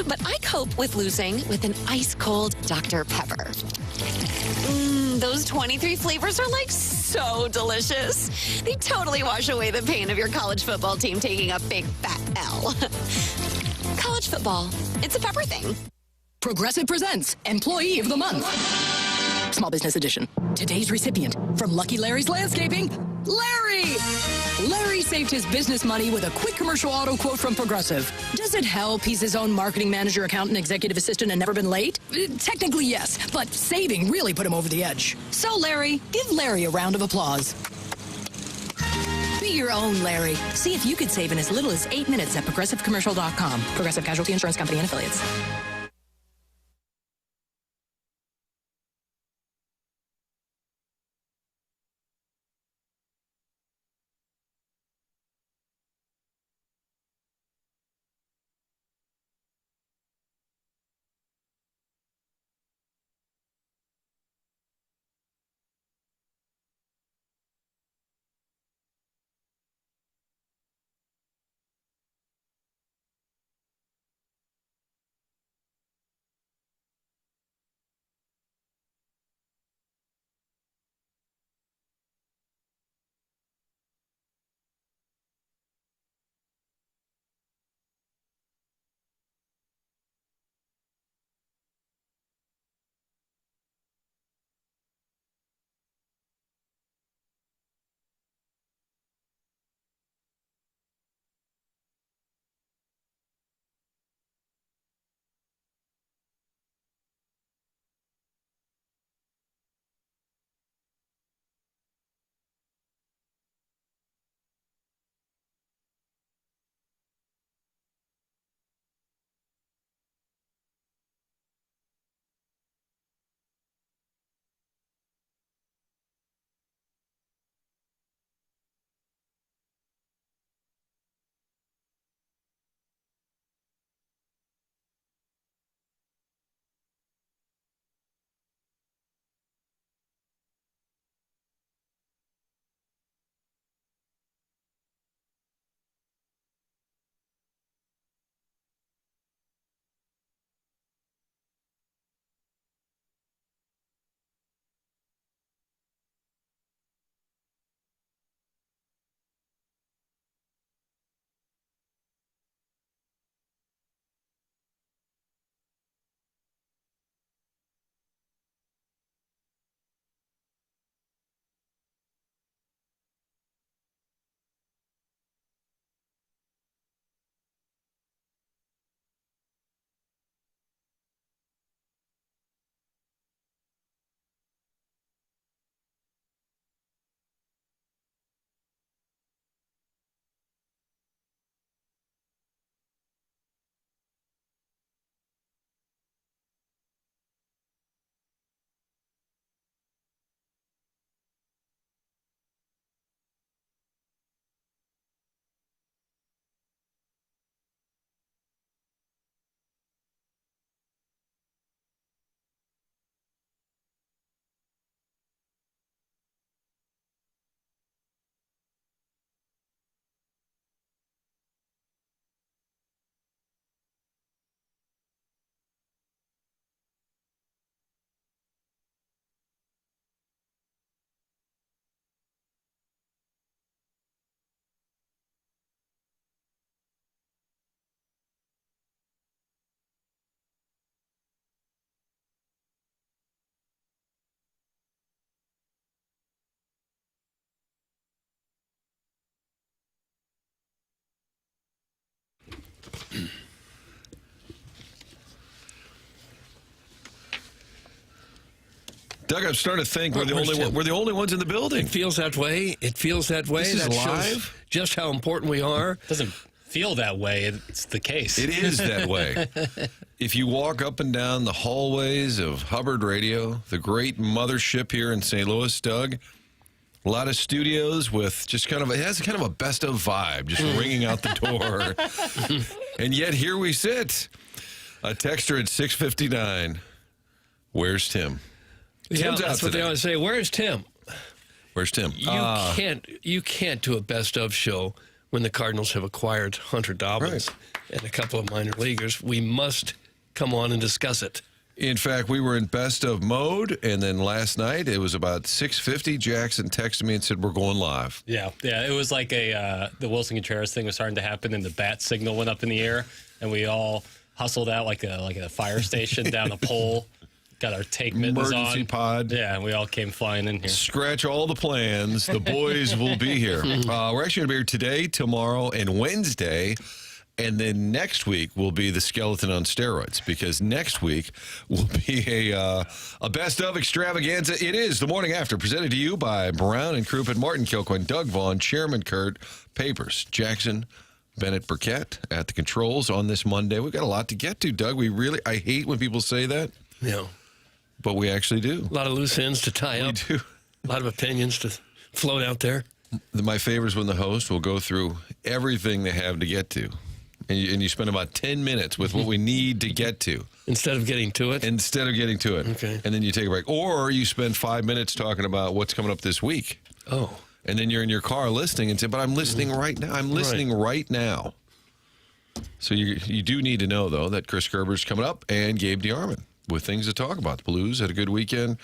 But I cope with losing with an ice-cold Dr. Pepper. Those 23 flavors are like so delicious. They totally wash away the pain of your college football team taking a big fat L. College football, it's a Pepper thing. Progressive presents Employee of the Month. Small Business Edition. Today's recipient from Lucky Larry's Landscaping, Larry! Larry saved his business money with a quick commercial auto quote from Progressive. Does it help he's his own marketing manager, accountant, executive assistant, and never been late? Technically, yes, but saving really put him over the edge. So, Larry, give Larry a round of applause. Be your own Larry. See if you could save in as little as 8 minutes at ProgressiveCommercial.com. Progressive Casualty Insurance Company and Affiliates. Doug, I'm starting to think we're the only ones in the building. It feels that way. It feels that way. This is that live? shows just how important we are. It doesn't feel that way. It's the case. It is that way. If you walk up and down the hallways of Hubbard Radio, the great mothership here in St. Louis, Doug, a lot of studios with just it has kind of a best of vibe, just ringing out the door. And yet here we sit. A texter at 6:59. Where's Tim? Tim's out that's what today. they always say. Where's Tim? Where's Tim? You can't do a best of show when the Cardinals have acquired Hunter Dobbins and a couple of minor leaguers, we must come on and discuss it. In fact, we were in best of mode, and then last night, it was about 6:50. Jackson texted me and said, we're going live. Yeah. It was like the Wilson Contreras thing was starting to happen, and the bat signal went up in the air, and we all hustled out like a fire station down a pole. Got our take mittens on. Emergency pod. Yeah, and we all came flying in here. Scratch all the plans. The boys will be here. We're actually going to be here today, tomorrow, and Wednesday. And then next week will be the skeleton on steroids, because next week will be a best of extravaganza. It is the morning after, presented to you by Brown and Crouppen, Martin Kilcoyne, Doug Vaughn, Chairman Kurt, Papers, Jackson, Bennett, Burkett at the controls on this Monday. We've got a lot to get to, Doug. I hate when people say that. Yeah. But we actually do. A lot of loose ends to tie up. We do. A lot of opinions to float out there. My favorite is when the host will go through everything they have to get to. And you spend about 10 minutes with what we need to get to. Instead of getting to it? Okay. And then you take a break. Or you spend 5 minutes talking about what's coming up this week. Oh. And then you're in your car listening and say, but I'm listening right now. I'm listening right now. So you do need to know, though, that Chris Kerber's coming up and Gabe DeArmond with things to talk about. The Blues had a good weekend.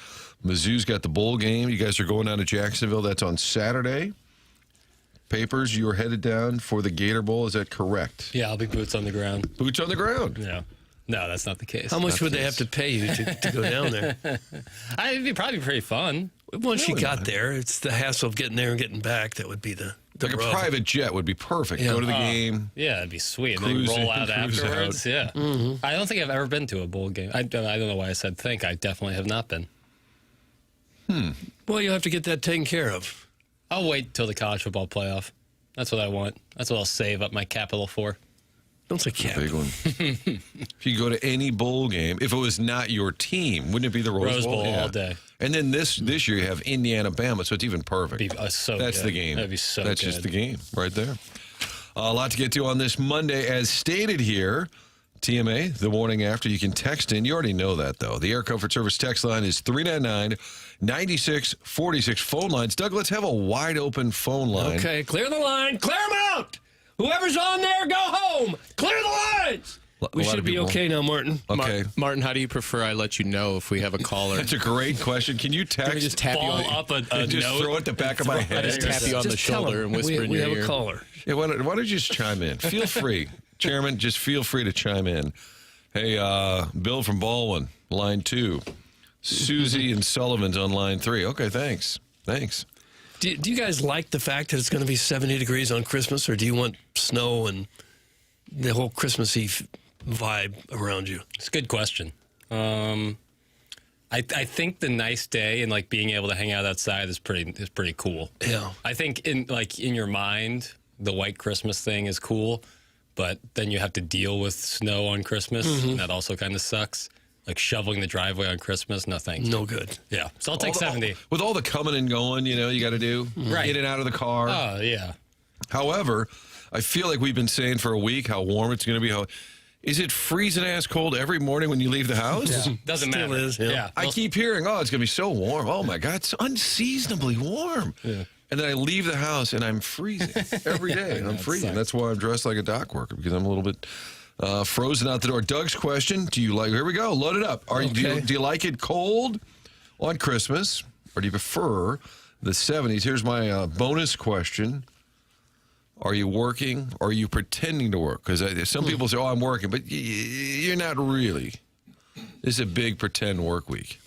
Mizzou's got the bowl game. You guys are going down to Jacksonville. That's on Saturday. Papers, you are headed down for the Gator Bowl. Is that correct? Yeah, I'll be boots on the ground. Boots on the ground. Yeah. No, that's not the case. How much would they have to pay you to go down there? It'd be probably pretty fun. Once you got there, it's the hassle of getting there and getting back that would be the like rub. A private jet would be perfect. Yeah. Go to the game. Yeah, it'd be sweet. And then roll out afterwards. Yeah. Mm-hmm. I don't think I've ever been to a bowl game. I don't know why I said think. I definitely have not been. Well, you'll have to get that taken care of. I'll wait till the college football playoff. That's what I want. That's what I'll save up my capital for. Don't say cap. Big one. If you go to any bowl game, if it was not your team, wouldn't it be the Rose Bowl? All day. And then this year you have Indiana, Bama, so it's even perfect. That's the game. That'd be so That's good. just the game right there. A lot to get to on this Monday. As stated here, TMA, the morning after, you can text in. You already know that, though. The Air Comfort Service text line is 399-9646. Phone lines. Doug, let's have a wide-open phone line. Okay, clear the line. Clear them out. Whoever's on there, go home. Clear the lines. We should be okay now, Martin. Okay. Martin, how do you prefer I let you know if we have a caller? That's a great question. Can you text? Can we just tap you on up a just note? throw it at the back of my head. Just tap you on the shoulder and whisper in your ear. We have a caller. Yeah, why don't you just chime in? Feel free. Chairman, just feel free to chime in. Hey, Bill from Baldwin, line 2. Susie and Sullivan's on line 3. Okay, thanks. Do you guys like the fact that it's going to be 70 degrees on Christmas, or do you want snow and the whole Christmas Eve vibe around you? It's a good question. I think the nice day and like being able to hang out outside is pretty cool. Yeah. I think in your mind, the white Christmas thing is cool, but then you have to deal with snow on Christmas, and that also kind of sucks. Like shoveling the driveway on Christmas, no thanks. No good. Yeah. So I'll take 70. With all the coming and going, you got to do. Right. Get in and out of the car. Oh, yeah. However, I feel like we've been saying for a week how warm it's going to be. Is it freezing ass cold every morning when you leave the house? Yeah. Doesn't Still matter. is, yeah. I keep hearing, it's going to be so warm. Oh, my God, it's unseasonably warm. Yeah. And then I leave the house, and I'm freezing every day. I'm freezing. That's why I'm dressed like a dock worker, because I'm a little bit frozen out the door. Doug's question, here we go, load it up. Do you like it cold on Christmas, or do you prefer the 70s? Here's my bonus question. Are you working, or are you pretending to work? Because some people say, I'm working, but you're not really. This is a big pretend work week.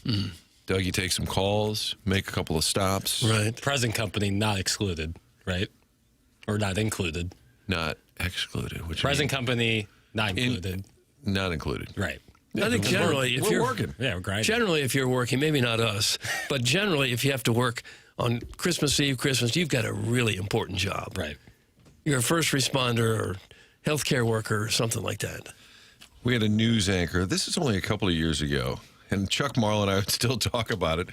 Doug, you take some calls, make a couple of stops. Right. Present company not excluded, right? Or not included. Not excluded. Present company not included. Not included. Right. I think generally, if we're you're working. Yeah, we're grinding. Generally, if you're working, maybe not us, but generally, if you have to work on Christmas Eve, you've got a really important job. Right. You're a first responder or healthcare worker or something like that. We had a news anchor. This is only a couple of years ago, and Chuck Marl and I would still talk about it.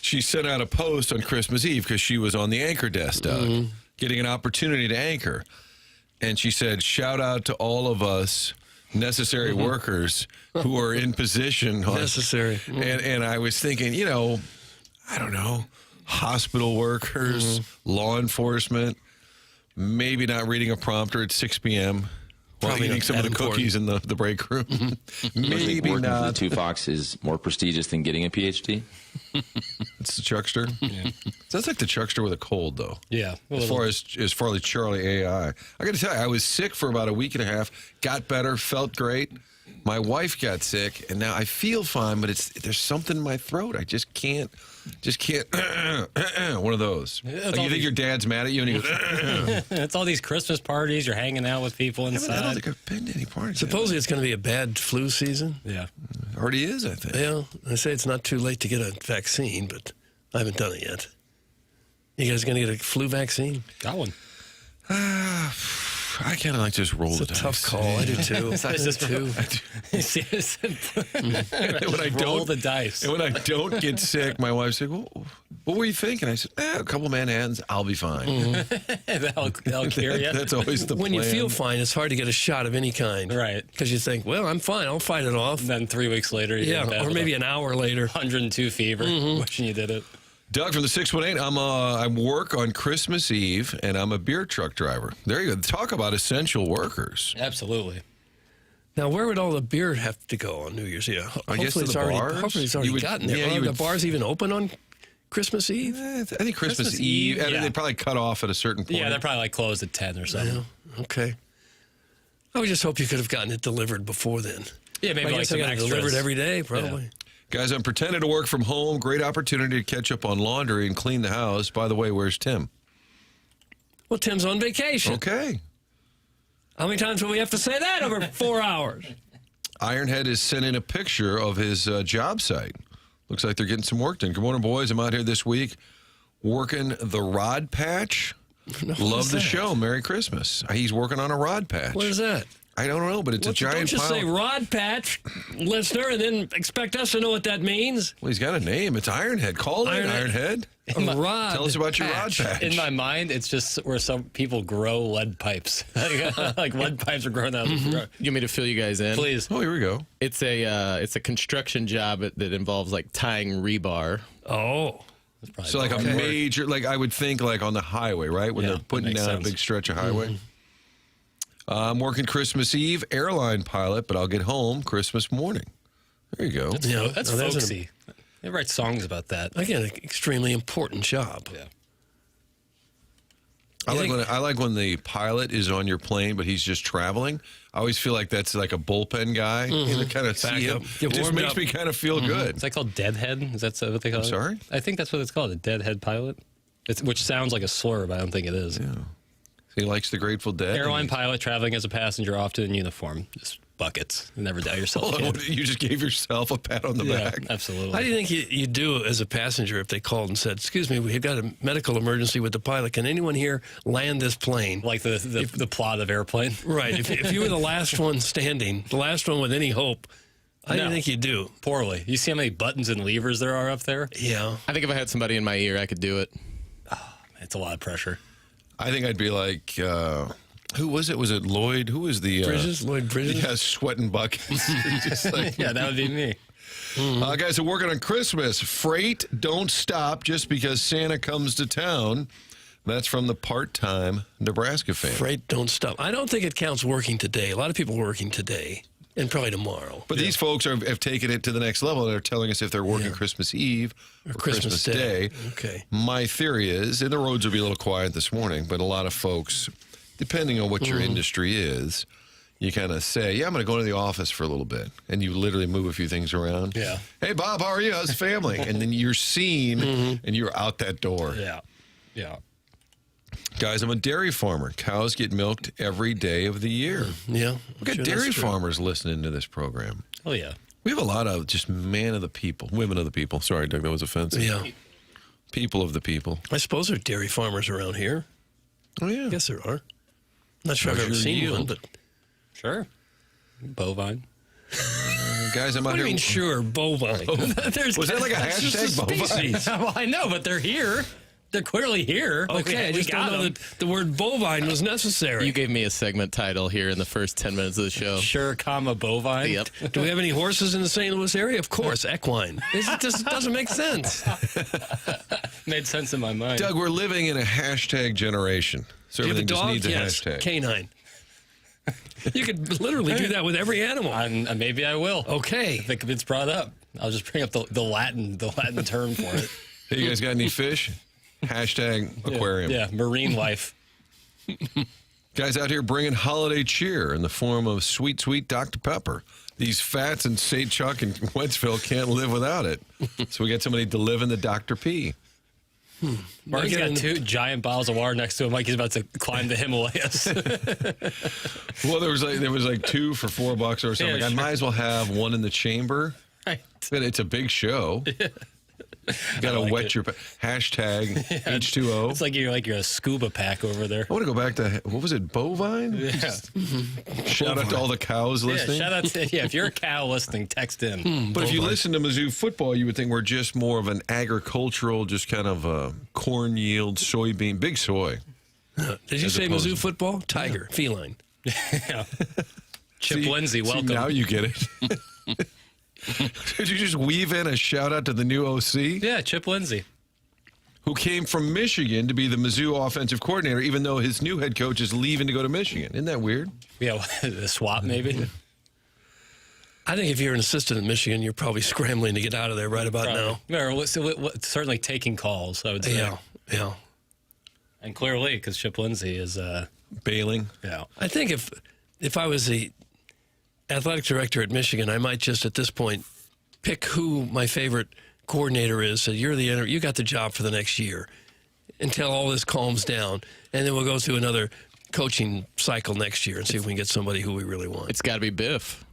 She sent out a post on Christmas Eve because she was on the anchor desk, Doug, getting an opportunity to anchor. And she said, shout out to all of us necessary workers who are in position. Necessary. And I was thinking, I don't know, hospital workers, law enforcement, maybe not reading a prompter at 6 p.m. while Probably eating not some of that the cookies in the break room. Maybe Working for the not. Two Fox is more prestigious than getting a PhD. It's the Chuckster. Yeah. Sounds like the Chuckster with a cold, though. Yeah. As far as Charlie AI. I got to tell you, I was sick for about a week and a half, got better, felt great. My wife got sick, and now I feel fine, but there's something in my throat. I just can't. One of those. Yeah, Like you think your dad's mad at you, and he goes, It's all these Christmas parties. You're hanging out with people I inside. don't think I've been to any parties. Supposedly it's going to be a bad flu season. Yeah. Already is, I think. Yeah, they say it's not too late to get a vaccine, but I haven't done it yet. You guys going to get a flu vaccine? Got one. I kind of like just roll It's the a dice. tough call. I do too. When I roll the dice. And when I don't get sick, my wife's like, well, what were you thinking? I said, a couple of Manhattans, I'll be fine. That'll cure you. That's always the When plan. you feel fine, it's hard to get a shot of any kind. Right. Because you think, well, I'm fine. I'll fight it off. Then 3 weeks later, you're in bed Yeah, or with maybe an hour later. 102 fever, wishing you did it. Doug from the 618. I work on Christmas Eve, and I'm a beer truck driver. There you go. Talk about essential workers. Absolutely. Now, where would all the beer have to go on New Year's Eve? I guess to the bars. Hopefully it's already You would- gotten there. yeah, Are you the would- bars even open on Christmas Eve? I think Christmas Christmas Eve. Eve, yeah. They probably cut off at a certain point. Yeah, they're probably like closed at 10 or something. Yeah, okay. I would just hope you could have gotten it delivered before then. Yeah, maybe I like guess some I got it extras. delivered every day, probably. Guys, I'm pretending to work from home. Great opportunity to catch up on laundry and clean the house. By the way, where's Tim? Well, Tim's on vacation. Okay. How many times will we have to say that over 4 hours? Ironhead is sending a picture of his job site. Looks like they're getting some work done. Good morning, boys. I'm out here this week working the rod patch. Love the show. Merry Christmas. He's working on a rod patch. What is that? I don't know, but it's a giant Don't just pile. say rod patch, listener, and then expect us to know what that means. Well, he's got a name. It's Ironhead. Call it Ironhead. A rod Tell us about your rod patch. In my mind, it's just where some people grow lead pipes. Like lead pipes are growing out of the ground. You want me to fill you guys in? Please. Oh, here we go. It's a construction job that involves like tying rebar. Oh. So like a major, like I would think like on the highway, right? When Yeah, they're putting that makes down sense. a big stretch of highway. I'm working Christmas Eve, airline pilot, but I'll get home Christmas morning. There you go. Yeah, That's no, that's an- folksy. They write songs about that. Again, an extremely important job. Yeah. I like when the pilot is on your plane, but he's just traveling. I always feel like that's like a bullpen guy. You know, kind of see him. Get It just warmed makes up. me kind of feel good. Is that called deadhead? Is that what they call it? sorry? I think that's what it's called, a deadhead pilot. Which sounds like a slur, but I don't think it is. He likes the Grateful Dead. Airline pilot traveling as a passenger, often in uniform. Just buckets. Never doubt yourself. Hold on, kid. you just gave yourself a pat on the Yeah, back. absolutely. How do you think you do as a passenger if they called and said, excuse me, we've got a medical emergency with the pilot. Can anyone here land this plane? Like the plot of Airplane? Right. If you were the last one standing, the last one with any hope, how do you No. think you do? Poorly. You see how many buttons and levers there are up there? Yeah. I think if I had somebody in my ear, I could do it. It's a lot of pressure. I think I'd be like, who was it? Was it Lloyd? Who was the... Bridges? Lloyd Bridges? Yeah, sweating buckets. Just like, Yeah, that would be me. guys are working on Christmas. Freight don't stop just because Santa comes to town. That's from the part-time Nebraska fan. Freight don't stop. I don't think it counts working today. A lot of people are working today and probably tomorrow. But these folks have taken it to the next level. They're telling us if they're working Christmas Eve or Christmas Day. Okay. My theory is, and the roads will be a little quiet this morning, but a lot of folks, depending on what your industry is, you kind of say, yeah, I'm going to go to the office for a little bit. And you literally move a few things around. Yeah. Hey, Bob, how are you? How's family? And then you're seen and you're out that door. Yeah. Yeah. Guys, I'm a dairy farmer. Cows get milked every day of the year. Yeah. We've got Sure, dairy that's true. farmers listening to this program. Oh, yeah. We have a lot of just man of the people, women of the people. Sorry, Doug, that was offensive. Yeah. People of the people. I suppose there are dairy farmers around here. Oh, yeah. I guess there are. Not sure I've How's ever your seen yield? one, but Sure. Bovine. Guys, I'm out what do here. you mean, sure, bovine? There's, Was that like a That's just hashtag a bovine? species. well, I know, but they're here. They're clearly here. Okay, I just don't know that the word bovine was necessary. You gave me a segment title here in the first 10 minutes of the show. Sure, comma, bovine. Yep. Do we have any horses in the St. Louis area? Of course, equine. It just doesn't make sense. Made sense in my mind. Doug, we're living in a hashtag generation. So Do you have a everything just dog? needs a Yes, hashtag. canine. You could literally do that with every animal. Maybe I will. Okay. If it's brought up, I'll just bring up the Latin term for it. Hey, you guys got any fish? Hashtag aquarium. Yeah, marine life. Guys out here bringing holiday cheer in the form of sweet, sweet Dr. Pepper. These fats in St. Chuck and Wentzville can't live without it. So we got somebody to live in the Dr. P. Mark's got 2 giant bottles of water next to him like he's about to climb the Himalayas. Well, there was like 2 for $4 or something. Yeah, I sure. might as well have one in the chamber. Right. But it's a big show. You got to like wet it. your hashtag H2O. It's like you're a scuba pack over there. I want to go back to, what was it, bovine? Yeah. Shout out to all the cows listening. Shout out to, if you're a cow listening, text in. But if you listen to Mizzou football, you would think we're just more of an agricultural, just kind of corn yield, soybean, big soy. Did you As say opposed Mizzou to- football? Tiger, feline. Yeah. Chip See- Lindsay, see, welcome. now you get it. Did you just weave in a shout out to the new OC? Yeah, Chip Lindsay. Who came from Michigan to be the Mizzou offensive coordinator, even though his new head coach is leaving to go to Michigan. Isn't that weird? Yeah, the swap maybe. I think if you're an assistant in Michigan, you're probably scrambling to get out of there right about now. No, certainly taking calls, I would say. Yeah. And clearly, because Chip Lindsay is, Bailing. yeah. I think if I was the athletic director at Michigan, I might just at this point pick who my favorite coordinator is. So you got the job for the next year until all this calms down, and then we'll go through another coaching cycle next year and see if we can get somebody who we really want. It's got to be Biff.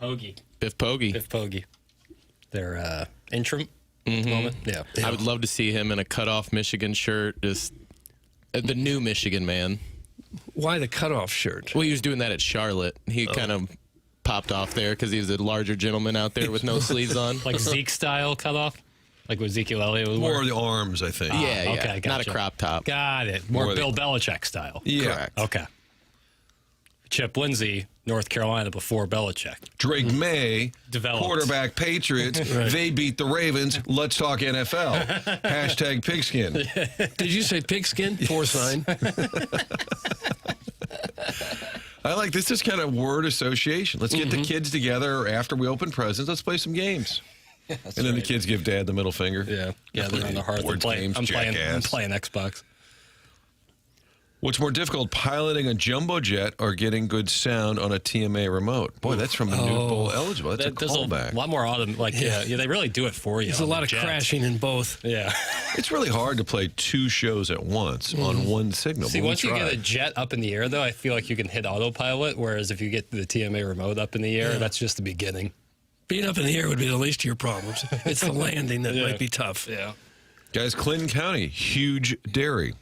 Pogge. Biff Pogge. Biff Pogge. Their interim at the moment. Yeah. I would love to see him in a cutoff Michigan shirt, just the new Michigan man. Why the cutoff shirt? Well, he was doing that at Charlotte. He kind of popped off there because he was a larger gentleman out there with no sleeves on. Like Zeke style cutoff? Like what Ezekiel Elliott was More wearing? of the arms, I think. Yeah, okay, not a gotcha. crop top. Got it. More More of the- Bill Belichick style. Yeah. Correct. Okay. Chip Lindsay, North Carolina before Belichick. Drake May, Developed. quarterback Patriots. They beat the Ravens. Let's talk NFL. Hashtag pigskin. Did you say pigskin? Poor sign. I like this is kind of word association. Let's get the kids together after we open presents. Let's play some games. And then the kids give dad the middle finger. Yeah, they're on the hearth. Board games, I'm playing jackass. Xbox. What's more difficult, piloting a jumbo jet or getting good sound on a TMA remote? Boy, that's from the new bowl eligible. That's a There's callback. a lot more autumn. Like, yeah, they really do it for you. There's a on lot the of Jets. crashing in both. Yeah. It's really hard to play 2 shows at once on one signal. See, but we once you get a tried. jet up in the air, though, I feel like you can hit autopilot. Whereas if you get the TMA remote up in the air, that's just the beginning. Being up in the air would be the least of your problems. It's the landing that might be tough. Yeah. Guys, Clinton County, huge dairy.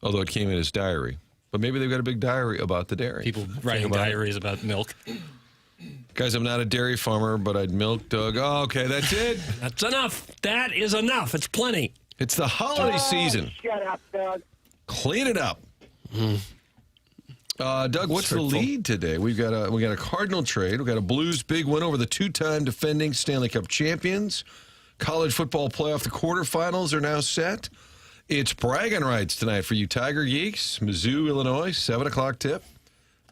Although it came in as diary. But maybe they've got a big diary about the dairy. People writing Think about it. diaries about milk. Guys, I'm not a dairy farmer, but I'd milk Doug. Oh, okay, that's it. That's enough. That is enough. It's plenty. It's the holiday season. Shut up, Doug. Clean it up. Doug, what's the lead today? We got a Cardinal trade. We got a Blues big win over the 2-time defending Stanley Cup champions. College football playoff, the quarterfinals are now set. It's Braggin Rights tonight for you Tiger Geeks. Mizzou, Illinois, 7 o'clock tip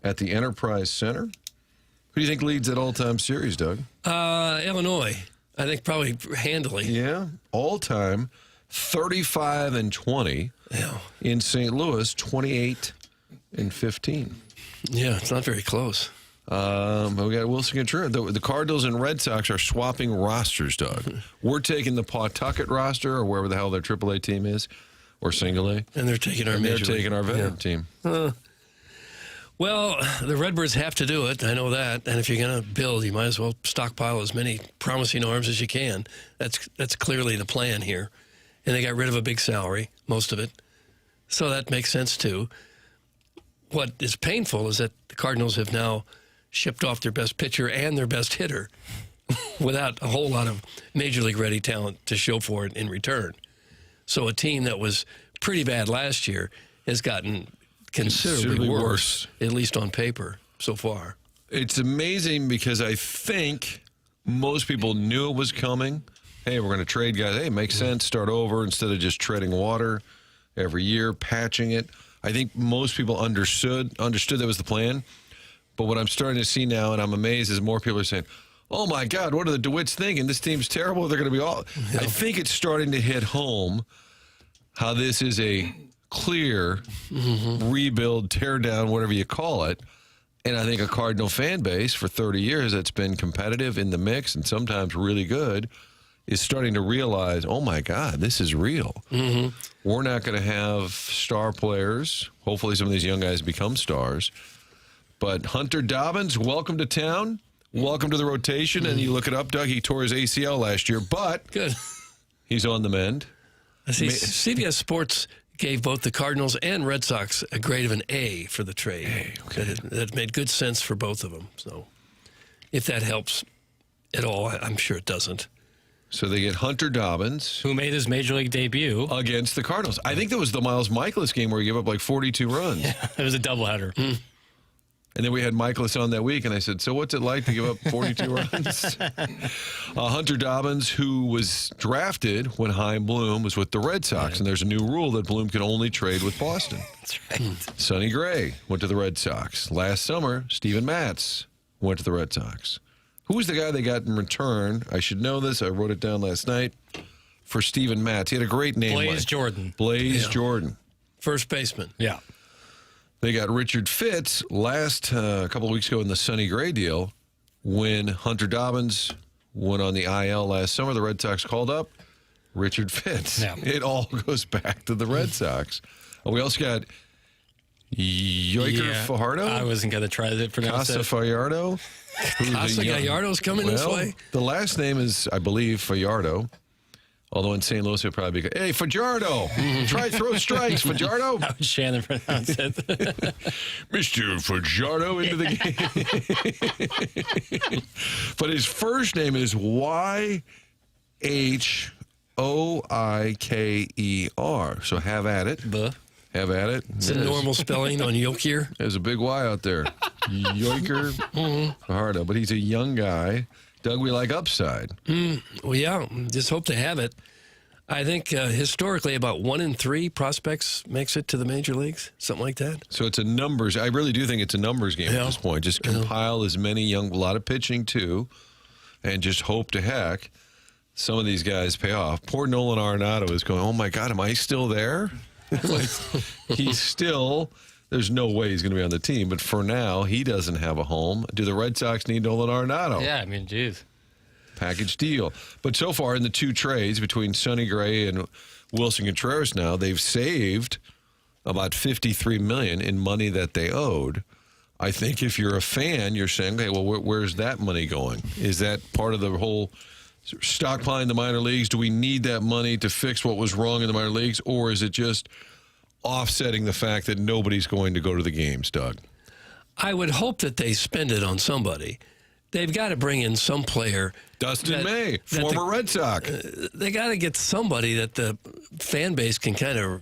at the Enterprise Center. Who do you think leads that all-time series, Doug? Illinois. I think probably handily. Yeah, all-time 35-20 in St. Louis, 28-15. Yeah, it's not very close. We got Wilson Contreras. The Cardinals and Red Sox are swapping rosters, Doug. We're taking the Pawtucket roster or wherever the hell their AAA team is, or single A. And they're taking our And they're major taking league. our veteran team. Well, the Redbirds have to do it. I know that. And if you're going to build, you might as well stockpile as many promising arms as you can. That's clearly the plan here. And they got rid of a big salary, most of it. So that makes sense, too. What is painful is that the Cardinals have now shipped off their best pitcher and their best hitter without a whole lot of Major League ready talent to show for it in return. So a team that was pretty bad last year has gotten considerably worse, at least on paper so far. It's amazing because I think most people knew it was coming. Hey, we're going to trade guys. Hey, it makes sense. Start over instead of just treading water. every year, patching it. I think most people understood that was the plan. But what I'm starting to see now, and I'm amazed, is more people are saying, oh, my God, what are the DeWitts thinking? This team's terrible. They're going to be all... I think it's starting to hit home how this is a clear rebuild, tear down, whatever you call it. And I think a Cardinal fan base for 30 years that's been competitive in the mix and sometimes really good is starting to realize, oh, my God, this is real. We're not going to have star players. Hopefully some of these young guys become stars. But Hunter Dobbins, welcome to town. Welcome to the rotation. And you look it up, Doug, he tore his ACL last year, but Good. He's on the mend. I see CBS Sports gave both the Cardinals and Red Sox a grade of an A for the trade. Okay. That made good sense for both of them. So if that helps at all, I'm sure it doesn't. So they get Hunter Dobbins. Who made his Major League debut. Against the Cardinals. I think that was the Miles Michaelis game where he gave up like 42 runs. Yeah, it was a doubleheader. And then we had Michaelis on that week, and I said, so what's it like to give up 42 runs? Hunter Dobbins, who was drafted when Chaim Bloom was with the Red Sox, and there's a new rule that Bloom can only trade with Boston. That's right. Sonny Gray went to the Red Sox. Last summer, Steven Matz went to the Red Sox. Who was the guy they got in return? I should know this. I wrote it down last night. For Steven Matz. He had a great name. Blaze Jordan. Blaze Jordan. First baseman. Yeah. They got Richard Fitz last a couple of weeks ago in the Sonny Gray deal. When Hunter Dobbins went on the IL last summer, the Red Sox called up Richard Fitz. Yeah. It all goes back to the Red Sox. We also got Yoiker Fajardo. I wasn't going to try to pronounce Casa it. Fajardo. Casa Gallardo's coming this way. The last name is, I believe, Fajardo. Although in St. Louis, it would probably be, hey, Fajardo, try throw strikes, Fajardo. How would Shannon pronounce it? Mr. Fajardo into the game. But his first name is Yhoiker. So have at it. Buh. Have at it. It's a normal spelling on Yokier. There's a big Y out there. Yoiker Fajardo. But he's a young guy. Doug, we like upside. Well, yeah, just hope to have it. I think historically about 1 in 3 prospects makes it to the major leagues, something like that. So it's a numbers. I really do think it's a numbers game at this point. Just compile as many a lot of pitching too, and just hope to heck some of these guys pay off. Poor Nolan Arenado is going, oh my God, am I still there? He's still... There's no way he's going to be on the team, but for now, he doesn't have a home. Do the Red Sox need Nolan Arenado? Yeah, I mean, geez. Package deal. But so far in the 2 trades between Sonny Gray and Wilson Contreras now, they've saved about $53 million in money that they owed. I think if you're a fan, you're saying, okay, well, where's that money going? Is that part of the whole stockpiling the minor leagues? Do we need that money to fix what was wrong in the minor leagues, or is it just offsetting the fact that nobody's going to go to the games, Doug? I would hope that they spend it on somebody. They've got to bring in some player. Dustin May, former Red Sox. They got to get somebody that the fan base can kind of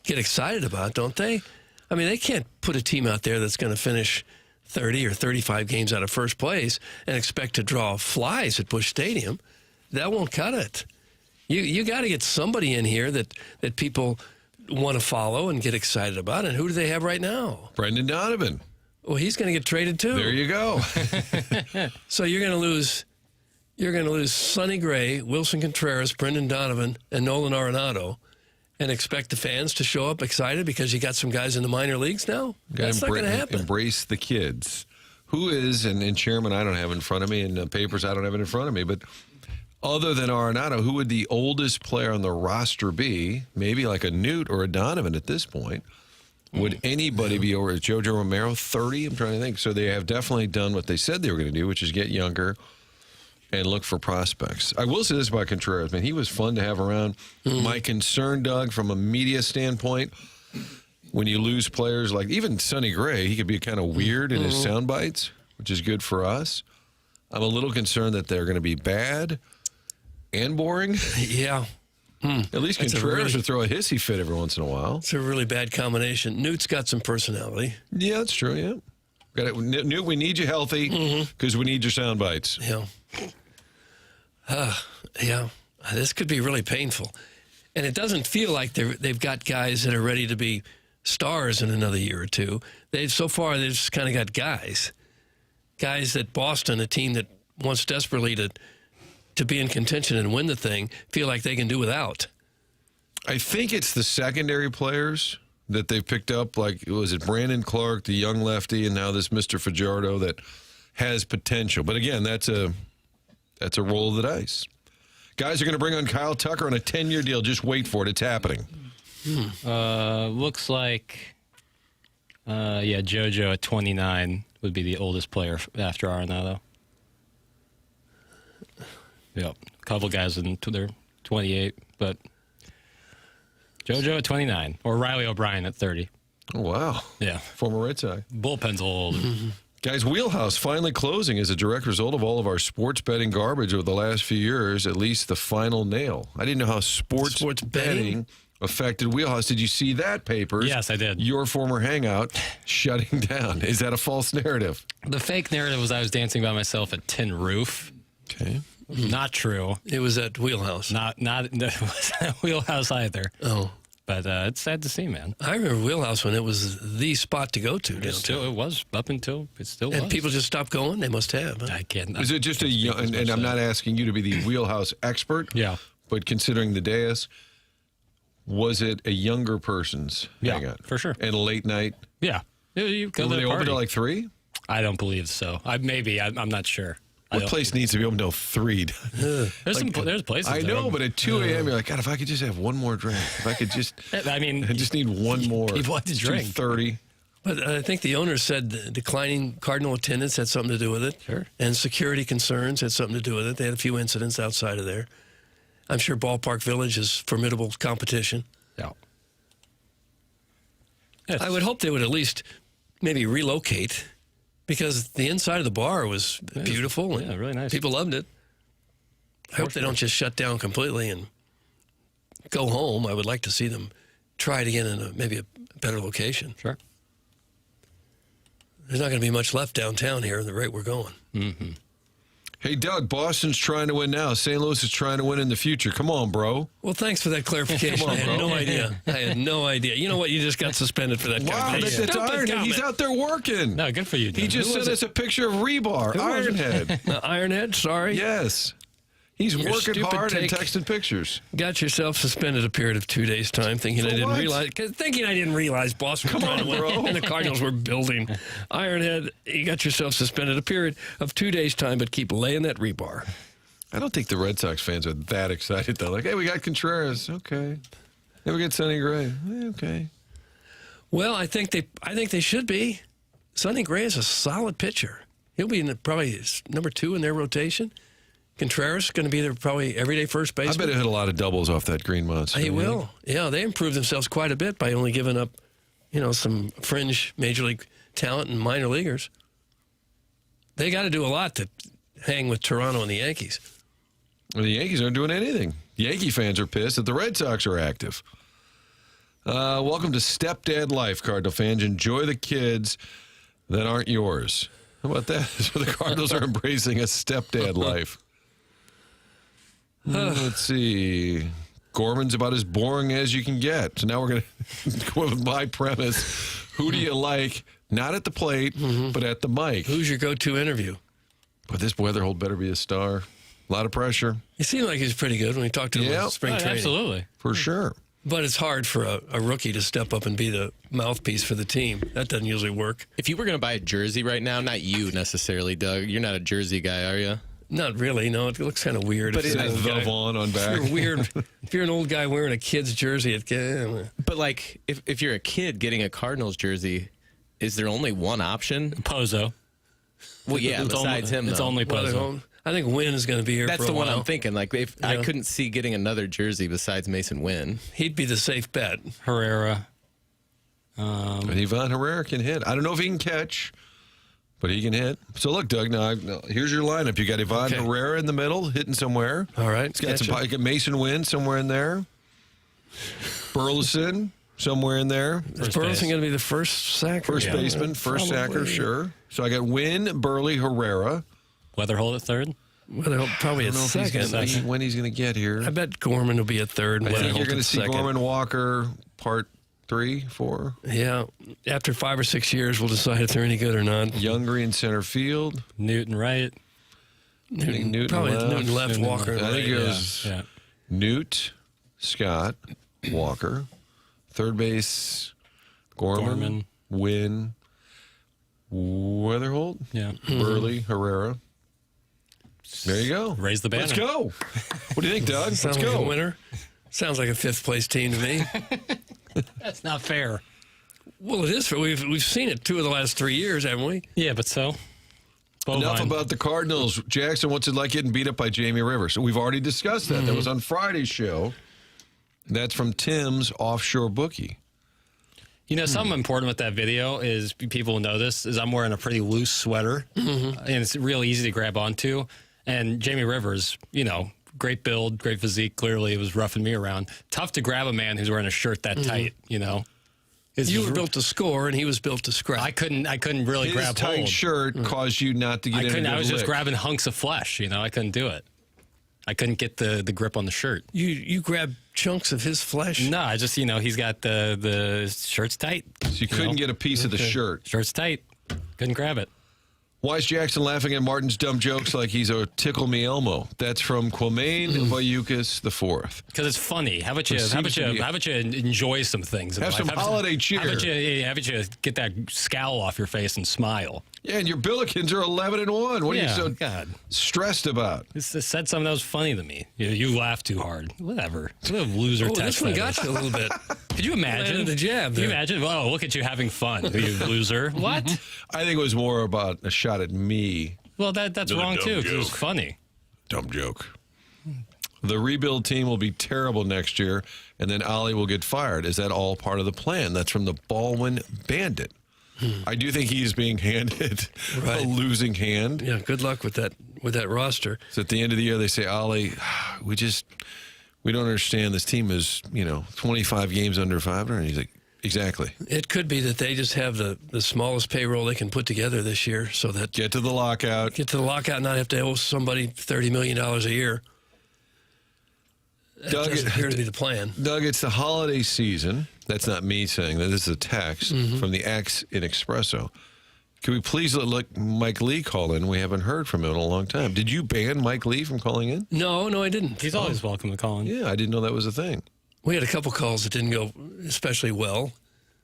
get excited about, don't they? I mean, they can't put a team out there that's going to finish 30 or 35 games out of first place and expect to draw flies at Busch Stadium. That won't cut it. You got to get somebody in here that people want to follow and get excited about. And who do they have right now? Brendan Donovan. Well, he's going to get traded too. There you go. So you're going to lose Sonny Gray, Wilson Contreras, Brendan Donovan, and Nolan Arenado, and expect the fans to show up excited because you got some guys in the minor leagues now? That's not going to happen. Embrace the kids. Who is, and Chairman I don't have in front of me, and papers I don't have it in front of me, but other than Arenado, who would the oldest player on the roster be? Maybe like a Newt or a Donovan at this point. Would anybody be over? Is Jojo Romero 30? I'm trying to think. So they have definitely done what they said they were going to do, which is get younger and look for prospects. I will say this about Contreras, man. He was fun to have around. My concern, Doug, from a media standpoint, when you lose players like even Sonny Gray, he could be kind of weird in his sound bites, which is good for us. I'm a little concerned that they're going to be bad and boring. Yeah. At least Contreras would throw a hissy fit every once in a while. It's a really bad combination. Newt's got some personality. Yeah, that's true, yeah. Newt, we need you healthy because we need your sound bites. Yeah. Yeah. This could be really painful. And it doesn't feel like they've got guys that are ready to be stars in another year or two. So far, they've just kind of got guys that Boston, a team that wants desperately to be in contention and win the thing, feel like they can do without. I think it's the secondary players that they've picked up. Like, was it Brandon Clark, the young lefty, and now this Mr. Fajardo that has potential. But again, that's a roll of the dice. Guys are going to bring on Kyle Tucker on a 10-year deal. Just wait for it. It's happening. Looks like, JoJo at 29 would be the oldest player after Arenado. Yep. A couple guys they're 28, but JoJo at 29 or Riley O'Brien at 30. Oh, wow. Yeah. Former Red Sox. Bullpen's a little older. Guys, Wheelhouse finally closing as a direct result of all of our sports betting garbage over the last few years, at least the final nail. I didn't know how sports betting affected Wheelhouse. Did you see that, Papers? Yes, I did. Your former hangout shutting down. Is that a false narrative? The fake narrative was I was dancing by myself at Tin Roof. Okay. Not true. It was at Wheelhouse. It wasn't Wheelhouse either. Oh. But it's sad to see, man. I remember Wheelhouse when it was the spot to go to downtown. It was up until it still was. And people just stopped going? They must have. Huh? I can't. Is it just a young, and I'm not asking you to be the Wheelhouse expert, Yeah. but considering the dais, was it a younger person's hangout? For sure. And a late night? Yeah. You go Were to they the open party. till like 3? I don't believe so. I'm not sure. What place needs to be open till 3? There's places. I that know, are- but at 2 a.m. you're like, God, if I could just have one more drink. If I could just, I mean, I just need one more. People want to drink. 2:30. But I think the owner said the declining Cardinal attendance had something to do with it. Sure. And security concerns had something to do with it. They had a few incidents outside of there. I'm sure Ballpark Village is formidable competition. Yeah. I would hope they would at least maybe relocate because the inside of the bar was beautiful. And really nice. People loved it. I hope they don't just shut down completely and go home. I would like to see them try it again in maybe a better location. Sure. There's not going to be much left downtown here at the rate we're going. Mm-hmm. Hey, Doug, Boston's trying to win now. St. Louis is trying to win in the future. Come on, bro. Well, thanks for that clarification. Come on, I had bro. no idea. I had no idea. You know what? You just got suspended for that Wow, comment. that's Stupid Ironhead. He's comment. out there working. No, good for you. He Doug. just Who was sent us a picture of Rebar. Who was it? Ironhead. Ironhead, sorry. Yes. He's Your working stupid hard and take. texting pictures. Got yourself suspended a period of 2 days' time, thinking For I didn't what? realize Boston was Come trying on, to win bro. and the Cardinals were building. Ironhead, you got yourself suspended a period of 2 days' time, but keep laying that rebar. I don't think the Red Sox fans are that excited, though. Like, hey, we got Contreras. Okay. Hey, we got Sonny Gray. Okay. Well, I think they should be. Sonny Gray is a solid pitcher. He'll be probably number 2 in their rotation. Contreras going to be their probably everyday first baseman. I bet he'll hit a lot of doubles off that green monster. He will. Yeah, they improved themselves quite a bit by only giving up, some fringe major league talent and minor leaguers. They got to do a lot to hang with Toronto and the Yankees. Well, the Yankees aren't doing anything. Yankee fans are pissed that the Red Sox are active. Welcome to Stepdad Life, Cardinal fans. Enjoy the kids that aren't yours. How about that? So the Cardinals are embracing a stepdad life. Let's see. Gorman's about as boring as you can get. So now we're going to go with my premise. Who do you like? Not at the plate, but at the mic. Who's your go-to interview? But this Weatherhold better be a star. A lot of pressure. He seemed like he was pretty good when we talked to him Yeah. in spring training. Absolutely. For sure. But it's hard for a rookie to step up and be the mouthpiece for the team. That doesn't usually work. If you were going to buy a jersey right now, not you necessarily, Doug. You're not a jersey guy, are you? Not really. No, it looks kind of weird. But if it you're an has old the guy. Vaughn on If back. you're weird. If you're an old guy wearing a kid's jersey, But like, if you're a kid getting a Cardinals jersey, is there only one option? Pozo. Well, yeah, It's besides only, him, It's though. only Pozo. I think Wynn is going to be here That's for a the one while. I'm thinking. Like, if I Yeah. couldn't see getting another jersey besides Mason Wynn. He'd be the safe bet. Herrera. But Ivan Herrera can hit. I don't know if he can catch, but he can hit. So look, Doug, now here's your lineup. You got Ivan Okay. Herrera in the middle, hitting somewhere. All right. He's got some. You got Mason Wynn somewhere in there. Burleson somewhere in there. Is Burleson going to be the first sacker? First baseman, first sacker, probably. sure. So I got Wynn, Burley, Herrera. Weatherhold at third. Well, probably I a don't know if he's second. gonna, when he's going to get here. I bet Gorman will be a third. I think you're going to see second. Gorman Walker part 3, 4. Yeah. After 5 or 6 years, we'll decide if they're any good or not. Young Green center field. Newton right. Newton Probably left. Newton left, Newton Walker. I think it right. was Yeah. Newt, Scott, Walker. Third base, Gorman. Wynn, Weatherholt, Yeah. Burley, Herrera. There you go. Raise the banner. Let's go. What do you think, Doug? Sounds Let's like go. a winner. Sounds like a fifth-place team to me. That's not fair. Well, it is. We've seen it 2 of the last 3 years, haven't we? Yeah, but so. Enough Bovine. about the Cardinals. Jackson, what's it like getting beat up by Jamie Rivers? We've already discussed that. That was on Friday's show. That's from Tim's offshore bookie. You know, something important with that video is people know this is I'm wearing a pretty loose sweater, and it's real easy to grab onto. And Jamie Rivers, you know, great build, great physique. Clearly, it was roughing me around. Tough to grab a man who's wearing a shirt that tight. You know, You were built to score, and he was built to scrap. I couldn't really His grab tight hold. shirt caused you not to get I in a couldn't. good I was just lick. grabbing hunks of flesh. You know, I couldn't do it. I couldn't get the grip on the shirt. You grabbed chunks of his flesh. No, I just he's got the shirt's tight. So you couldn't know? get a piece of the shirt. Shirt's tight. Couldn't grab it. Why is Jackson laughing at Martin's dumb jokes like he's a tickle me Elmo? That's from Quamain Vayukas IV. Because it's funny. How about you? It How about seems to you? be- How about you enjoy some things? in Have life? some holiday cheer. How about you get that scowl off your face and smile? Yeah, and your Billikens are 11-1. What are you Yeah, so God. stressed about? This said something that was funny to me. You laugh too hard. Whatever. It's a loser Oh, test. this one that got is. you a little bit. Could you imagine Landed the jab Can you there. imagine? Oh, look at you having fun, you loser. What? I think it was more about a shot at me. Well, that's Another wrong dumb too. 'Cause it was joke. funny. Dumb joke. The rebuild team will be terrible next year, and then Ollie will get fired. Is that all part of the plan? That's from the Baldwin Bandit. I do think he's being handed Right. a losing hand. Yeah, good luck with that roster. So at the end of the year, they say, Ollie, we don't understand. This team is, 25 games under 500. And he's like, exactly. It could be that they just have the smallest payroll they can put together this year, so that Get to the lockout. get to the lockout and not have to owe somebody $30 million a year. That doesn't appear to be the plan. Doug, it's the holiday season. That's not me saying that. This is a text from the X in Espresso. Can we please let Mike Lee call in? We haven't heard from him in a long time. Did you ban Mike Lee from calling in? No, I didn't. He's always welcome to call in. Yeah, I didn't know that was a thing. We had a couple calls that didn't go especially well.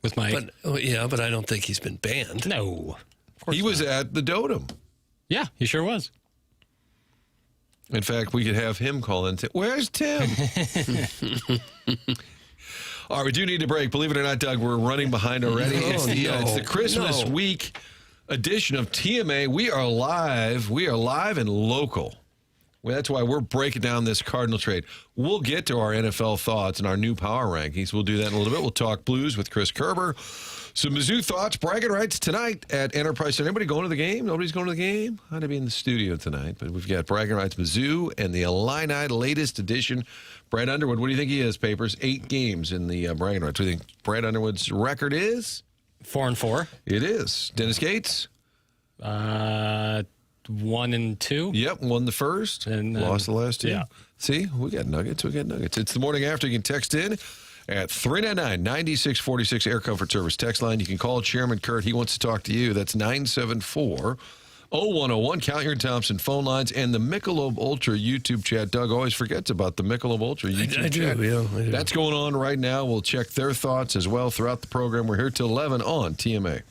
With Mike. But I don't think he's been banned. No. Of course He was at the Dotem. Yeah, he sure was. In fact, we could have him call in and say, where's Tim? All right, we do need to break. Believe it or not, Doug, we're running behind already. It's the Christmas week edition of TMA. We are live. We are live and local. Well, that's why we're breaking down this Cardinal trade. We'll get to our NFL thoughts and our new power rankings. We'll do that in a little bit. We'll talk Blues with Chris Kerber. Some Mizzou thoughts. Braggin Rights tonight at Enterprise Center. Anybody going to the game? Nobody's going to the game? I'd be in the studio tonight. But we've got Braggin Rights Mizzou and the Illini latest edition. Brad Underwood, what do you think he has, Papers? 8 games in the Braggin Rights. What do you think Brad Underwood's record is? 4-4. It is. Dennis Gates? 1-2. Yep, won the first And, lost the last 2. yeah. See, we got nuggets. It's the morning after. You can text in at 399-9646 Air Comfort Service text line. You can call Chairman Kurt. He wants to talk to you. That's 974-0101. Count your Thompson phone lines and the Michelob Ultra YouTube chat. Doug always forgets about the Michelob Ultra YouTube I do, chat. yeah, I do. That's going on right now. We'll check their thoughts as well throughout the program. We're here till 11 on TMA.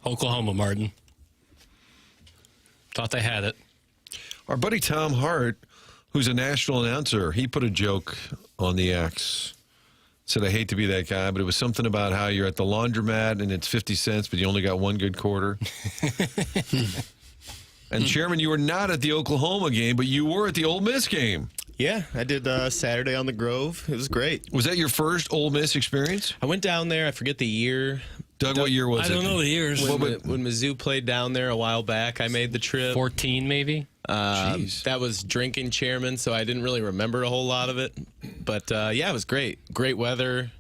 Oklahoma, Martin. Thought they had it. Our buddy Tom Hart, who's a national announcer, he put a joke on the X. Said, I hate to be that guy, but it was something about how you're at the laundromat and it's 50 cents, but you only got one good quarter. And, Chairman, you were not at the Oklahoma game, but you were at the Ole Miss game. Yeah, I did Saturday on the Grove. It was great. Was that your first Ole Miss experience? I went down there. I forget the year. Doug, what year was it? I don't know the years. When Mizzou played down there a while back, I made the trip. 14, maybe? That was drinking chairman, so I didn't really remember a whole lot of it. But, yeah, it was great. Great weather.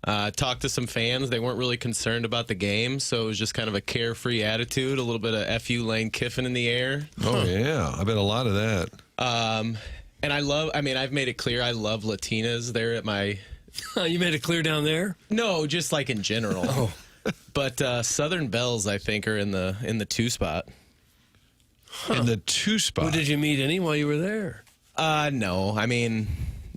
Talked to some fans. They weren't really concerned about the game, so it was just kind of a carefree attitude, a little bit of F.U. Lane Kiffin in the air. Oh, yeah. I bet a lot of that. And I've made it clear I love Latinas there at my... You made it clear down there? No, just like in general. Oh. But Southern Belles, I think, are in the 2 spot. In the 2 spot. Who did you meet any while you were there? No. I mean...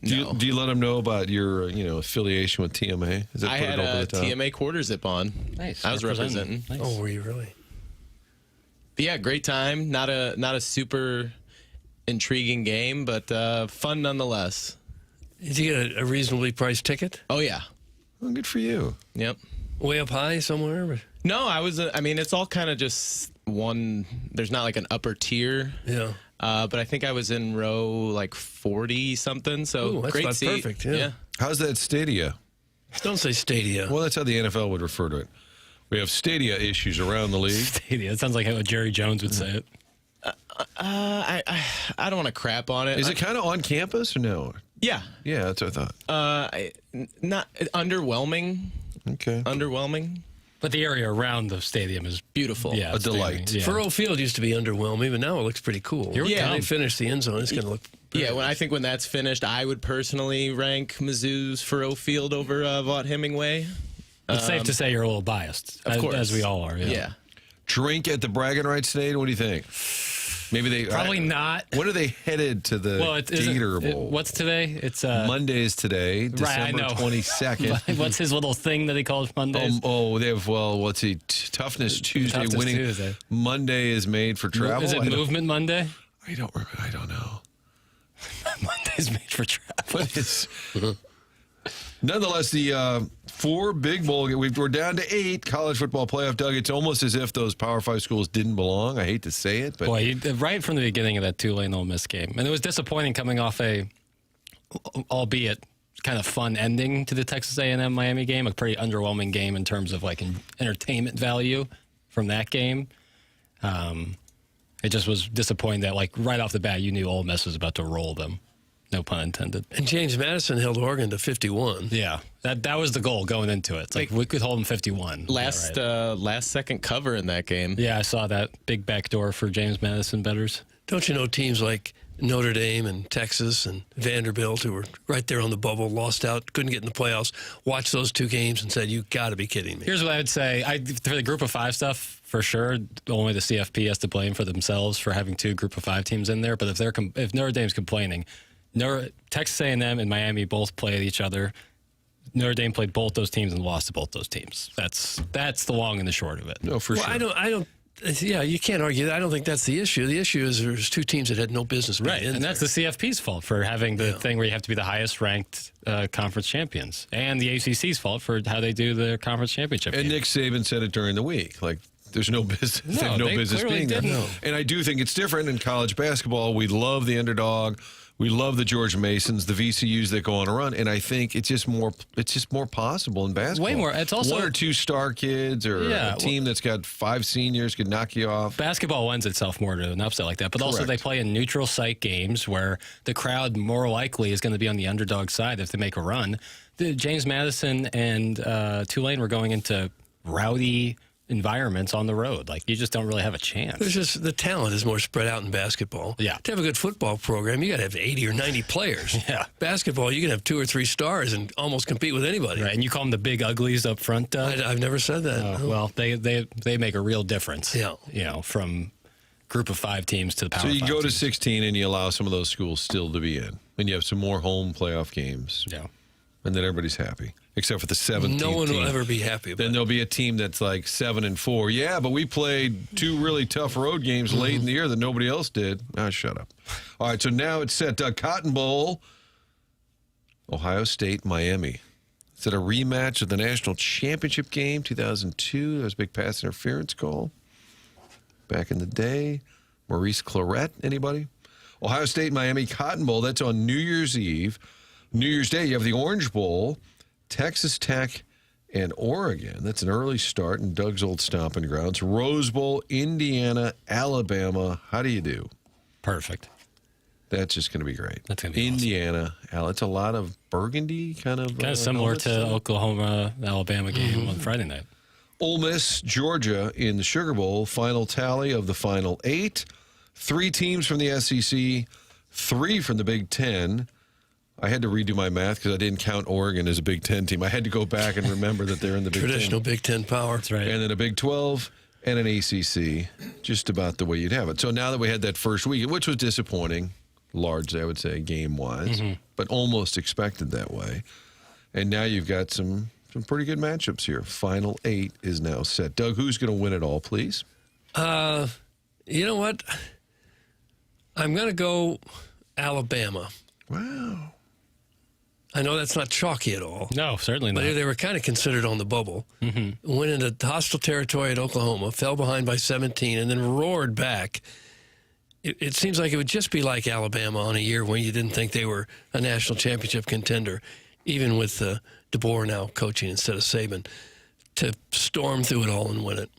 No. Do you let them know about your affiliation with TMA? Is that I had a TMA quarter zip on. Nice. I was representing. Nice. Oh, were you really? But yeah, great time. Not a super intriguing game, but fun nonetheless. Did you get a reasonably priced ticket? Oh yeah. Well, good for you. Yep. Way up high somewhere? No, it's all kind of just one. There's not like an upper tier. Yeah. But I think I was in row like 40 something. So Ooh, that's great about seat. perfect. Yeah. How's that Stadia? Don't say Stadia. Well, that's how the NFL would refer to it. We have Stadia issues around the league. Stadia. It sounds like how Jerry Jones would say it. I don't want to crap on it. Is it kind of on campus or no? Yeah. Yeah, that's what I thought. Not underwhelming. Okay. Underwhelming. But the area around the stadium is Beautiful. Yeah, A it's delight. Yeah. Furrow Field used to be underwhelming, but now it looks pretty cool. Yeah. When they finish the end zone, it's going to look... Yeah, when that's finished, I would personally rank Mizzou's Furrow Field over Vaught Hemingway. It's safe to say you're a little biased, Of course. as we all are. Yeah. Drink at the Braggin Rights today? What do you think? Maybe they... Probably not. When are they headed to the Gator Bowl? What's today? It's Monday is today, December 22nd. What's his little thing that he calls Mondays? They have, what's he? Toughness Tuesday Toughness winning. Tuesday. Monday is made for travel. Is it Movement Monday? I don't remember. I don't know. Monday's made for travel. But it's... Nonetheless, the 4 big bowl, we're down to 8 college football playoff. Doug, it's almost as if those Power 5 schools didn't belong. I hate to say it, but... Boy, right from the beginning of that Tulane-Ole Miss game. And it was disappointing coming off a, albeit kind of fun ending to the Texas A&M Miami game, a pretty underwhelming game in terms of like entertainment value from that game. It just was disappointing that like right off the bat, you knew Ole Miss was about to roll them. No pun intended. And James Madison held Oregon to 51. Yeah, that was the goal going into it. It's like we could hold them 51. Last second cover in that game. Yeah, I saw that big backdoor for James Madison bettors. Don't you know teams like Notre Dame and Texas and Vanderbilt, who were right there on the bubble, lost out, couldn't get in the playoffs, watched those 2 games and said, you got to be kidding me. Here's what I would say. For the Group of 5 stuff, for sure, only the CFP has to blame for themselves for having 2 Group of 5 teams in there. But if Notre Dame's complaining, Texas A&M and Miami both played each other. Notre Dame played both those teams and lost to both those teams. That's the long and the short of it. No, for sure. I don't. Yeah, you can't argue that. I don't think that's the issue. The issue is there's 2 teams that had no business being in and there. that's the CFP's fault for having the thing where you have to be the highest ranked conference champions, and the ACC's fault for how they do their conference championship. And game. Nick Saban said it during the week. Like, there's no business. They have no they business clearly being there. didn't. And I do think it's different in college basketball. We love the underdog. We love the George Masons, the VCUs that go on a run, and I think it's just more possible in basketball. Way more. It's also 1 or 2 star kids or a team that's got 5 seniors could knock you off. Basketball lends itself more to an upset like that, but also Correct. they play in neutral site games where the crowd more likely is going to be on the underdog side if they make a run. James Madison and Tulane were going into rowdy environments on the road. Like, you just don't really have a chance. There's just the talent is more spread out in basketball. Yeah. To have a good football program, you got to have 80 or 90 players. Yeah. Basketball, you can have 2 or 3 stars and almost compete with anybody. Right, and you call them the big uglies up front, Doug? I've never said that. No. Well, they make a real difference. Yeah. From Group of 5 teams to the Power 5 So you go to teams. 16 and you allow some of those schools still to be in, and you have some more home playoff games. Yeah. And then everybody's happy, except for the 17th No one team. will ever be happy about Then there'll be a team that's like 7-4. Yeah, but we played 2 really tough road games late in the year that nobody else did. Ah, shut up. All right, so now it's set. Cotton Bowl, Ohio State, Miami. Is it a rematch of the national championship game, 2002? That was a big pass interference call back in the day. Maurice Claret, anybody? Ohio State, Miami, Cotton Bowl. That's on New Year's Eve. New Year's Day, you have the Orange Bowl, Texas Tech, and Oregon. That's an early start in Doug's old stomping grounds. Rose Bowl, Indiana, Alabama. How do you do? Perfect. That's just going to be great. That's going to be Indiana. It's a lot of burgundy kind of similar to Oklahoma, Alabama game on Friday night. Ole Miss, Georgia in the Sugar Bowl. Final tally of the final 8. 3 teams from the SEC, 3 from the Big Ten. I had to redo my math because I didn't count Oregon as a Big Ten team. I had to go back and remember that they're in the Big Ten. Traditional Big Ten power. That's right. And then a Big 12 and an ACC, just about the way you'd have it. So now that we had that first week, which was disappointing, largely, I would say, game-wise, but almost expected that way. And now you've got some pretty good matchups here. Final 8 is now set. Doug, who's going to win it all, please? You know what? I'm going to go Alabama. Wow. I know that's not chalky at all. No, certainly not. But they were kind of considered on the bubble. Went into hostile territory at Oklahoma, fell behind by 17, and then roared back. It seems like it would just be like Alabama on a year when you didn't think they were a national championship contender, even with DeBoer now coaching instead of Saban, to storm through it all and win it.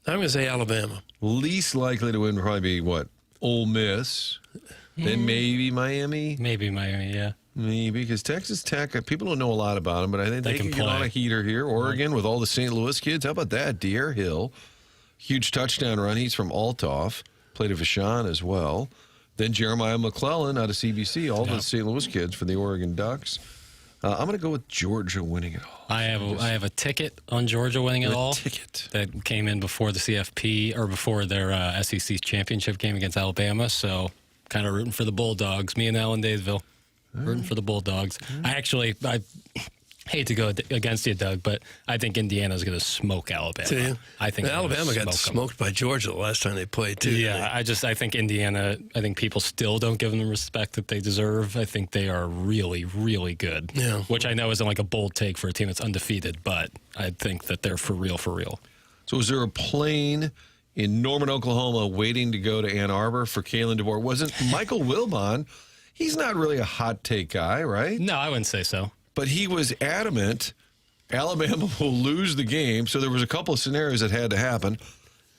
I'm going to say Alabama. Least likely to win would probably be, what, Ole Miss, then maybe Miami. Maybe Miami, yeah. Maybe, because Texas Tech, people don't know a lot of them, but I think they can get on a heater here. Oregon with all the St. Louis kids. How about that? Deer Hill, huge touchdown run. He's from Althoff. Played at Vaughn as well. Then Jeremiah McClellan out of CBC, all the St. Louis kids for the Oregon Ducks. I'm going to go with Georgia winning it all. I have a ticket on Georgia winning it all. Ticket that came in before the CFP or before their SEC championship game against Alabama. So kind of rooting for the Bulldogs. Me and Alan Daysville rooting for the Bulldogs. I hate to go against you, Doug, but I think Indiana's going to smoke Alabama. See, I think Alabama got smoked by Georgia the last time they played too. Yeah, I think Indiana. I think people still don't give them the respect that they deserve. I think they are really, really good. Yeah, which I know isn't like a bold take for a team that's undefeated, but I think that they're for real, for real. So is there a plane in Norman, Oklahoma, waiting to go to Ann Arbor for Kalen DeBoer? Wasn't Michael Wilbon? He's not really a hot take guy, right? No, I wouldn't say so. But he was adamant Alabama will lose the game. So there was a couple of scenarios that had to happen,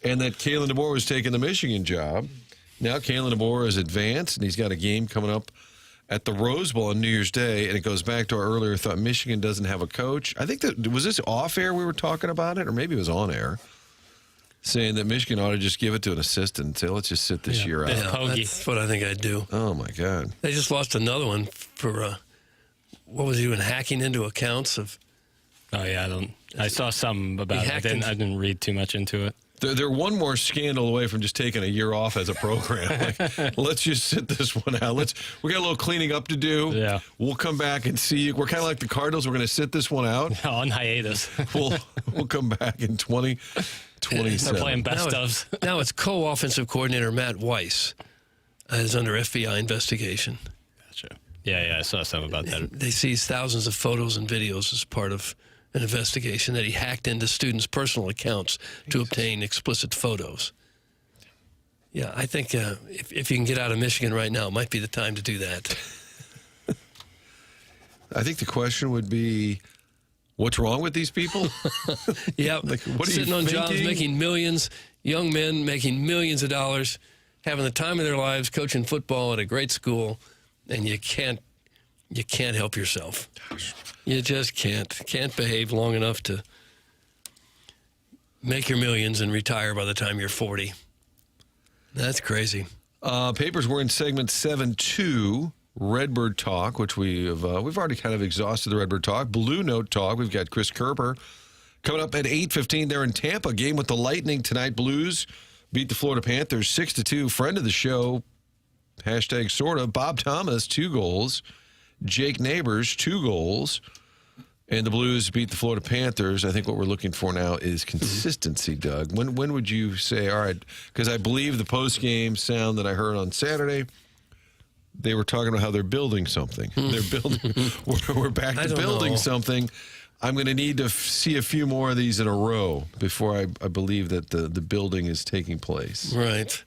and that Kalen DeBoer was taking the Michigan job. Now Kalen DeBoer is advanced, and he's got a game coming up at the Rose Bowl on New Year's Day. And it goes back to our earlier thought, Michigan doesn't have a coach. I think that, was this off air we were talking about it, or maybe it was on air, saying that Michigan ought to just give it to an assistant and say, let's just sit this year out. Yeah, that's what I think I'd do. Oh, my God. They just lost another one for, what was he doing, hacking into accounts of... Oh, yeah, I saw some about it. I didn't read too much into it. They're one more scandal away from just taking a year off as a program. Let's just sit this one out. We got a little cleaning up to do. Yeah. We'll come back and see you. We're kind of like the Cardinals. We're going to sit this one out. On hiatus. We'll come back in 2027. They're playing best ofs. Now it's co-offensive coordinator Matt Weiss is under FBI investigation. Gotcha. Yeah, I saw something about that. They seized thousands of photos and videos as part of an investigation that he hacked into students' personal accounts to obtain explicit photos. Yeah, I think if you can get out of Michigan right now, it might be the time to do that. I think the question would be, what's wrong with these people? Yeah, what are sitting you on jobs, thinking? making millions, young men making millions of dollars, having the time of their lives, coaching football at a great school, and you can't help yourself. You just can't behave long enough to make your millions and retire by the time you're 40. That's crazy. Papers were in segment 7-2, Redbird Talk, which we've already kind of exhausted the Redbird Talk. Blue Note Talk, we've got Chris Kerber coming up at 8:15. They're in Tampa, game with the Lightning tonight. Blues beat the Florida Panthers 6-2. Friend of the show, # sorta, Bob Thomas, 2 goals. Jake Neighbors, 2 goals. And the Blues beat the Florida Panthers. I think what we're looking for now is consistency, Doug. When would you say, all right, because I believe the post-game sound that I heard on Saturday, they were talking about how they're building something. They're building. We're back to building something. I'm going to need to see a few more of these in a row before I believe that the building is taking place. Right.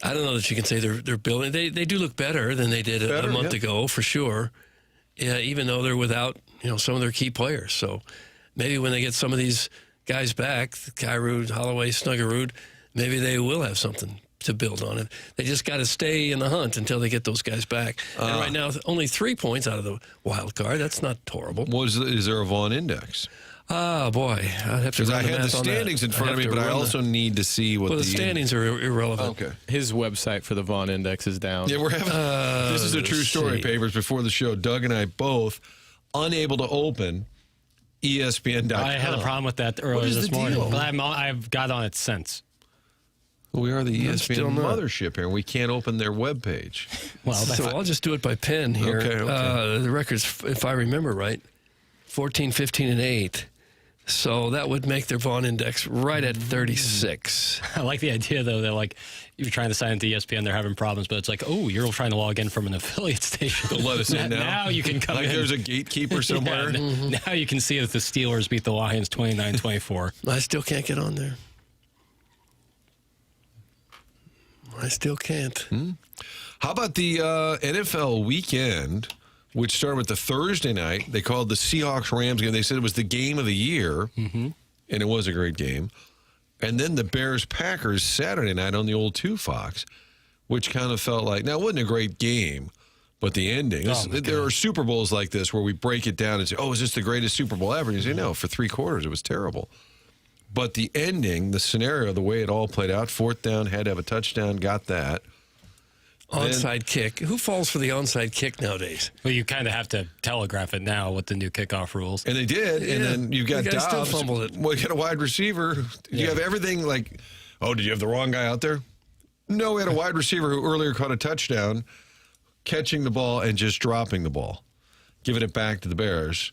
I don't know that you can say they're building. They do look better than they did a month ago, for sure. Yeah, even though they're without some of their key players. So maybe when they get some of these guys back, Kyrou, Holloway, Snuggerud, maybe they will have something to build on it. They just got to stay in the hunt until they get those guys back. And right now, only 3 points out of the wild card. That's not horrible. Is there a Vaughn index? Oh, boy. I'd have to Because run I had the standings in front of me, but I also need to see what the standings are irrelevant. Okay. His website for the Vaughn Index is down. Yeah, we're having. This is a true story, Papers. Before the show, Doug and I both unable to open ESPN.com. I had a problem with that earlier this morning, but I've got on it since. Well, we are the ESPN mothership here, and we can't open their webpage. Well, so I'll just do it by pen here. Okay. The record's, if I remember right, 14, 15, and 8. So that would make their Vaughn index right at 36. I like the idea, though, that like you're trying to sign into ESPN, they're having problems, but it's like, oh, you're trying to log in from an affiliate station. They'll let us in now. Now you can come in. Like there's a gatekeeper somewhere. Yeah, now you can see that the Steelers beat the Lions 29-24. I still can't get on there. I still can't. How about the NFL weekend, which started with the Thursday night? They called the Seahawks-Rams game. They said it was the game of the year, and it was a great game. And then the Bears-Packers Saturday night on the old 2 Fox, which kind of felt like, now it wasn't a great game, but the ending. There are Super Bowls like this where we break it down and say, oh, is this the greatest Super Bowl ever? And you say, no, for 3 quarters it was terrible. But the ending, the scenario, the way it all played out, 4th down, had to have a touchdown, got that. Onside kick. Who falls for the onside kick nowadays? Well, you kind of have to telegraph it now with the new kickoff rules. And they did. And then you've got Dobbs. Still fumbled it. Well, you got a wide receiver. You have everything like, oh, did you have the wrong guy out there? No, we had a wide receiver who earlier caught a touchdown, catching the ball and just dropping the ball, giving it back to the Bears.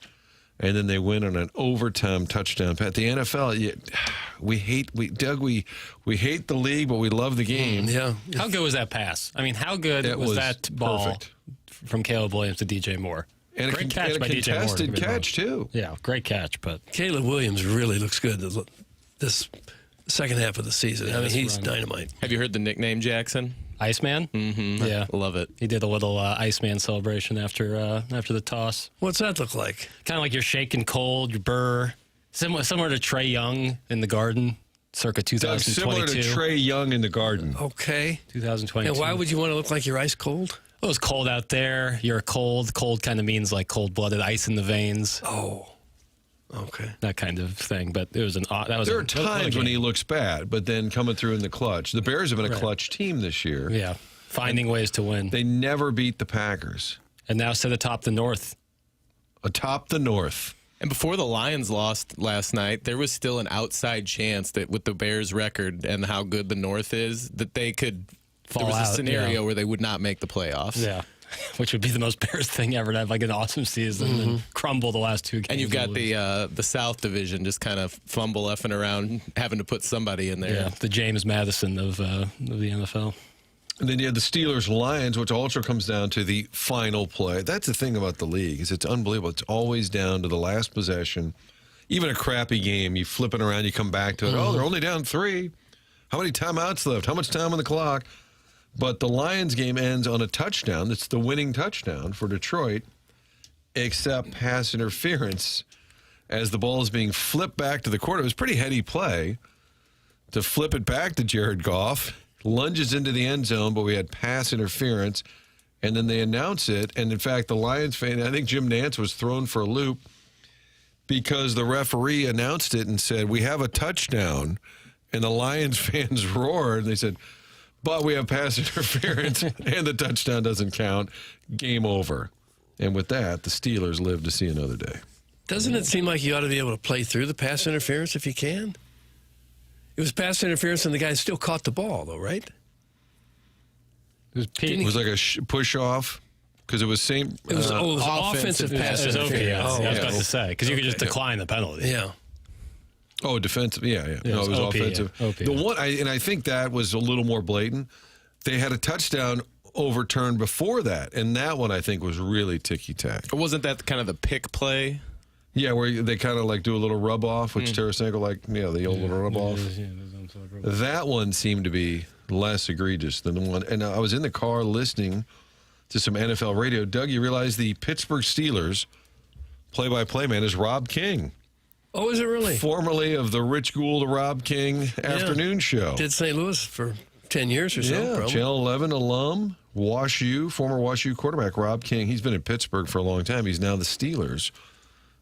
And then they win on an overtime touchdown. Pat, the NFL, we hate the league, but we love the game. Yeah. How good was that pass? I mean, how good was that ball from Caleb Williams to DJ Moore? And great catch by DJ Moore. Contested catch, too. Yeah, great catch. But Caleb Williams really looks good this second half of the season. I mean, he's dynamite. Have you heard the nickname Jackson? Iceman? Mm-hmm. Yeah. Love it. He did a little Iceman celebration after the toss. What's that look like? Kind of like you're shaking cold, your burr. Similar to Trae Young in the Garden, circa 2022. Similar to Trae Young in the Garden. Okay. 2022. And why would you want to look like you're ice cold? Well, it was cold out there. You're cold. Cold kind of means like cold-blooded, ice in the veins. Oh. Okay. That kind of thing. But it was There are times when he looks bad, but then coming through in the clutch. The Bears have been a clutch team this year. Yeah. Finding ways to win. They never beat the Packers. And now sit atop the North. Atop the North. And before the Lions lost last night, there was still an outside chance that with the Bears' record and how good the North is, that they could fall there was out, a scenario where they would not make the playoffs. Yeah. Which would be the most Bears thing ever to have like an awesome season and crumble the last 2 games. And you've got the South Division just kind of fumble effing around, having to put somebody in there. Yeah, the James Madison of the NFL. And then you have the Steelers-Lions, which also comes down to the final play. That's the thing about the league, is it's unbelievable. It's always down to the last possession. Even a crappy game, you flip it around, you come back to it. Oh, they're only down 3. How many timeouts left? How much time on the clock? But the Lions game ends on a touchdown. It's the winning touchdown for Detroit, except pass interference as the ball is being flipped back to the court. It was a pretty heady play to flip it back to Jared Goff. Lunges into the end zone, but we had pass interference. And then they announce it. And, in fact, the Lions fan, I think Jim Nantz was thrown for a loop because the referee announced it and said, we have a touchdown. And the Lions fans roared. And they said, but we have pass interference, and the touchdown doesn't count. Game over. And with that, the Steelers live to see another day. Doesn't it seem like you ought to be able to play through the pass interference if you can? It was pass interference, and the guy still caught the ball, though, right? It was like a push-off. because it was same. It was offensive pass It was interference. okay. I was yeah. about to say because you could just decline the penalty. Yeah. Oh, defensive. Yeah. Yeah, No, it was OP, offensive. yeah. OP, The yeah. one, and I think that was a little more blatant. They had a touchdown overturned before that, and that one I think was really ticky-tack. Wasn't that kind of the pick play? Yeah, where they kind of like do a little rub off, which Tarasenko the old little rub off. That one seemed to be less egregious than the one. And I was in the car listening to some NFL radio. Doug, you realize the Pittsburgh Steelers play-by-play man is Rob King. Oh, is it really? Formerly of the Rich Gould Rob King afternoon show. Did St. Louis for 10 years or so, Yeah, probably. Channel 11 alum, former WashU quarterback Rob King. He's been in Pittsburgh for a long time. He's now the Steelers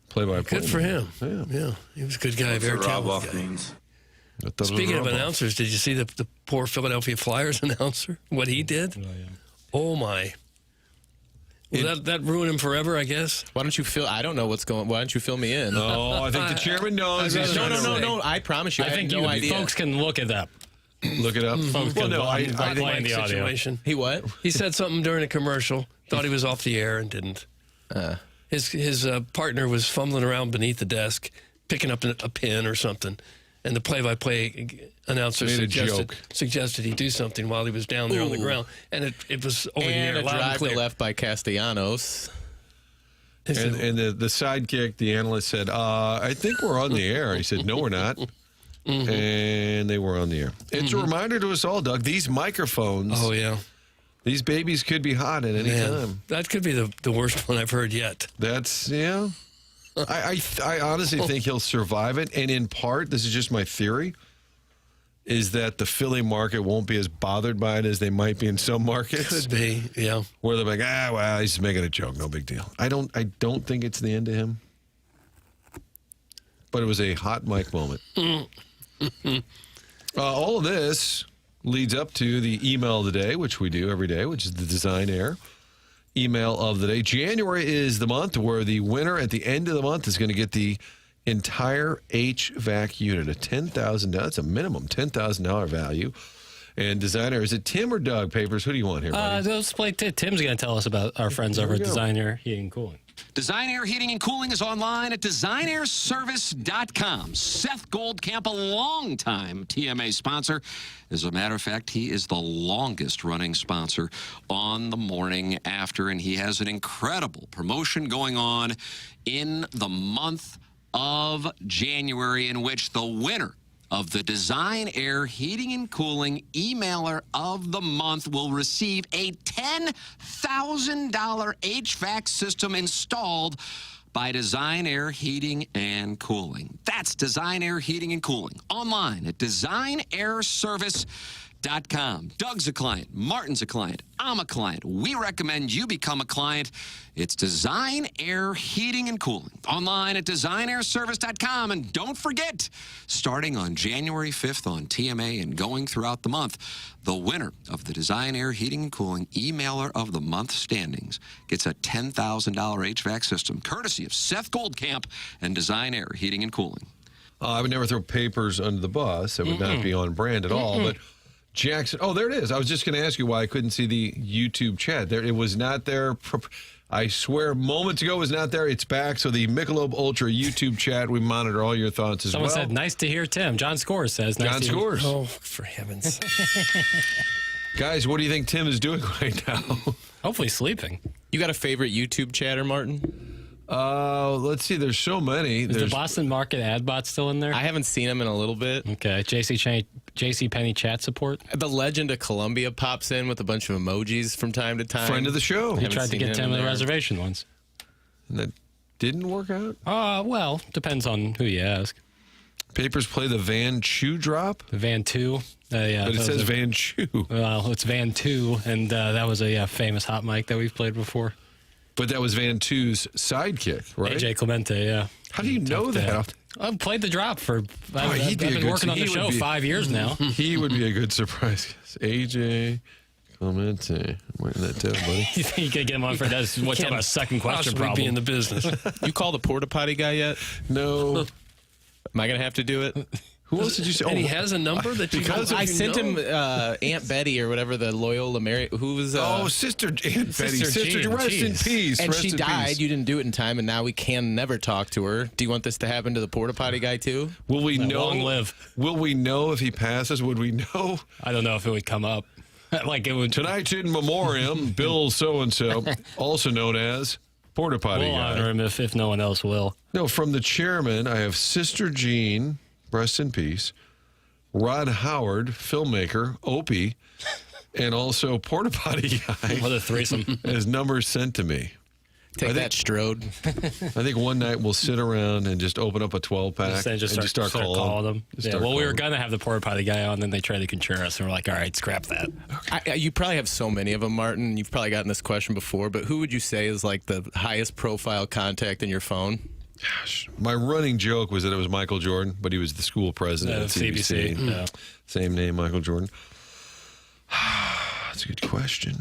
play-by-play. Good for him. Yeah. He was a good guy, very talented guy. Speaking of announcers, did you see the poor Philadelphia Flyers announcer? What he did? Oh my! Will that ruin him forever? I guess. Why don't you fill? I don't know what's going. Why don't you fill me in? Oh, I think the chairman knows. I'd He's rather trying not to- say. No. I promise you, I think have no idea. folks can look it up. Look it up. Folks Well, can no, I by think playing the audio. Situation. He what? He said something during a commercial. Thought he was off the air and didn't. His partner was fumbling around beneath the desk, picking up a pin or something, and the play-by-play announcer Made a joke. suggested he do something while he was down there on the ground, and it was over And here, a loud and drive clear. to left by Castellanos. And the sidekick, the analyst said, I think we're on the air. He said, no, we're not. And they were on the air. It's a reminder to us all, Doug, these microphones, Oh yeah, these babies could be hot at any time. that could be the worst one I've heard yet. That's, yeah. I honestly think he'll survive it. And in part, this is just my theory, is that the Philly market won't be as bothered by it as they might be in some markets. Could be, yeah. Where they're like, well, he's making a joke, no big deal. I don't think it's the end of him. But it was a hot mic moment. All of this leads up to the email of the day, which we do every day, which is the Design Air email of the day. January is the month where the winner at the end of the month is going to get the entire HVAC unit, a $10,000. That's a minimum $10,000 value. And Design Air, is it Tim or Doug? Papers, who do you want here, buddy? Let's play. Tim's going to tell us about our friends over at Design Air Heating and Cooling. Design Air Heating and Cooling is online at designairservice.com. Seth Goldcamp, a longtime TMA sponsor. As a matter of fact, he is the longest running sponsor on the morning after, and he has an incredible promotion going on in the month of January, in which the winner of the Design Air Heating and Cooling Emailer of the Month will receive a $10,000 HVAC system installed by Design Air Heating and Cooling. That's Design Air Heating and Cooling. Online at designairservice.com. Doug's a client. Martin's a client. I'm a client. We recommend you become a client. It's Design Air Heating and Cooling. Online at designairservice.com. And don't forget, starting on January 5th on TMA and going throughout the month, the winner of the Design Air Heating and Cooling Emailer of the Month standings gets a $10,000 HVAC system, courtesy of Seth Goldcamp and Design Air Heating and Cooling. I would never throw Papers under the bus. That would not be on brand at all. But Jackson, oh, there it is. I was just going to ask you why I couldn't see the YouTube chat. There, it was not there. I swear, moments ago it was not there. It's back. So the Michelob Ultra YouTube chat, we monitor all your thoughts as Someone well. said, nice to hear Tim. John Scores says, nice John to hear. Scores. Oh, for heavens! Guys, what do you think Tim is doing right now? Hopefully sleeping. You got a favorite YouTube chatter, Martin? Let's see. There's so many. Is the Boston Market ad bot still in there? I haven't seen him in a little bit. Okay. JC Penney chat support. The Legend of Columbia pops in with a bunch of emojis from time to time. friend of the show. He haven't tried to seen get him Tim in on the there. reservation once. And that didn't work out. Well, depends on who you ask. Papers play the Van Chew drop, Van 2. Yeah, but it that says was a- Van Chew. Well, it's Van 2, and that was a famous hot mic that we've played before. But that was Van Chew's sidekick, right? AJ Clemente, yeah. How do you know that? I've played the drop for. I've he'd be a been good- working on the he would show be- 5 years now. He would be a good surprise. AJ Clemente. I'm writing that down, buddy. You think you could get him on for that? What's Can't a second question possibly problem? be in the business. You call the porta potty guy yet? No. Am I going to have to do it? Who else did you say? And he has a number that you I sent him Aunt Betty or whatever, the Loyola Mary, who was Sister Aunt Betty. Sister, Jean, rest in jeez. peace. and rest she in died. peace. You didn't do it in time, and now we can never talk to her. Do you want this to happen to the porta potty guy too? Will we know? Long live. Will we know if he passes? Would we know? I don't know if it would come up. Like it would. Tonight's in memoriam, Bill so-and-so, also known as Porta Potty We'll Guy. honor him if no one else will. No, from the chairman, I have Sister Jean, rest in peace, Rod Howard, filmmaker, Opie, and also Porta Potty Guy What a threesome. as numbers sent to me. Take that, Strode. I think one night we'll sit around and just open up a 12-pack and just start calling them. Just Yeah, start well, we were calling. going to have the porta potty guy on, then they tried the Contreras, and we're like, all right, scrap that. You probably have so many of them, Martin. You've probably gotten this question before, but who would you say is like the highest profile contact in your phone? Gosh, my running joke was that it was Michael Jordan, but he was the school president at CBC. Yeah. Same name, Michael Jordan. That's a good question.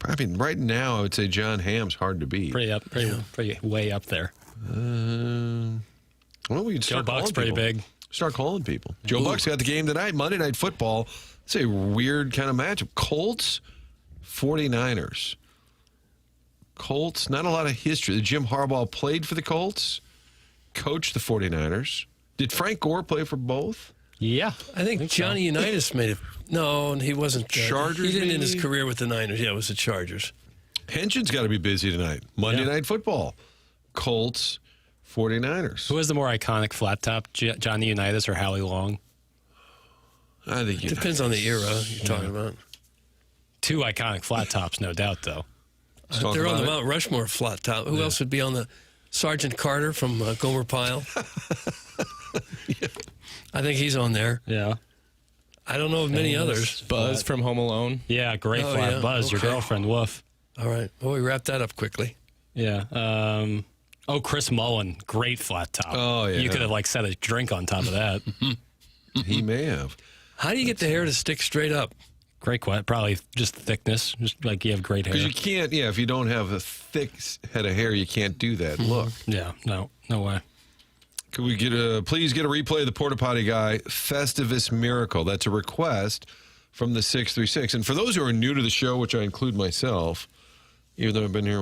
I mean, right now, I would say John Hamm's hard to beat. Pretty way up there. Well, we can Joe start Buck's calling pretty people. big. Start calling people. Joe Buck's got the game tonight, Monday Night Football. It's a weird kind of matchup. Colts, 49ers. Colts, not a lot of history. Jim Harbaugh played for the Colts, coached the 49ers. Did Frank Gore play for both? Yeah. I think Johnny Unitas made it. No, and he wasn't. Chargers, He didn't end his maybe? career with the Niners. Yeah, it was the Chargers. Pension's got to be busy tonight. Monday Night Football. Colts, 49ers. Who is the more iconic flat top, Johnny Unitas or Howie Long? I think It depends on the era you're talking about. Two iconic flat tops, no doubt, though. They're on the Mount Rushmore flat top. Who else would be on the Sergeant Carter from Gomer Pyle? I think he's on there. Yeah. I don't know of many others. Buzz from Home Alone. Yeah, great Oh, flat. yeah. Buzz, your Okay. girlfriend, woof. All right. Well, we wrapped that up quickly. Yeah. Chris Mullen, great flat top. Oh, yeah. You could have like set a drink on top of that. He may have. How do you get the hair to stick straight up? Great question. Probably just thickness. Just like you have great hair. Because you can't, if you don't have a thick head of hair, you can't do that look. Yeah, no way. Could we please get a replay of the Porta Potty Guy Festivus Miracle? That's a request from the 636. And for those who are new to the show, which I include myself, even though I've been here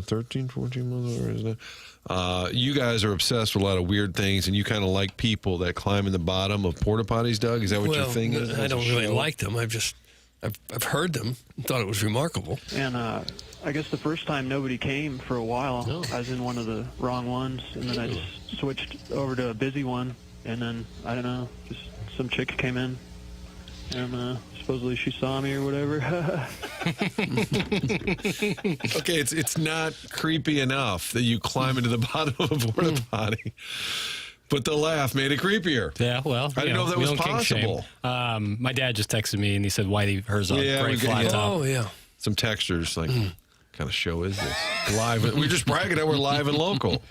13, 14 months, or is that? You guys are obsessed with a lot of weird things, and you kind of like people that climb in the bottom of porta potties, Doug? Is that what your thing is? I don't really like them. I've heard them and thought it was remarkable. And I guess the first time nobody came for a while. I was in one of the wrong ones, and then I just switched over to a busy one, and then, I don't know, just some chick came in, and supposedly she saw me or whatever. Okay, it's not creepy enough that you climb into the bottom of a porta potty. But the laugh made it creepier. Yeah, well, I didn't know if that we was don't kink shame. possible. My dad just texted me and he said Whitey hers on Yeah, great we got- flat yeah. top. Oh, yeah. Some textures like, kind of show is this? Live. We're just bragging that we're live and local.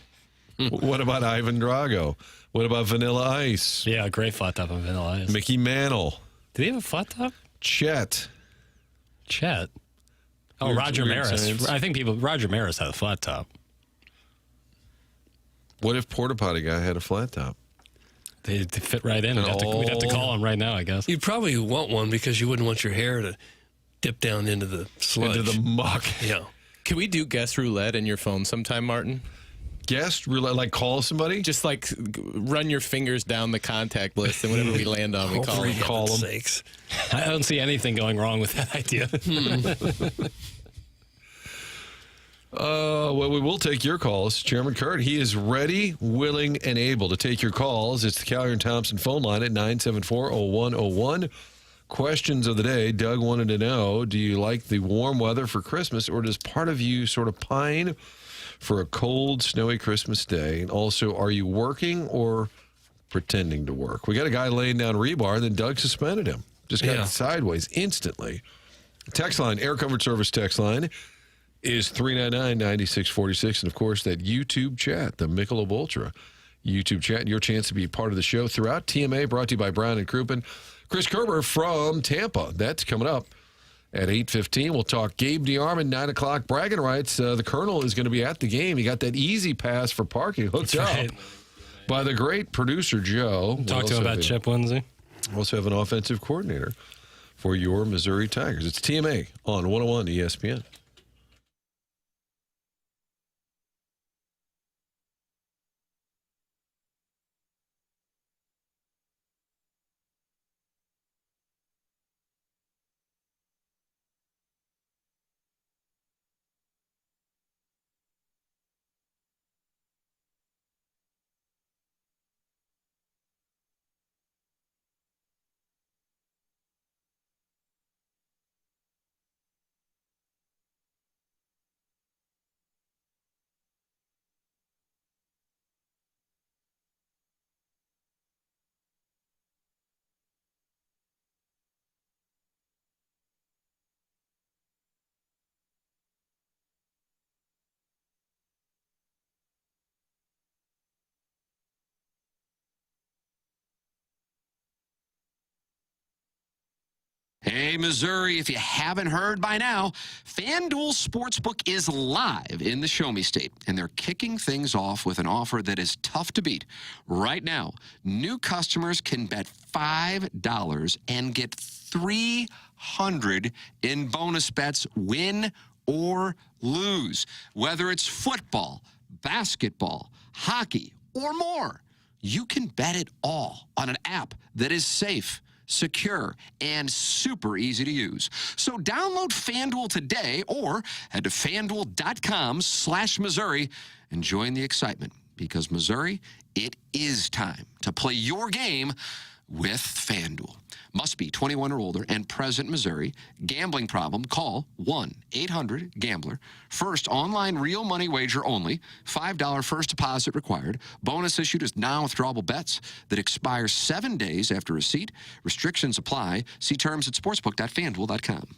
What about Ivan Drago? What about Vanilla Ice? Yeah, great flat top on Vanilla Ice. Mickey Mantle. Did he have a flat top? Chet. Oh, Weird- Roger weird Maris. science. I think Roger Maris had a flat top. What if Porta Potty Guy had a flat top? They fit right in. We'd have to call him right now, I guess. You'd probably want one because you wouldn't want your hair to dip down into the sludge. Into the muck. Yeah. Can we do guest roulette in your phone sometime, Martin? Guest roulette, like call somebody? Just like run your fingers down the contact list, and whatever we land on, we call For them. heaven's sakes. I don't see anything going wrong with that idea. Well, we will take your calls. Chairman Kurt, he is ready, willing, and able to take your calls. It's the Callier and Thompson phone line at 974-0101. Questions of the day. Doug wanted to know, do you like the warm weather for Christmas, or does part of you sort of pine for a cold, snowy Christmas day? And also, are you working or pretending to work? We got a guy laying down rebar, and then Doug suspended him. Just got sideways instantly. Text line, Air Comfort Service text line is 399-9646. And, of course, that YouTube chat, the Michelob Ultra YouTube chat. Your chance to be part of the show throughout. TMA brought to you by Brown and Crouppen. Chris Kerber from Tampa. That's coming up at 8:15. We'll talk Gabe DeArmond, 9 o'clock. Braggin Rights. The Colonel is going to be at the game. He got that easy pass for parking hooked up. right. by the great producer Joe. Talk to him about Chip Lindsey. We also have an offensive coordinator for your Missouri Tigers. It's TMA on 101 ESPN. Hey, Missouri, if you haven't heard by now, FanDuel Sportsbook is live in the Show Me State, and they're kicking things off with an offer that is tough to beat. Right now, new customers can bet $5 and get $300 in bonus bets, win or lose. Whether it's football, basketball, hockey, or more, you can bet it all on an app that is safe, secure, and super easy to use. So download FanDuel today or head to FanDuel.com/Missouri and join the excitement, because Missouri, it is time to play your game with FanDuel. Must be 21 or older and present in Missouri. Gambling problem? Call 1-800-GAMBLER. First online real money wager only. $5 first deposit required. Bonus issued as non-withdrawable bets that expire 7 days after receipt. Restrictions apply. See terms at sportsbook.fanduel.com.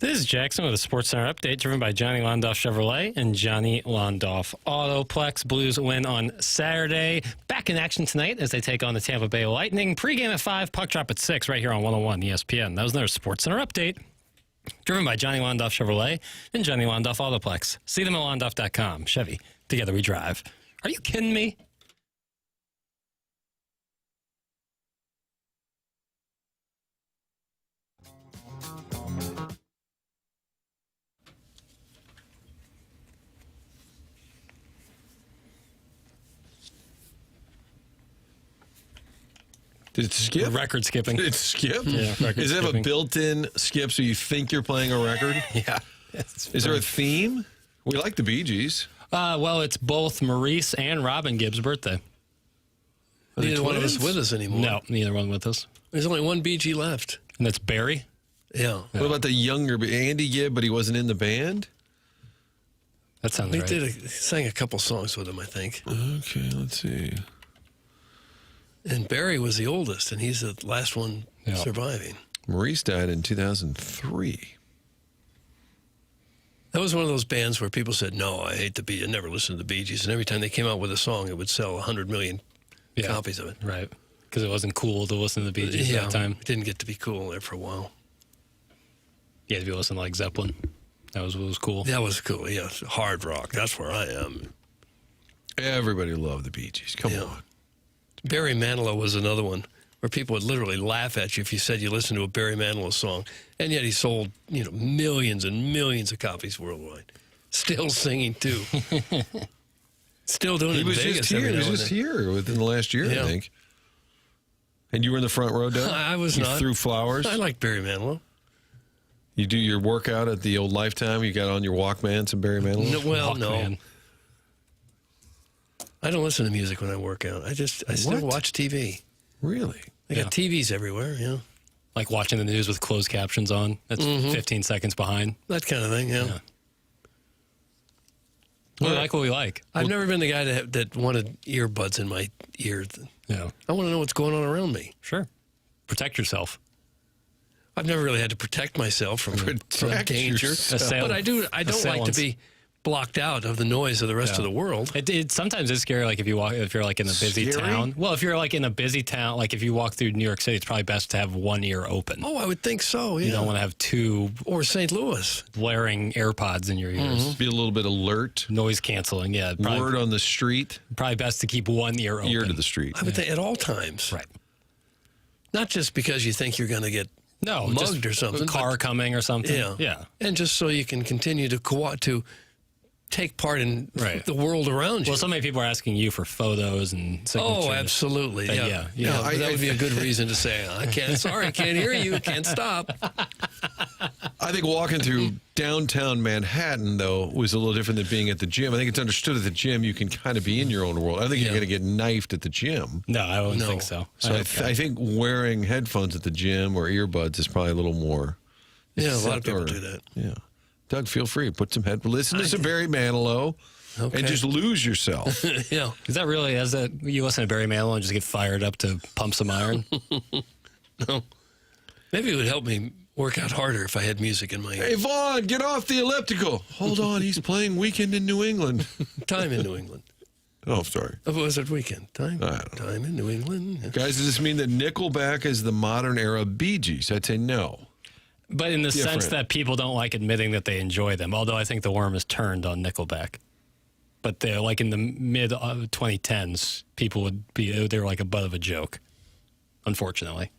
This is Jackson with a Sports Center update driven by Johnny Londoff Chevrolet and Johnny Londoff Autoplex. Blues win on Saturday. Back in action tonight as they take on the Tampa Bay Lightning. Pre-game at 5, puck drop at 6 right here on 101 ESPN. That was another Sports Center update driven by Johnny Londoff Chevrolet and Johnny Londoff Autoplex. See them at londoff.com. Chevy, together we drive. Are you kidding me? Did it skip? Record skipping. Did it skip? Yeah, record Does it have a skipping. built-in skip so you think you're playing a record? Yeah. Is there a theme? We like the Bee Gees. Well, it's both Maurice and Robin Gibbs' birthday. Neither one of us with us anymore. No, neither one with us. There's only one BG left. And that's Barry. Yeah. What about the younger Andy Gibb, but he wasn't in the band? That sounds He right. he sang a couple songs with him, I think. Okay, let's see. And Barry was the oldest, and he's the last one surviving. Maurice died in 2003. That was one of those bands where people said, no, I hate the Bee Gees. I never listened to the Bee Gees. And every time they came out with a song, it would sell 100 million copies of it. Right. Because it wasn't cool to listen to the Bee Gees at that time. It didn't get to be cool there for a while. You had to be listening to like Zeppelin. That was what was cool. That was cool, yeah. Hard rock. That's where I am. Everybody loved the Bee Gees. Come Yeah. on. Barry Manilow was another one where people would literally laugh at you if you said you listened to a Barry Manilow song, and yet he sold, millions and millions of copies worldwide. Still singing too. Still doing it in Vegas every now He was and just then. here within the last year, Yeah. I think. And you were in the front row, Doug? I was you not. threw flowers? I like Barry Manilow. You do your workout at the old Lifetime? You got on your Walkman, some Barry Manilow? No, well, no. Walkman. I don't listen to music when I work out. I still watch TV. Really? They got TVs everywhere, yeah. Like watching the news with closed captions on. That's 15 seconds behind. That kind of thing, yeah. We like what we like. I've never been the guy that wanted earbuds in my ear. Yeah. I want to know what's going on around me. Sure. Protect yourself. I've never really had to protect myself from danger. yourself. But I don't like to Assailants. be blocked out of the noise of the rest of the world. It sometimes is scary. Like if you're like in a busy Scary? town. Well, if you're like in a busy town, like if you walk through New York City, it's probably best to have one ear open. Oh, I would think so, yeah. You don't want to have two Or St. Louis. blaring AirPods in your ears. Be a little bit alert. Noise canceling. Yeah. Word on the street. Probably best to keep one ear open. Ear to the street. I would think at all times. Right. Not just because you think you're going to get No, just mugged or something. A car but- coming or something. Yeah. Yeah. And just so you can continue to take part in Right. the world around you. Well, so many people are asking you for photos and signatures. Oh, absolutely. But Yeah. yeah. But that would be a good reason to say, I can't hear you. Can't stop. I think walking through downtown Manhattan, though, was a little different than being at the gym. I think it's understood at the gym you can kind of be in your own world. I don't think you're going to get knifed at the gym. No, I wouldn't think so. So I think wearing headphones at the gym or earbuds is probably a little more. Yeah, a lot of people accepted. do that. Yeah. Doug, feel free. Put some listen to some Barry Manilow and just lose yourself. Yeah. Is that really, you listen to Barry Manilow and just get fired up to pump some iron? No. Maybe it would help me work out harder if I had music in my Hey, Vaughn, get off the elliptical. Hold on. He's playing Weekend in New England. time in New England. Oh, sorry. Oh, was it weekend? Time in New England. Yeah. Guys, does this mean that Nickelback is the modern era Bee Gees? I'd say no. But in the sense Different. that people don't like admitting that they enjoy them, although I think the worm has turned on Nickelback. But they're like in the mid 2010s, people they're like a butt of a joke, unfortunately.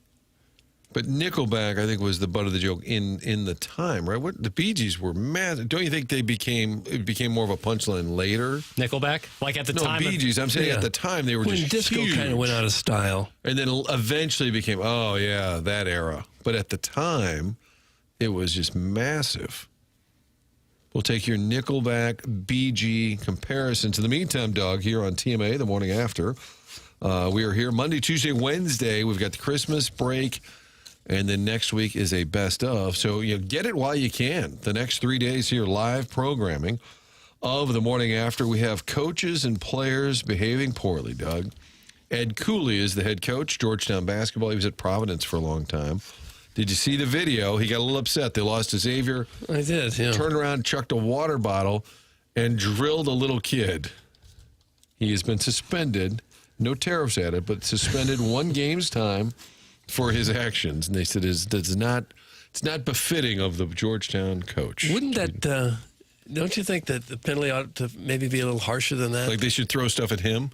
But Nickelback, I think, was the butt of the joke in the time, right? The Bee Gees were mad. Don't you think it became more of a punchline later? Nickelback, like at the time. No, Bee Gees. I'm saying at the time they were When just disco huge. kind of went out of style. And then eventually became, oh yeah, that era. But at the time, it was just massive. We'll take your Nickelback BG comparisons. In the meantime, Doug, here on TMA, the morning after, we are here Monday, Tuesday, Wednesday. We've got the Christmas break, and then next week is a best of. So get it while you can. The next 3 days here, live programming of the morning after. We have coaches and players behaving poorly, Doug. Ed Cooley is the head coach, Georgetown basketball. He was at Providence for a long time. Did you see the video? He got a little upset. They lost to Xavier. I did, yeah. Turned around, chucked a water bottle, and drilled a little kid. He has been suspended. No tariffs at it, but suspended 1 game's time for his actions. And they said it's not befitting of the Georgetown coach. Wouldn't that... don't you think that the penalty ought to maybe be a little harsher than that? Like they should throw stuff at him?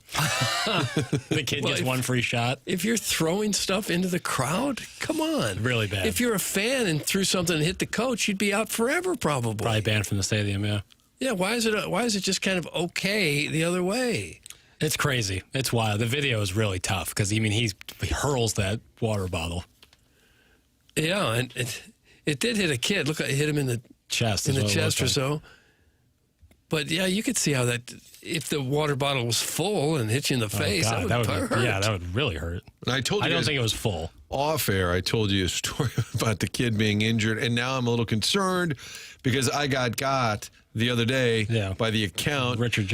The kid gets one free shot. If you're throwing stuff into the crowd, come on. Really bad. If you're a fan and threw something and hit the coach, you'd be out forever probably. Probably banned from the stadium, yeah. Yeah, why is it just kind of okay the other way? It's crazy. It's wild. The video is really tough because, he hurls that water bottle. Yeah, and it did hit a kid. Look, it hit him in the chest. In the chest or so. But, yeah, you could see how that, if the water bottle was full and hit you in the face, that would hurt. Yeah, that would really hurt. And I don't think it was full. Off air, I told you a story about the kid being injured, and now I'm a little concerned because I got the other day by the account. Richard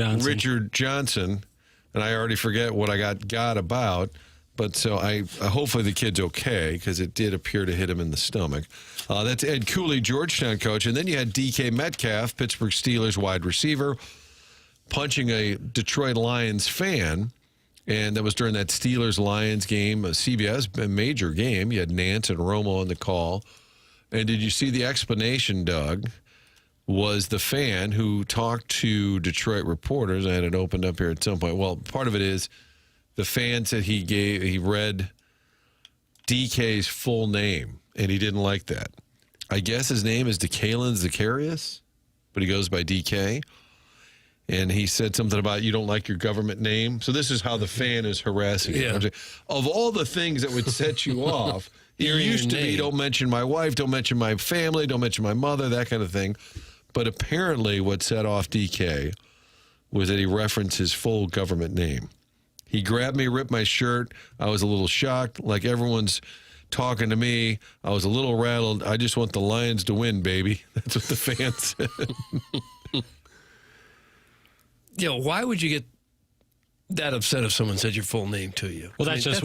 Johnson. And I already forget what I got about. But so hopefully the kid's okay because it did appear to hit him in the stomach. That's Ed Cooley, Georgetown coach. And then you had DK Metcalf, Pittsburgh Steelers wide receiver, punching a Detroit Lions fan. And that was during that Steelers-Lions game, a CBS, a major game. You had Nance and Romo on the call. And did you see the explanation, Doug? Was the fan who talked to Detroit reporters. I had it opened up here at some point. Well, part of it is the fan said he read DK's full name, and he didn't like that. I guess his name is DeKalen Zacharias, but he goes by DK. And he said something about you don't like your government name. So this is how the fan is harassing him. Of all the things that would set you off, it used to be don't mention my wife, don't mention my family, don't mention my mother, that kind of thing. But apparently what set off DK was that he referenced his full government name. He grabbed me, ripped my shirt. I was a little shocked. Like everyone's talking to me. I was a little rattled. I just want the Lions to win, baby. That's what the fan said. Why would you get that upset if someone said your full name to you? Well, that's what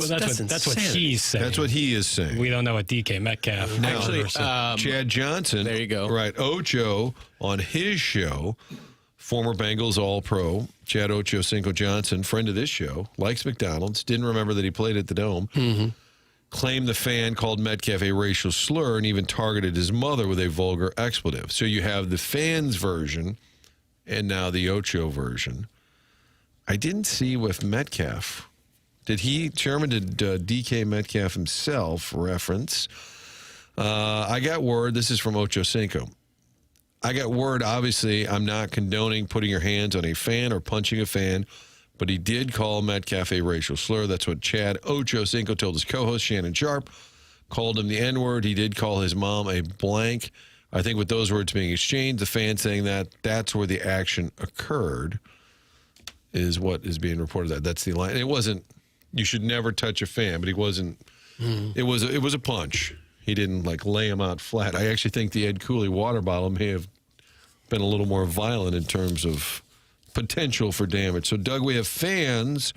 he's saying. That's what he is saying. We don't know what DK Metcalf. Now, actually, Chad Johnson. There you go. Right, Ocho on his show. Former Bengals All-Pro, Chad Ochocinco Johnson, friend of this show, likes McDonald's, didn't remember that he played at the Dome, claimed the fan called Metcalf a racial slur and even targeted his mother with a vulgar expletive. So you have the fans' version and now the Ocho version. I didn't see with Metcalf. Did DK Metcalf himself reference? I got word, this is from Ochocinco. I got word, obviously, I'm not condoning putting your hands on a fan or punching a fan, but he did call Metcalf a racial slur. That's what Chad Ochocinco told his co-host, Shannon Sharp, called him the N-word. He did call his mom a blank. I think with those words being exchanged, the fan saying that's where the action occurred is what is being reported. That's the line. It wasn't, you should never touch a fan, but he wasn't, it was a punch. He didn't lay him out flat. I actually think the Ed Cooley water bottle may have been a little more violent in terms of potential for damage. So, Doug, we have fans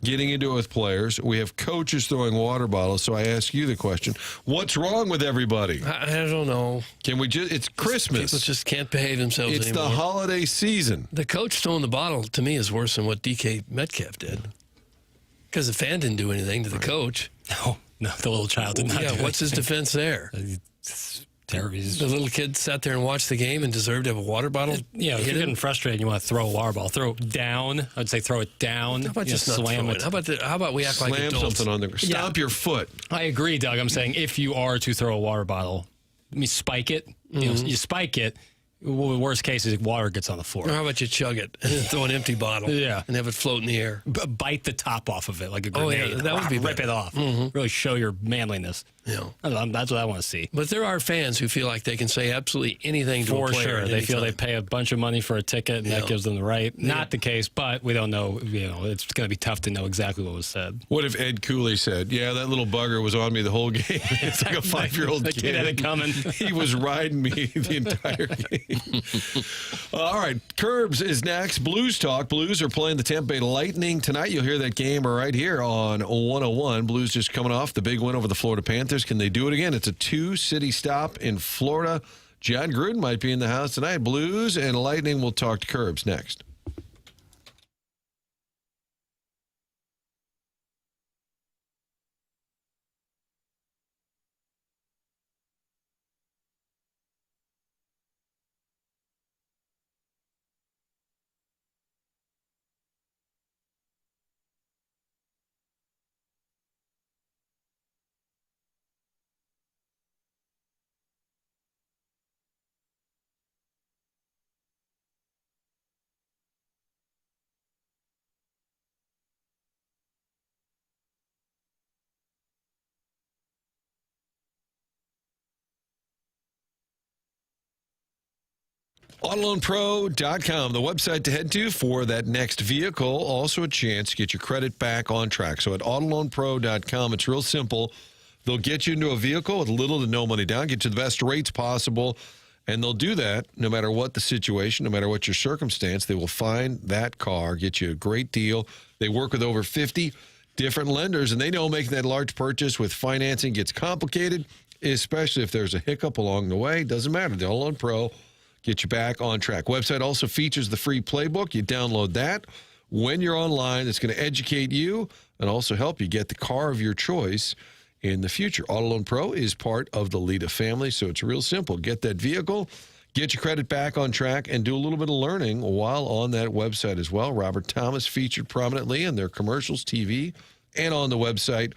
getting into it with players. We have coaches throwing water bottles. So I ask you the question, what's wrong with everybody? I don't know. Can we it's Christmas. People just can't behave themselves anymore. It's the holiday season. The coach throwing the bottle, to me, is worse than what DK Metcalf did. Because the fan didn't do anything to the coach. No, the little child did not. Yeah, what's his defense there? Terrible. The little kid sat there and watched the game and deserved to have a water bottle. If you're getting frustrated and you want to throw a water bottle, throw it down. I'd say throw it down. How about just slam it? How about we act like adults? Slam something on the ground. Stomp your foot. I agree, Doug. I'm saying if you are to throw a water bottle, spike it. You spike it. Well, the worst case is water gets on the floor. Or how about you chug it and then throw an empty bottle and have it float in the air? Bite the top off of it like a grenade. Oh, yeah, that would be Rip it off. Really show your manliness. Yeah. That's what I want to see. But there are fans who feel like they can say absolutely anything to a player. For sure. They feel they pay a bunch of money for a ticket, and that gives them the right. Not the case, but we don't know. It's going to be tough to know exactly what was said. What if Ed Cooley said, yeah, that little bugger was on me the whole game. It's like a 5-year-old kid. The kid had it coming. He was riding me the entire game. All right, Curbs is next. Blues Talk. Blues are playing the Tampa Bay Lightning tonight. You'll hear that game right here on 101. Blues just coming off the big win over the Florida Panthers. Dodgers. Can they do it again? It's a 2-city stop in Florida. John Gruden might be in the house tonight. Blues and Lightning. We'll talk to Kerbs next. AutoLoanPro.com, the website to head to for that next vehicle. Also a chance to get your credit back on track. So at AutoLoanPro.com, it's real simple. They'll get you into a vehicle with little to no money down, get you the best rates possible, and they'll do that no matter what the situation, no matter what your circumstance. They will find that car, get you a great deal. They work with over 50 different lenders, and they know making that large purchase with financing gets complicated, especially if there's a hiccup along the way. Doesn't matter. The Auto Loan Pro get you back on track. Website also features the free playbook. You download that when you're online. It's going to educate you and also help you get the car of your choice in the future. Auto Loan Pro is part of the Lita family, so it's real simple. Get that vehicle, get your credit back on track, and do a little bit of learning while on that website as well. Robert Thomas featured prominently in their commercials, TV, and on the website.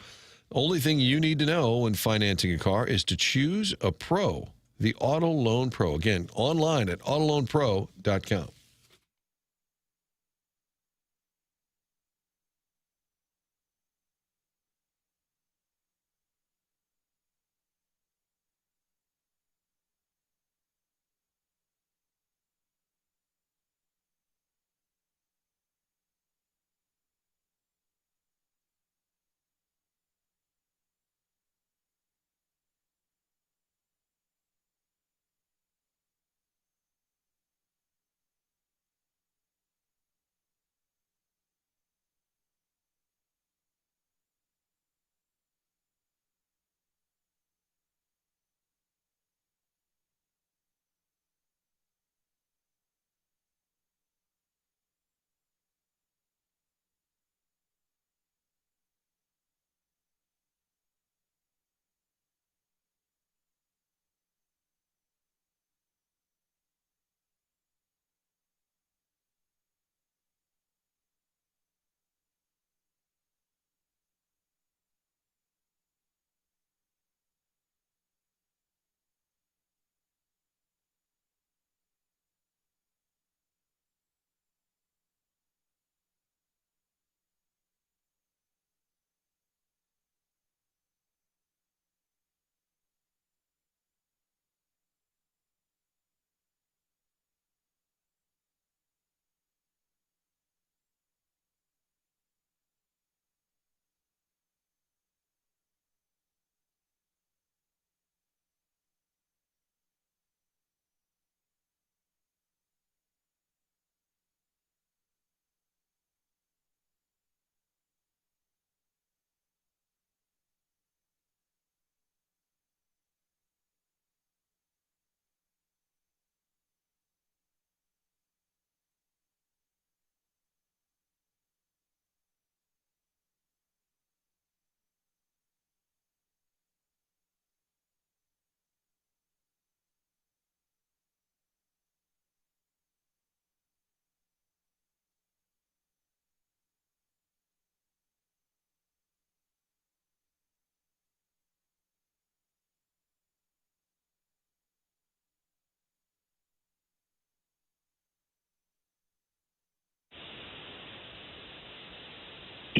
Only thing you need to know when financing a car is to choose a pro. The Auto Loan Pro. Again, online at AutoLoanPro.com.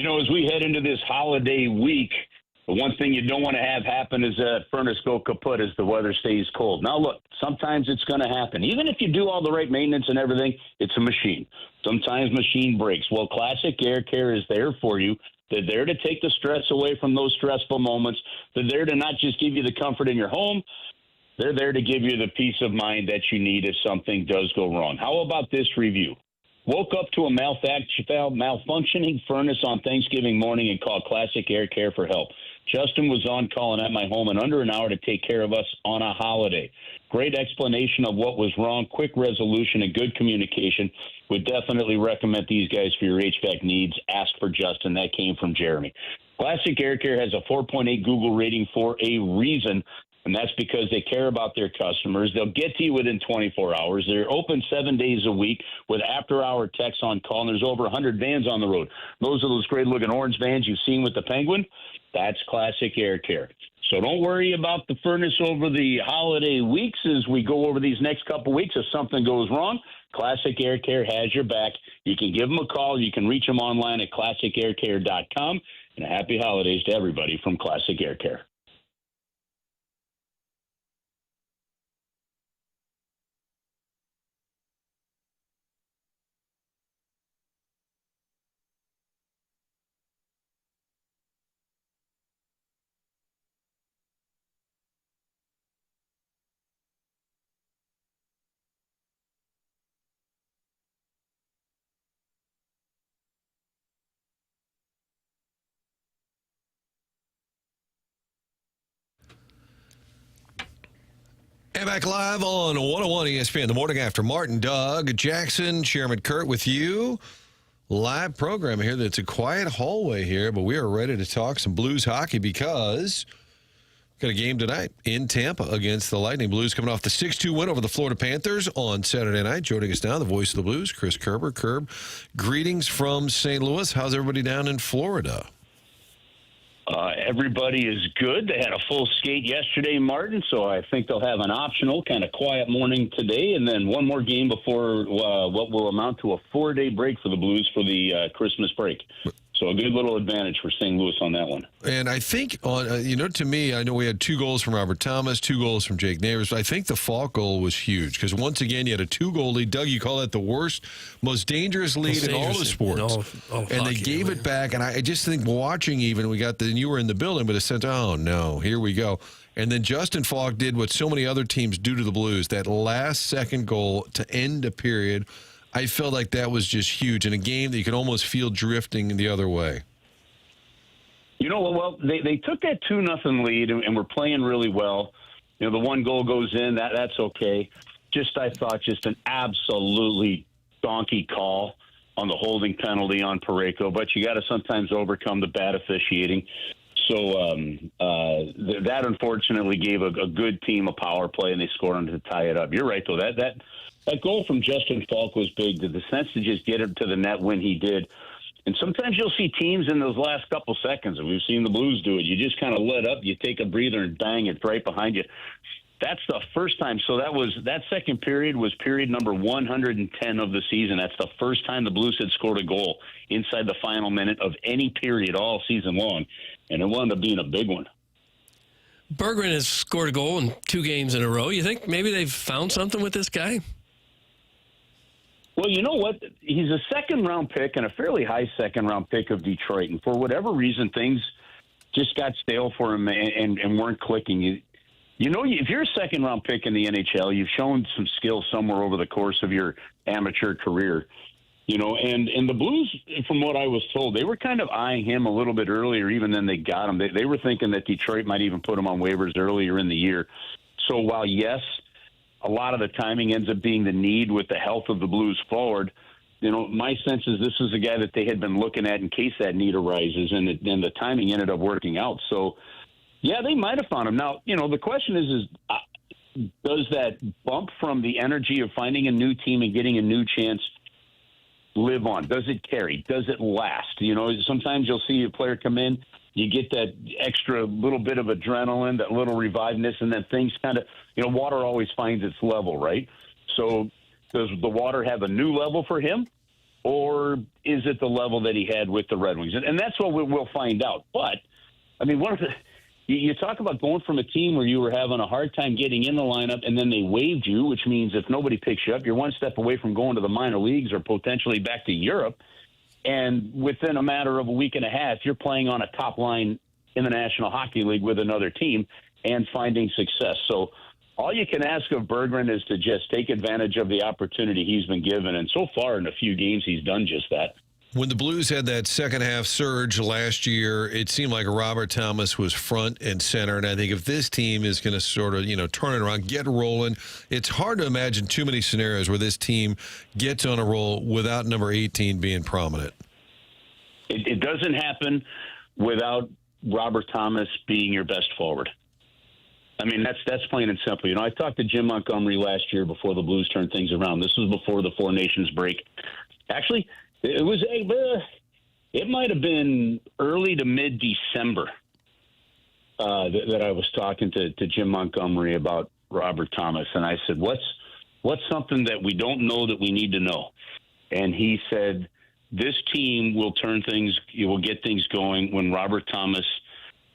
You know, as we head into this holiday week, the one thing you don't want to have happen is a furnace go kaput as the weather stays cold. Now, look, sometimes it's going to happen. Even if you do all the right maintenance and everything, it's a machine. Sometimes machine breaks. Well, Classic Air Care is there for you. They're there to take the stress away from those stressful moments. They're there to not just give you the comfort in your home. They're there to give you the peace of mind that you need if something does go wrong. How about this review? Woke up to a malfunctioning furnace on Thanksgiving morning and called Classic Air Care for help. Justin was on call and at my home in under an hour to take care of us on a holiday. Great explanation of what was wrong, quick resolution, and good communication. Would definitely recommend these guys for your HVAC needs. Ask for Justin. That came from Jeremy. Classic Air Care has a 4.8 Google rating for a reason, and that's because they care about their customers. They'll get to you within 24 hours. They're open 7 days a week with after-hour techs on call, and there's over 100 vans on the road. Those are those great-looking orange vans you've seen with the Penguin. That's Classic Air Care. So don't worry about the furnace over the holiday weeks as we go over these next couple weeks. If something goes wrong, Classic Air Care has your back. You can give them a call. You can reach them online at classicaircare.com. And a happy holidays to everybody from Classic Air Care. And back live on 101 ESPN, the morning after. Martin, Doug, Jackson, Chairman Kurt with you. Live program here. That's a quiet hallway here, but we are ready to talk some Blues hockey because we've got a game tonight in Tampa against the Lightning. Blues coming off the 6-2 win over the Florida Panthers on Saturday night. Joining us now, the voice of the Blues, Chris Kerber. Kerb, greetings from St. Louis. How's everybody down in Florida? Everybody is good. They had a full skate yesterday, Martin, so I think they'll have an optional kind of quiet morning today, and then one more game before what will amount to a 4-day break for the Blues for the Christmas break. So a good little advantage for St. Louis on that one. And I think, to me, I know we had 2 goals from Robert Thomas, 2 goals from Jake Neighbors, but I think the Falk goal was huge because, once again, you had a 2-goal lead. Doug, you call that the worst, most dangerous lead in all the sports. And they gave it back, and I just think watching even, and you were in the building, but it said, oh, no, here we go. And then Justin Falk did what so many other teams do to the Blues, that last-second goal to end a period. I felt like that was just huge in a game that you could almost feel drifting the other way. You know, well, they took that 2-0 lead and were playing really well. You know, the 1 goal goes in, that's okay. I thought an absolutely donkey call on the holding penalty on Parayko, but you got to sometimes overcome the bad officiating. So that unfortunately gave a good team a power play, and they scored on to tie it up. You're right, though. That goal from Justin Falk was big. The sense to just get him to the net when he did. And sometimes you'll see teams in those last couple seconds, and we've seen the Blues do it. You just kind of let up, you take a breather, and bang, it's right behind you. That's the first time. So that second period was period number 110 of the season. That's the first time the Blues had scored a goal inside the final minute of any period all season long, and it wound up being a big one. Berggren has scored a goal in 2 games in a row. You think maybe they've found something with this guy? Well, you know what? He's a second-round pick and a fairly high second-round pick of Detroit. And for whatever reason, things just got stale for him and weren't clicking. You know, if you're a second-round pick in the NHL, you've shown some skill somewhere over the course of your amateur career. You know, and the Blues, from what I was told, they were kind of eyeing him a little bit earlier even than they got him. They were thinking that Detroit might even put him on waivers earlier in the year. So while, yes, a lot of the timing ends up being the need with the health of the Blues forward. You know, my sense is this is a guy that they had been looking at in case that need arises, and the timing ended up working out. So, yeah, they might have found him. Now, you know, the question is does that bump from the energy of finding a new team and getting a new chance live on? Does it carry? Does it last? You know, sometimes you'll see a player come in, you get that extra little bit of adrenaline, that little revivedness, and then things kind of, you know, water always finds its level, right? So does the water have a new level for him, or is it the level that he had with the Red Wings? And that's what we'll find out. But, I mean, you talk about going from a team where you were having a hard time getting in the lineup and then they waived you, which means if nobody picks you up, you're one step away from going to the minor leagues or potentially back to Europe. And within a matter of a week and a half, you're playing on a top line in the National Hockey League with another team and finding success. So all you can ask of Berggren is to just take advantage of the opportunity he's been given. And so far in a few games, he's done just that. When the Blues had that second half surge last year, it seemed like Robert Thomas was front and center. And I think if this team is going to sort of, turn it around, get rolling, it's hard to imagine too many scenarios where this team gets on a roll without number 18 being prominent. It doesn't happen without Robert Thomas being your best forward. I mean, that's plain and simple. I talked to Jim Montgomery last year before the Blues turned things around. This was before the Four Nations break. Actually, it might have been early to mid-December that I was talking to Jim Montgomery about Robert Thomas, and I said, "What's something that we don't know that we need to know?" And he said, "This team will get things going when Robert Thomas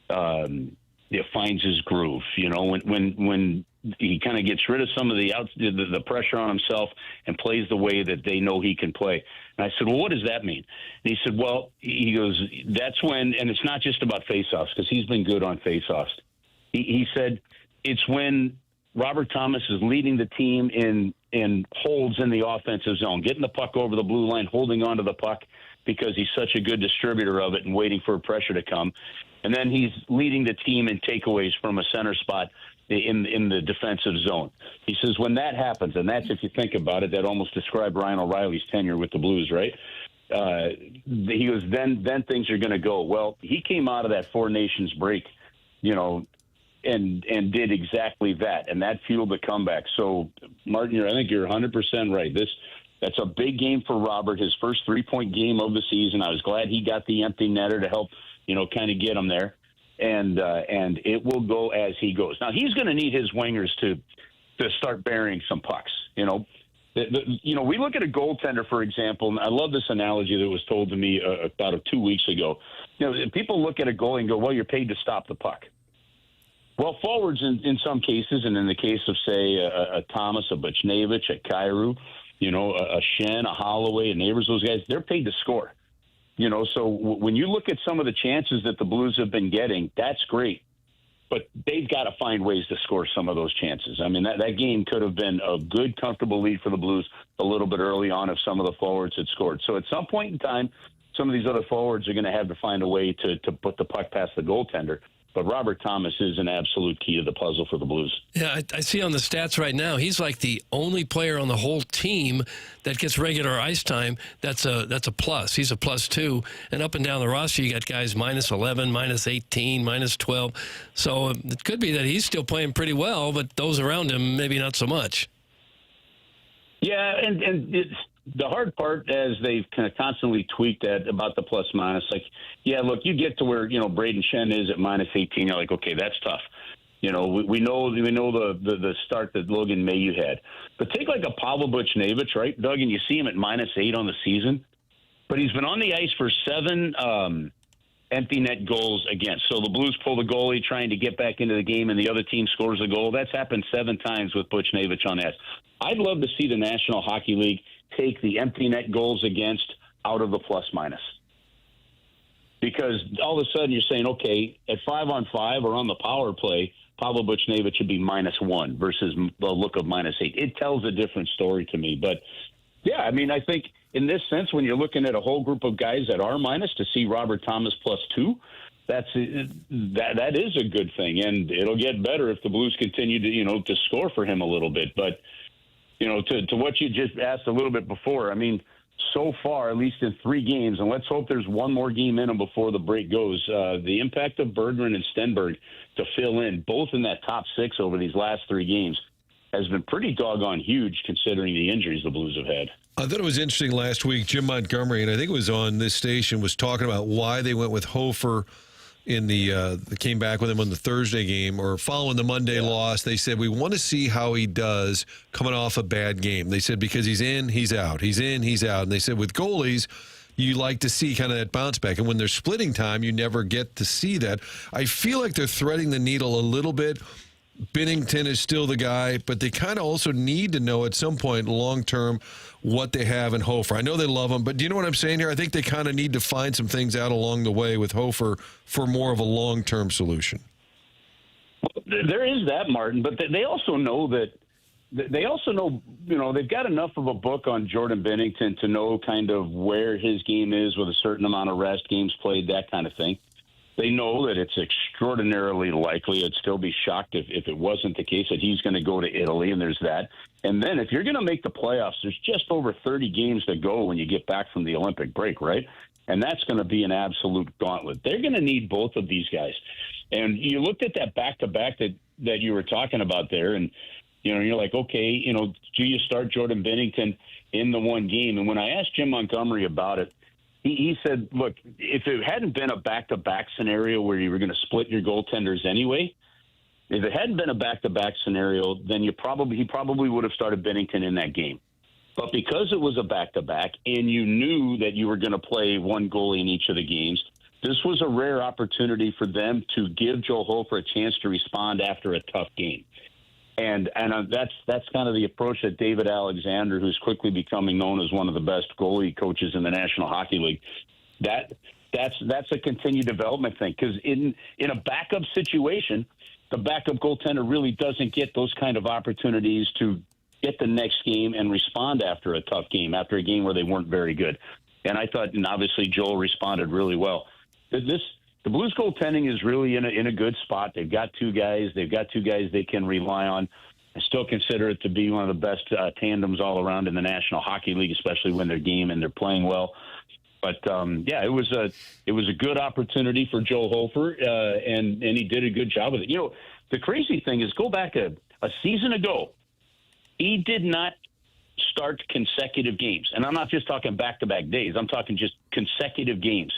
finds his groove. When he kind of gets rid of some of the pressure on himself and plays the way that they know he can play." And I said, "Well, what does that mean?" And he said, "Well," he goes, "that's when," and it's not just about faceoffs because he's been good on faceoffs. He said, "It's when Robert Thomas is leading the team in holds in the offensive zone, getting the puck over the blue line, holding onto the puck because he's such a good distributor of it and waiting for pressure to come. And then he's leading the team in takeaways from a center spot in the defensive zone." He says when that happens, and that's, if you think about it, that almost described Ryan O'Reilly's tenure with the Blues, right? He goes, then things are going to go. Well, he came out of that Four Nations break, and did exactly that, and that fueled the comeback. So, Martin, I think you're 100% right. That's a big game for Robert, his first 3-point game of the season. I was glad he got the empty netter to help, kind of get him there. And it will go as he goes. Now, he's going to need his wingers to start burying some pucks. We look at a goaltender, for example, and I love this analogy that was told to me about 2 weeks ago. People look at a goalie and go, well, you're paid to stop the puck. Well, forwards in some cases, and in the case of, say, a Thomas, a Buchnevich, a Kyrou, a Shen, a Holloway, a Neighbors, those guys, they're paid to score. So when you look at some of the chances that the Blues have been getting, that's great. But they've got to find ways to score some of those chances. I mean, that game could have been a good, comfortable lead for the Blues a little bit early on if some of the forwards had scored. So at some point in time, some of these other forwards are going to have to find a way to put the puck past the goaltender. But Robert Thomas is an absolute key to the puzzle for the Blues. Yeah, I see on the stats right now, he's like the only player on the whole team that gets regular ice time. That's a plus. He's a +2. And up and down the roster, you got guys -11, -18, -12. So it could be that he's still playing pretty well, but those around him, maybe not so much. Yeah, and it's the hard part, as they've kind of constantly tweaked that about the plus-minus, look, you get to where, Braden Shen is at -18, you're like, okay, that's tough. We know the start that Logan Mailloux had. But take a Pavel Buchnevich, right, Doug, and you see him at -8 on the season. But he's been on the ice for 7 empty net goals against. So the Blues pull the goalie trying to get back into the game, and the other team scores a goal. That's happened 7 times with Buchnevich on that. I'd love to see the National Hockey League take the empty net goals against out of the plus-minus. Because all of a sudden you're saying, okay, at 5-on-5 or on the power play, Pavel Buchnevich should be -1 versus the look of -8. It tells a different story to me. But, yeah, I mean, I think in this sense, when you're looking at a whole group of guys that are minus, to see Robert Thomas +2, that is a good thing. And it'll get better if the Blues continue to score for him a little bit. But, to what you just asked a little bit before, I mean, so far, at least in 3 games, and let's hope there's one more game in them before the break goes, the impact of Berggren and Stenberg to fill in, both in that top 6 over these last 3 games, has been pretty doggone huge considering the injuries the Blues have had. I thought it was interesting last week, Jim Montgomery, and I think it was on this station, was talking about why they went with Hofer in they came back with him on the Thursday game, or following the Monday loss. They said, we want to see how he does coming off a bad game. They said, because he's in, he's out. He's in, he's out. And they said, with goalies, you like to see kind of that bounce back. And when there's splitting time, you never get to see that. I feel like they're threading the needle a little bit. Binnington is still the guy, but they kind of also need to know at some point long-term what they have in Hofer. I know they love him, but do you know what I'm saying here? I think they kind of need to find some things out along the way with Hofer for more of a long-term solution. There is that, Martin, but they also know that they also know, they've got enough of a book on Jordan Binnington to know kind of where his game is with a certain amount of rest, games played, that kind of thing. They know that it's extraordinarily likely. I'd still be shocked if it wasn't the case that he's going to go to Italy, and there's that. And then if you're going to make the playoffs, there's just over 30 games to go when you get back from the Olympic break, right? And that's going to be an absolute gauntlet. They're going to need both of these guys. And you looked at that back-to-back that you were talking about there, and you're like, okay, do you start Jordan Binnington in the one game? And when I asked Jim Montgomery about it, he said, look, if it hadn't been a back-to-back scenario where you were going to split your goaltenders anyway, if it hadn't been a back-to-back scenario, then he probably would have started Binnington in that game. But because it was a back-to-back and you knew that you were going to play one goalie in each of the games, this was a rare opportunity for them to give Joe Hofer a chance to respond after a tough game. And that's kind of the approach that David Alexander, who's quickly becoming known as one of the best goalie coaches in the National Hockey League, that's a continued development thing. Because in a backup situation, the backup goaltender really doesn't get those kind of opportunities to get the next game and respond after a tough game, after a game where they weren't very good. And I thought, and obviously Joel responded really well. The Blues goaltending is really in a good spot. They've got two guys. They've got two guys they can rely on. I still consider it to be one of the best tandems all around in the National Hockey League, especially when they're game and they're playing well. But it was a good opportunity for Joe Hofer, and he did a good job with it. The crazy thing is, go back a season ago, he did not start consecutive games, and I'm not just talking back-to-back days. I'm talking just consecutive games.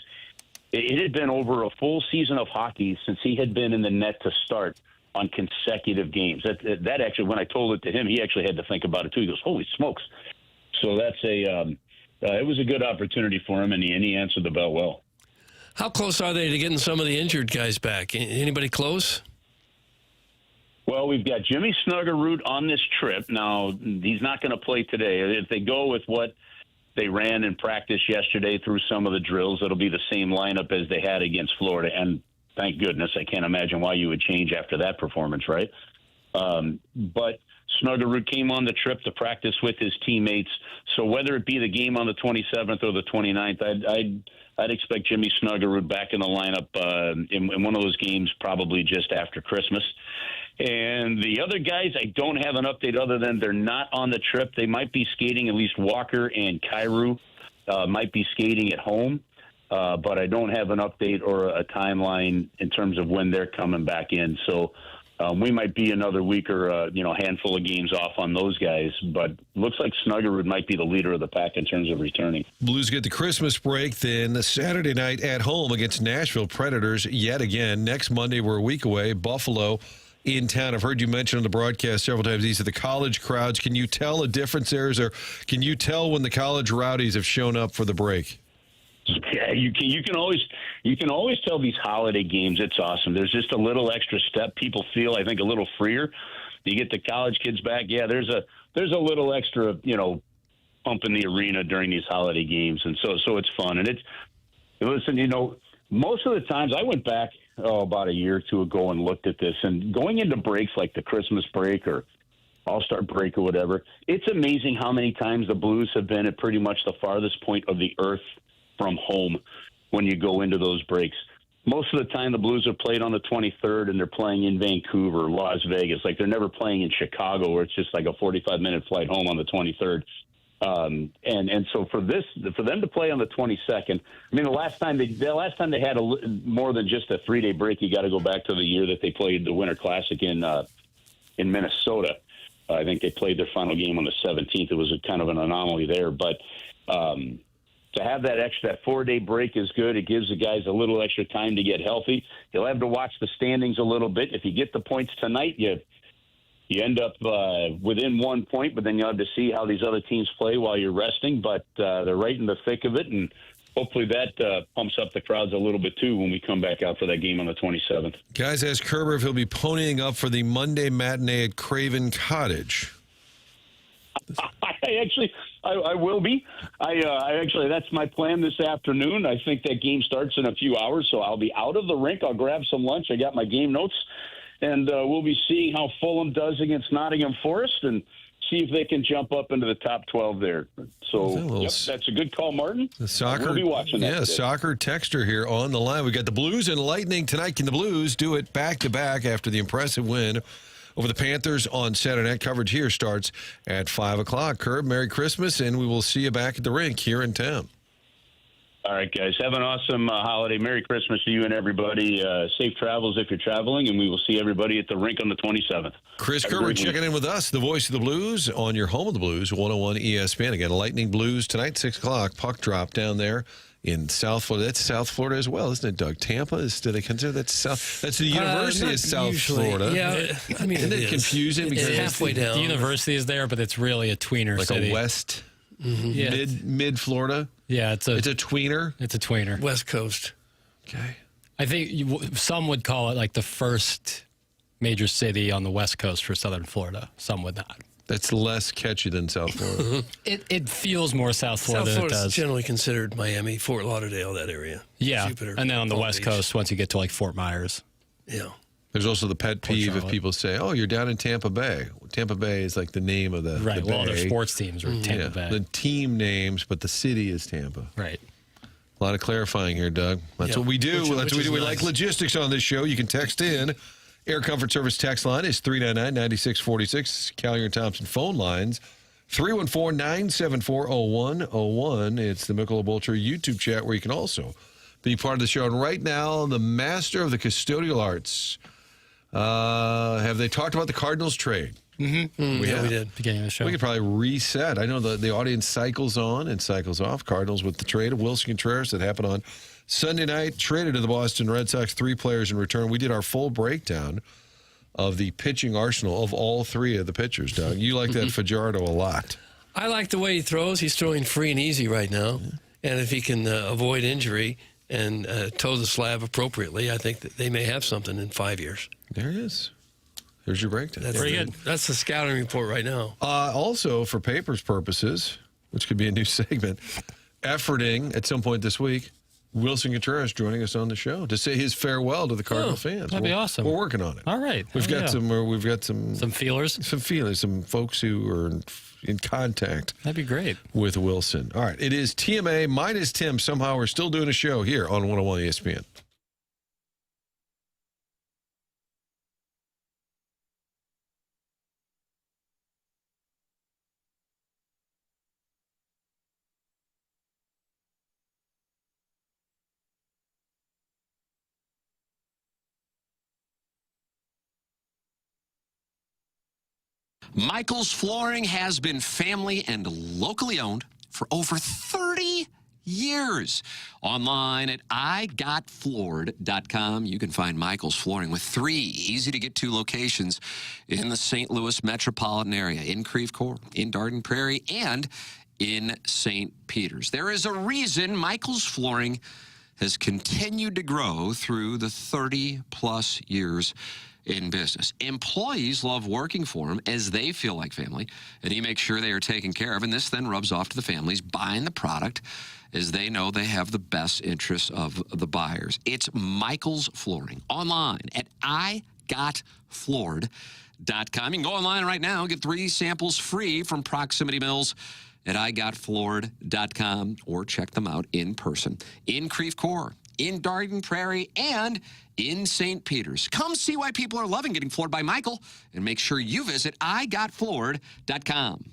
It had been over a full season of hockey since he had been in the net to start on consecutive games. That actually, when I told it to him, he actually had to think about it too. He goes, "Holy smokes!" So that's it was a good opportunity for him, and he answered the bell well. How close are they to getting some of the injured guys back? Anybody close? Well, we've got Jimmy Snuggerud on this trip. Now, he's not going to play today. If they go with what they ran in practice yesterday through some of the drills, it'll be the same lineup as they had against Florida. And thank goodness, I can't imagine why you would change after that performance, right? But Snuggerud came on the trip to practice with his teammates. So whether it be the game on the 27th or the 29th, I'd expect Jimmy Snuggerud back in the lineup in one of those games, probably just after Christmas. And the other guys, I don't have an update other than they're not on the trip. They might be skating, at least Walker and Kyrou might be skating at home. But I don't have an update or a timeline in terms of when they're coming back in. So we might be another week or a handful of games off on those guys. But looks like Snuggerud might be the leader of the pack in terms of returning. Blues get the Christmas break, then the Saturday night at home against Nashville Predators yet again. Next Monday, we're a week away. Buffalo in town. I've heard you mention on the broadcast several times these are the college crowds. Can you tell a difference there? Or can you tell when the college rowdies have shown up for the break? Yeah, you can always tell these holiday games. It's awesome. There's just a little extra step. People feel, I think, a little freer. You get the college kids back. Yeah, there's a little extra, pump in the arena during these holiday games, and so it's fun. And listen, most of the times I went back about a year or two ago and looked at this, and going into breaks like the Christmas break or All-Star break or whatever, it's amazing how many times the Blues have been at pretty much the farthest point of the earth from home when you go into those breaks. Most of the time the Blues are played on the 23rd and they're playing in Vancouver, Las Vegas. Like they're never playing in Chicago where it's just like a 45-minute flight home on the 23rd. And so for them to play on the 22nd, I mean, the last time they had more than just a 3-day break, you got to go back to the year that they played the Winter Classic in Minnesota. I think they played their final game on the 17th. It was a kind of an anomaly there, but to have that 4-day break is good. It gives the guys a little extra time to get healthy. You'll have to watch the standings a little bit. If you get the points tonight, you end up within 1 point, but then you'll have to see how these other teams play while you're resting. But they're right in the thick of it, and hopefully that pumps up the crowds a little bit too when we come back out for that game on the 27th. Guys, ask Kerber if he'll be ponying up for the Monday matinee at Craven Cottage. I will be. I actually, that's my plan this afternoon. I think that game starts in a few hours, so I'll be out of the rink. I'll grab some lunch. I got my game notes, and we'll be seeing how Fulham does against Nottingham Forest and see if they can jump up into the top 12 there. So, that's a good call, Martin. The soccer, we'll be watching that today. Soccer texter here on the line. We got the Blues and Lightning tonight. Can the Blues do it back-to-back after the impressive win over the Panthers on Saturday night? Coverage here starts at 5 o'clock. Kerb, Merry Christmas, and we will see you back at the rink here in town. All right, guys. Have an awesome holiday. Merry Christmas to you and everybody. Safe travels if you're traveling, and we will see everybody at the rink on the 27th. Chris Kerber checking in with us, the voice of the Blues, on your home of the Blues, 101 ESPN. Again, Lightning Blues tonight, 6 o'clock. Puck drop down there in South Florida. That's South Florida as well, isn't it, Doug? Tampa, do they consider that South? That's the University of South Florida. Yeah, I mean, isn't it confusing? Because it's halfway down. The university is there, but it's really a tweener like city. A west, Yeah. mid Florida. Yeah, it's a tweener. It's a tweener. West Coast. Okay. I think some would call it like the first major city on the West Coast for Southern Florida. Some would not. That's less catchy than South Florida. It feels more South Florida South than it Florida's does. generally considered Miami, Fort Lauderdale, that area. Yeah, Jupiter, and then on the Palm West Beach. Coast, once you get to like Fort Myers. Yeah. There's also the pet peeve if Charlotte. people say, "Oh, you're down in Tampa Bay." Tampa Bay is like the name of the Right. The Well, bay. their sports teams are Tampa Bay. The team names, but the city is Tampa. Right. A lot of clarifying here, Doug. That's what we do. That's what we do. We like logistics on this show. You can text in. Air Comfort Service text line is 399-9646. Callier and Thompson phone lines, 314-974-0101. It's the Michelob Ultra YouTube chat where you can also be part of the show. And right now, the master of the custodial arts. Have they talked about the Cardinals trade? Mm-hmm. We did. Beginning of the show. We could probably reset. I know the audience cycles on and cycles off. Cardinals with the trade of Wilson Contreras that happened on Sunday night, traded to the Boston Red Sox, 3 players in return. We did our full breakdown of the pitching arsenal of all 3 of the pitchers, Doug. You like that Fajardo a lot. I like the way he throws. He's throwing free and easy right now. And if he can avoid injury and toe the slab appropriately, I think that they may have something in 5 years. There it is. There's your breakdown. That's Pretty good. That's the scouting report right now. Also, for papers purposes, which could be a new segment, efforting at some point this week, Wilson Contreras joining us on the show to say his farewell to the Cardinal fans. That'd be awesome. We're working on it. All right. We've got some feelers. Some feelers. Some folks who are in contact. That'd be great. With Wilson. All right. It is TMA minus Tim. Somehow we're still doing a show here on 101 ESPN. Michael's Flooring has been family and locally owned for over 30 years. Online at igotfloored.com, you can find Michael's Flooring with 3 easy-to-get-to locations in the St. Louis metropolitan area, in Creve Coeur, in Darden Prairie, and in St. Peters. There is a reason Michael's Flooring has continued to grow through the 30-plus years in business. Employees love working for him as they feel like family, and he makes sure they are taken care of, and this then rubs off to the families buying the product as they know they have the best interests of the buyers. It's Michael's Flooring online at igotfloored.com. You can go online right now and get 3 samples free from Proximity Mills at igotfloored.com, or check them out in person in Creve Coeur, in Darden Prairie, and in St. Peters. Come see why people are loving getting floored by Michael, and make sure you visit igotfloored.com.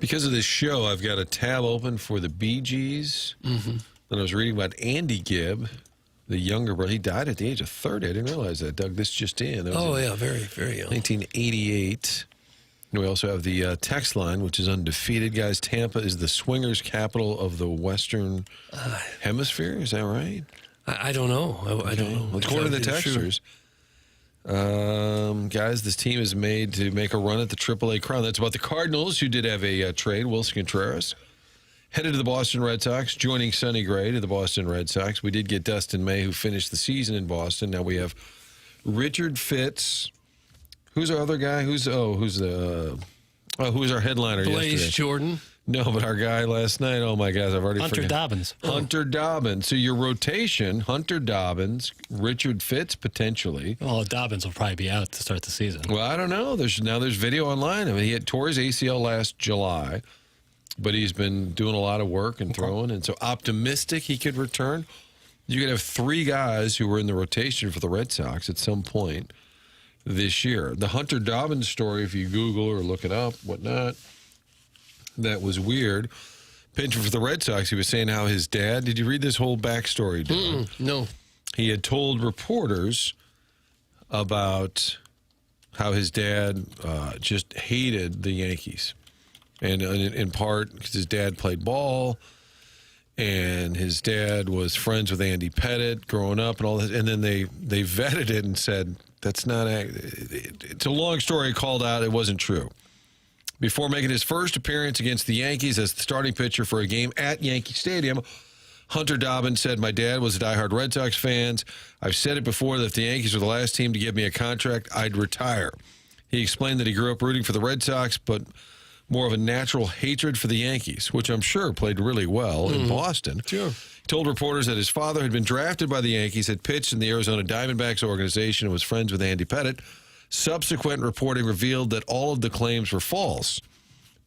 Because of this show, I've got a tab open for the Bee Gees. Mm-hmm. And I was reading about Andy Gibb, the younger brother. He died at the age of 30. I didn't realize that, Doug. This just in. That was Very, very young. 1988. And we also have the text line, which is undefeated, guys. Tampa is the swingers' capital of the Western Hemisphere. Is that right? I don't know. I don't know. According to the texters. Guys, this team is made to make a run at the AAA crown. That's about the Cardinals, who did have a trade. Wilson Contreras headed to the Boston Red Sox, joining Sonny Gray to the Boston Red Sox. We did get Dustin May, who finished the season in Boston. Now we have Richard Fitz. Who's our other guy? Who's our headliner Blaze yesterday? Jordan. No, but our guy last night, oh my gosh, I've already Hunter forgotten. Dobbins. Hunter Dobbins. So your rotation, Hunter Dobbins, Richard Fitz, potentially. Well, Dobbins will probably be out to start the season. Well, I don't know. There's video online. I mean, he tore his ACL last July, but he's been doing a lot of work and throwing, and so optimistic he could return. You could have 3 guys who were in the rotation for the Red Sox at some point this year. The Hunter Dobbins story, if you Google or look it up, whatnot, that was weird. Pitching for the Red Sox, he was saying how his dad, did you read this whole backstory, Don? No. He had told reporters about how his dad just hated the Yankees. And in part because his dad played ball, and his dad was friends with Andy Pettitte growing up and all that. And then they vetted it and said, that's not, it's a long story. He called out, it wasn't true. Before making his first appearance against the Yankees as the starting pitcher for a game at Yankee Stadium, Hunter Dobbins said, my dad was a diehard Red Sox fan. I've said it before that if the Yankees were the last team to give me a contract, I'd retire. He explained that he grew up rooting for the Red Sox, but more of a natural hatred for the Yankees, which I'm sure played really well in Boston. Sure. He told reporters that his father had been drafted by the Yankees, had pitched in the Arizona Diamondbacks organization, and was friends with Andy Pettitte. Subsequent reporting revealed that all of the claims were false.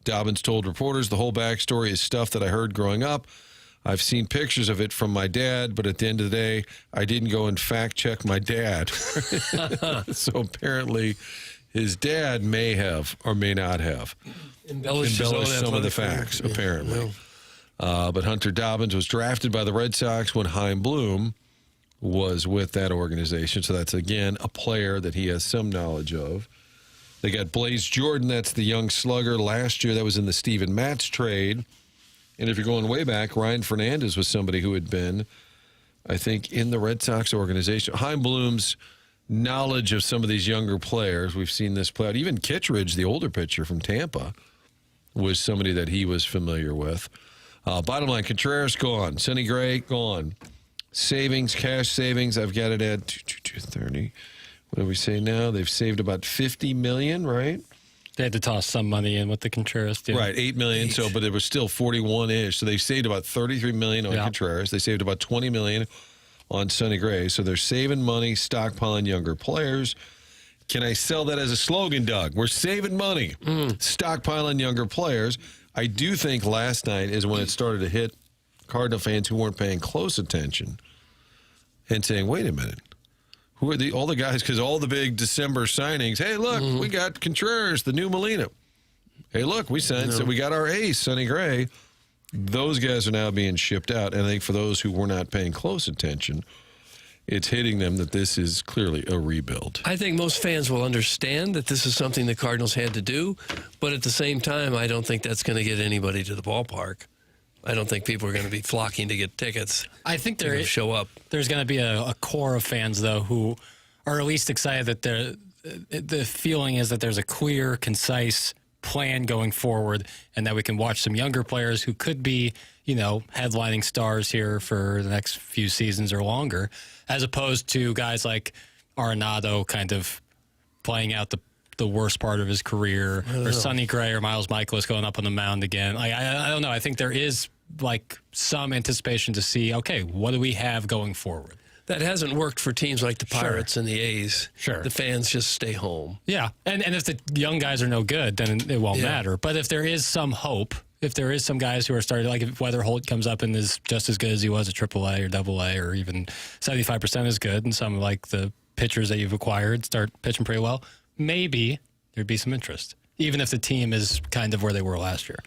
Dobbins told reporters, the whole backstory is stuff that I heard growing up. I've seen pictures of it from my dad, but at the end of the day, I didn't go and fact-check my dad. So apparently his dad may have or may not have embellished some of the facts, apparently. Yeah. But Hunter Dobbins was drafted by the Red Sox when Chaim Bloom was with that organization. So that's, again, a player that he has some knowledge of. They got Blaze Jordan. That's the young slugger. Last year, that was in the Steven Matz trade. And if you're going way back, Ryan Fernandez was somebody who had been, I think, in the Red Sox organization. Chaim Bloom's knowledge of some of these younger players, we've seen this play out. Even Kittredge, the older pitcher from Tampa, was somebody that he was familiar with. Bottom line, Contreras gone. Sonny Gray gone. Savings, cash savings, I've got it at 230. What do we say now? They've saved about $50 million, right? They had to toss some money in with the Contreras deal. Right, $8 million. So, but it was still 41-ish. So they saved about $33 million on Contreras. They saved about $20 million on Sonny Gray. So they're saving money, stockpiling younger players. Can I sell that as a slogan, Doug? We're saving money, stockpiling younger players. I do think last night is when it started to hit Cardinal fans who weren't paying close attention and saying, wait a minute, who are all the guys? Because all the big December signings, hey, look, we got Contreras, the new Molina. Hey, look, we signed, so we got our ace, Sonny Gray. Those guys are now being shipped out. And I think for those who were not paying close attention, it's hitting them that this is clearly a rebuild. I think most fans will understand that this is something the Cardinals had to do, but at the same time, I don't think that's going to get anybody to the ballpark. I don't think people are going to be flocking to get tickets. I think show up. There's going to be a core of fans, though, who are at least excited that the feeling is that there's a clear, concise plan going forward and that we can watch some younger players who could be, headlining stars here for the next few seasons or longer, as opposed to guys like Arenado kind of playing out the worst part of his career, or Sonny Gray or Miles Michaelis going up on the mound again. I don't know. I think there is some anticipation to see, okay, what do we have going forward? That hasn't worked for teams like the Pirates and the A's. Sure. The fans just stay home. Yeah. And if the young guys are no good, then it won't matter. But if there is some hope, if there is some guys who are starting, like if Weather Holt comes up and is just as good as he was at AAA or AA or even 75% as good, and some like the pitchers that you've acquired start pitching pretty well, maybe there'd be some interest, even if the team is kind of where they were last year.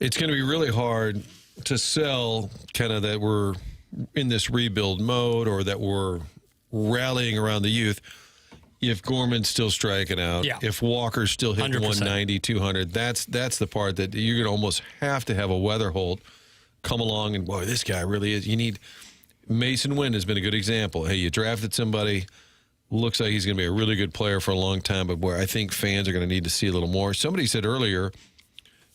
it's going to be really hard to sell kind of that we're in this rebuild mode or that we're rallying around the youth if Gorman's still striking out, if Walker's still hitting 190, 200. That's the part that you're going to almost have to have a Weatherholt come along and, boy, this guy really is. You need Mason Wynn has been a good example. Hey, you drafted somebody, looks like he's going to be a really good player for a long time, but boy, I think fans are going to need to see a little more. Somebody said earlier,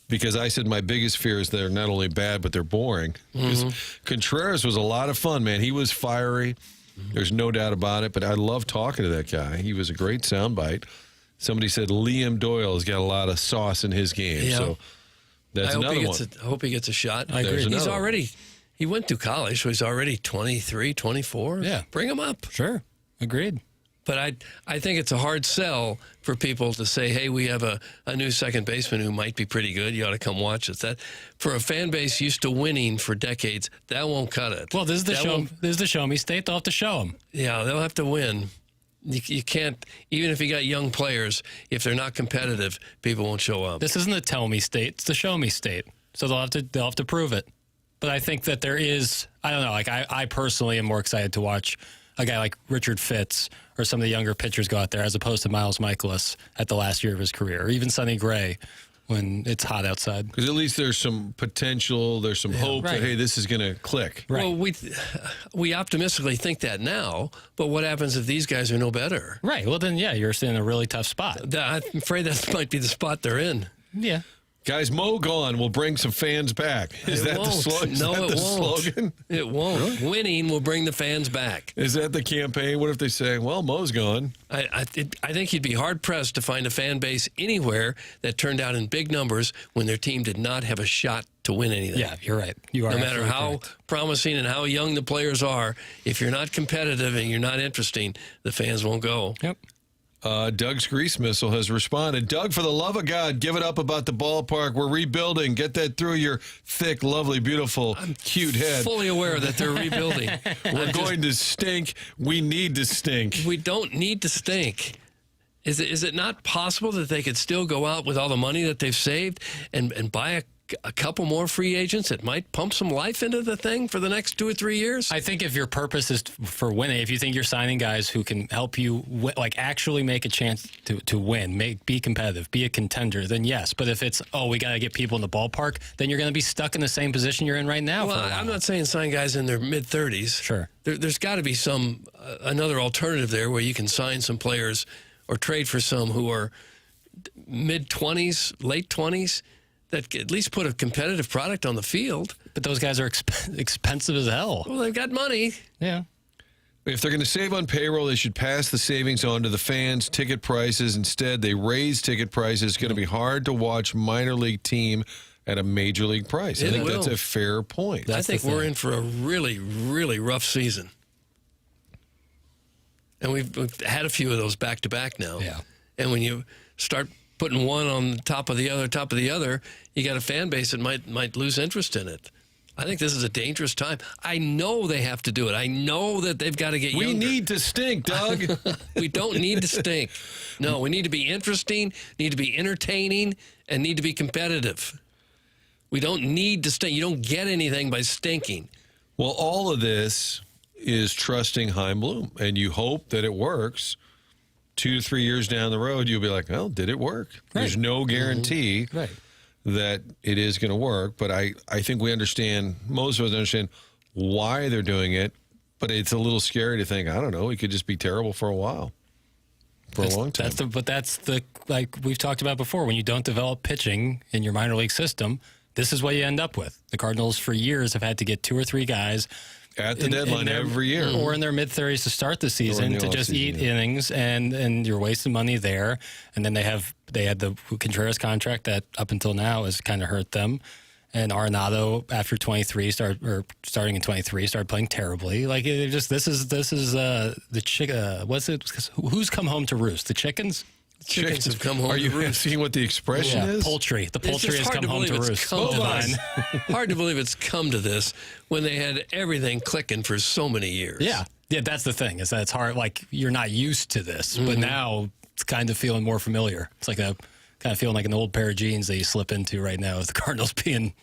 because I said my biggest fear is they're not only bad, but they're boring. Contreras was a lot of fun, man. He was fiery. There's no doubt about it, but I love talking to that guy. He was a great soundbite. Somebody said Liam Doyle has got a lot of sauce in his game, so that's another one. I hope he gets a shot. I agree. He's already, he went to college, so he's already 23, 24. Yeah. Bring him up. Sure. Agreed. But I think it's a hard sell for people to say, hey, we have a new second baseman who might be pretty good. You ought to come watch us. That, for a fan base used to winning for decades, that won't cut it. Well, this is the show me state. They'll have to show them. Yeah, they'll have to win. You can't, even if you got young players, if they're not competitive, people won't show up. This isn't the tell me state. It's the show me state. So they'll have to prove it. But I think that there is, I don't know, like I personally am more excited to watch a guy like Richard Fitz or some of the younger pitchers go out there as opposed to Miles Michaelis at the last year of his career, or even Sonny Gray when it's hot outside. Because at least there's some potential, there's some hope that, hey, this is going to click. Right. Well, we optimistically think that now, but what happens if these guys are no better? Right. Well, then, yeah, you're in a really tough spot. I'm afraid that might be the spot they're in. Yeah. Guys, Mo gone will bring some fans back. Is that the slogan? No, it won't. Slogan? It won't. Really? Winning will bring the fans back. Is that the campaign? What if they say, well, Mo's gone? I think you'd be hard-pressed to find a fan base anywhere that turned out in big numbers when their team did not have a shot to win anything. Yeah, you're right. You are. No matter how correct. promising and how young the players are, if you're not competitive and you're not interesting, the fans won't go. Yep. Doug's Grease Missile has responded. Doug, for the love of God, give it up about the ballpark. We're rebuilding. Get that through your thick, lovely, beautiful, cute head. Fully aware that they're rebuilding. We're going to stink. We need to stink. We don't need to stink. Is it not possible that they could still go out with all the money that they've saved and buy a couple more free agents that might pump some life into the thing for the next 2 or 3 years? I think if your purpose is for winning, if you think you're signing guys who can help you actually make a chance to win, be competitive, be a contender, then yes. But if it's, we got to get people in the ballpark, then you're going to be stuck in the same position you're in right now. Well, I'm not saying sign guys in their mid-30s. Sure. There's got to be another alternative there where you can sign some players or trade for some who are mid-20s, late 20s, that at least put a competitive product on the field. But those guys are expensive as hell. Well, they've got money. Yeah. If they're going to save on payroll, they should pass the savings on to the fans, ticket prices. Instead, they raise ticket prices. It's going to be hard to watch minor league team at a major league price. I think that's a fair point. I think we're in for a really, really rough season. And we've had a few of those back-to-back now. Yeah. And when you start putting one on top of the other, you got a fan base that might lose interest in it. I think this is a dangerous time. I know they have to do it. I know that they've got to get younger. We need to stink, Doug. We don't need to stink. No, we need to be interesting, need to be entertaining, and need to be competitive. We don't need to stink. You don't get anything by stinking. Well, all of this is trusting Chaim Bloom, and you hope that it works. 2 to 3 years down the road, you'll be like, well, did it work? Right. There's no guarantee that it is going to work, but I think we understand, most of us understand why they're doing it, but it's a little scary to think, I don't know, it could just be terrible for a while, a long time. That's like we've talked about before, when you don't develop pitching in your minor league system, this is what you end up with. The Cardinals for years have had to get 2 or 3 guys at the deadline every year, or in their mid-30s to start the season to just eat innings, and you're wasting money there. And then they had the Contreras contract that up until now has kind of hurt them. And Arenado after starting in 23 started playing terribly. Like this is the chicken. What's it? Who's come home to roost? The chickens. Chickens have come home. Are you to roost. asking what the expression is? Poultry. The poultry has come home to roost. Hard to believe it's come to this when they had everything clicking for so many years. Yeah, that's the thing, is that it's hard. Like, you're not used to this, but now it's kind of feeling more familiar. It's like kind of feeling like an old pair of jeans that you slip into right now with the Cardinals being,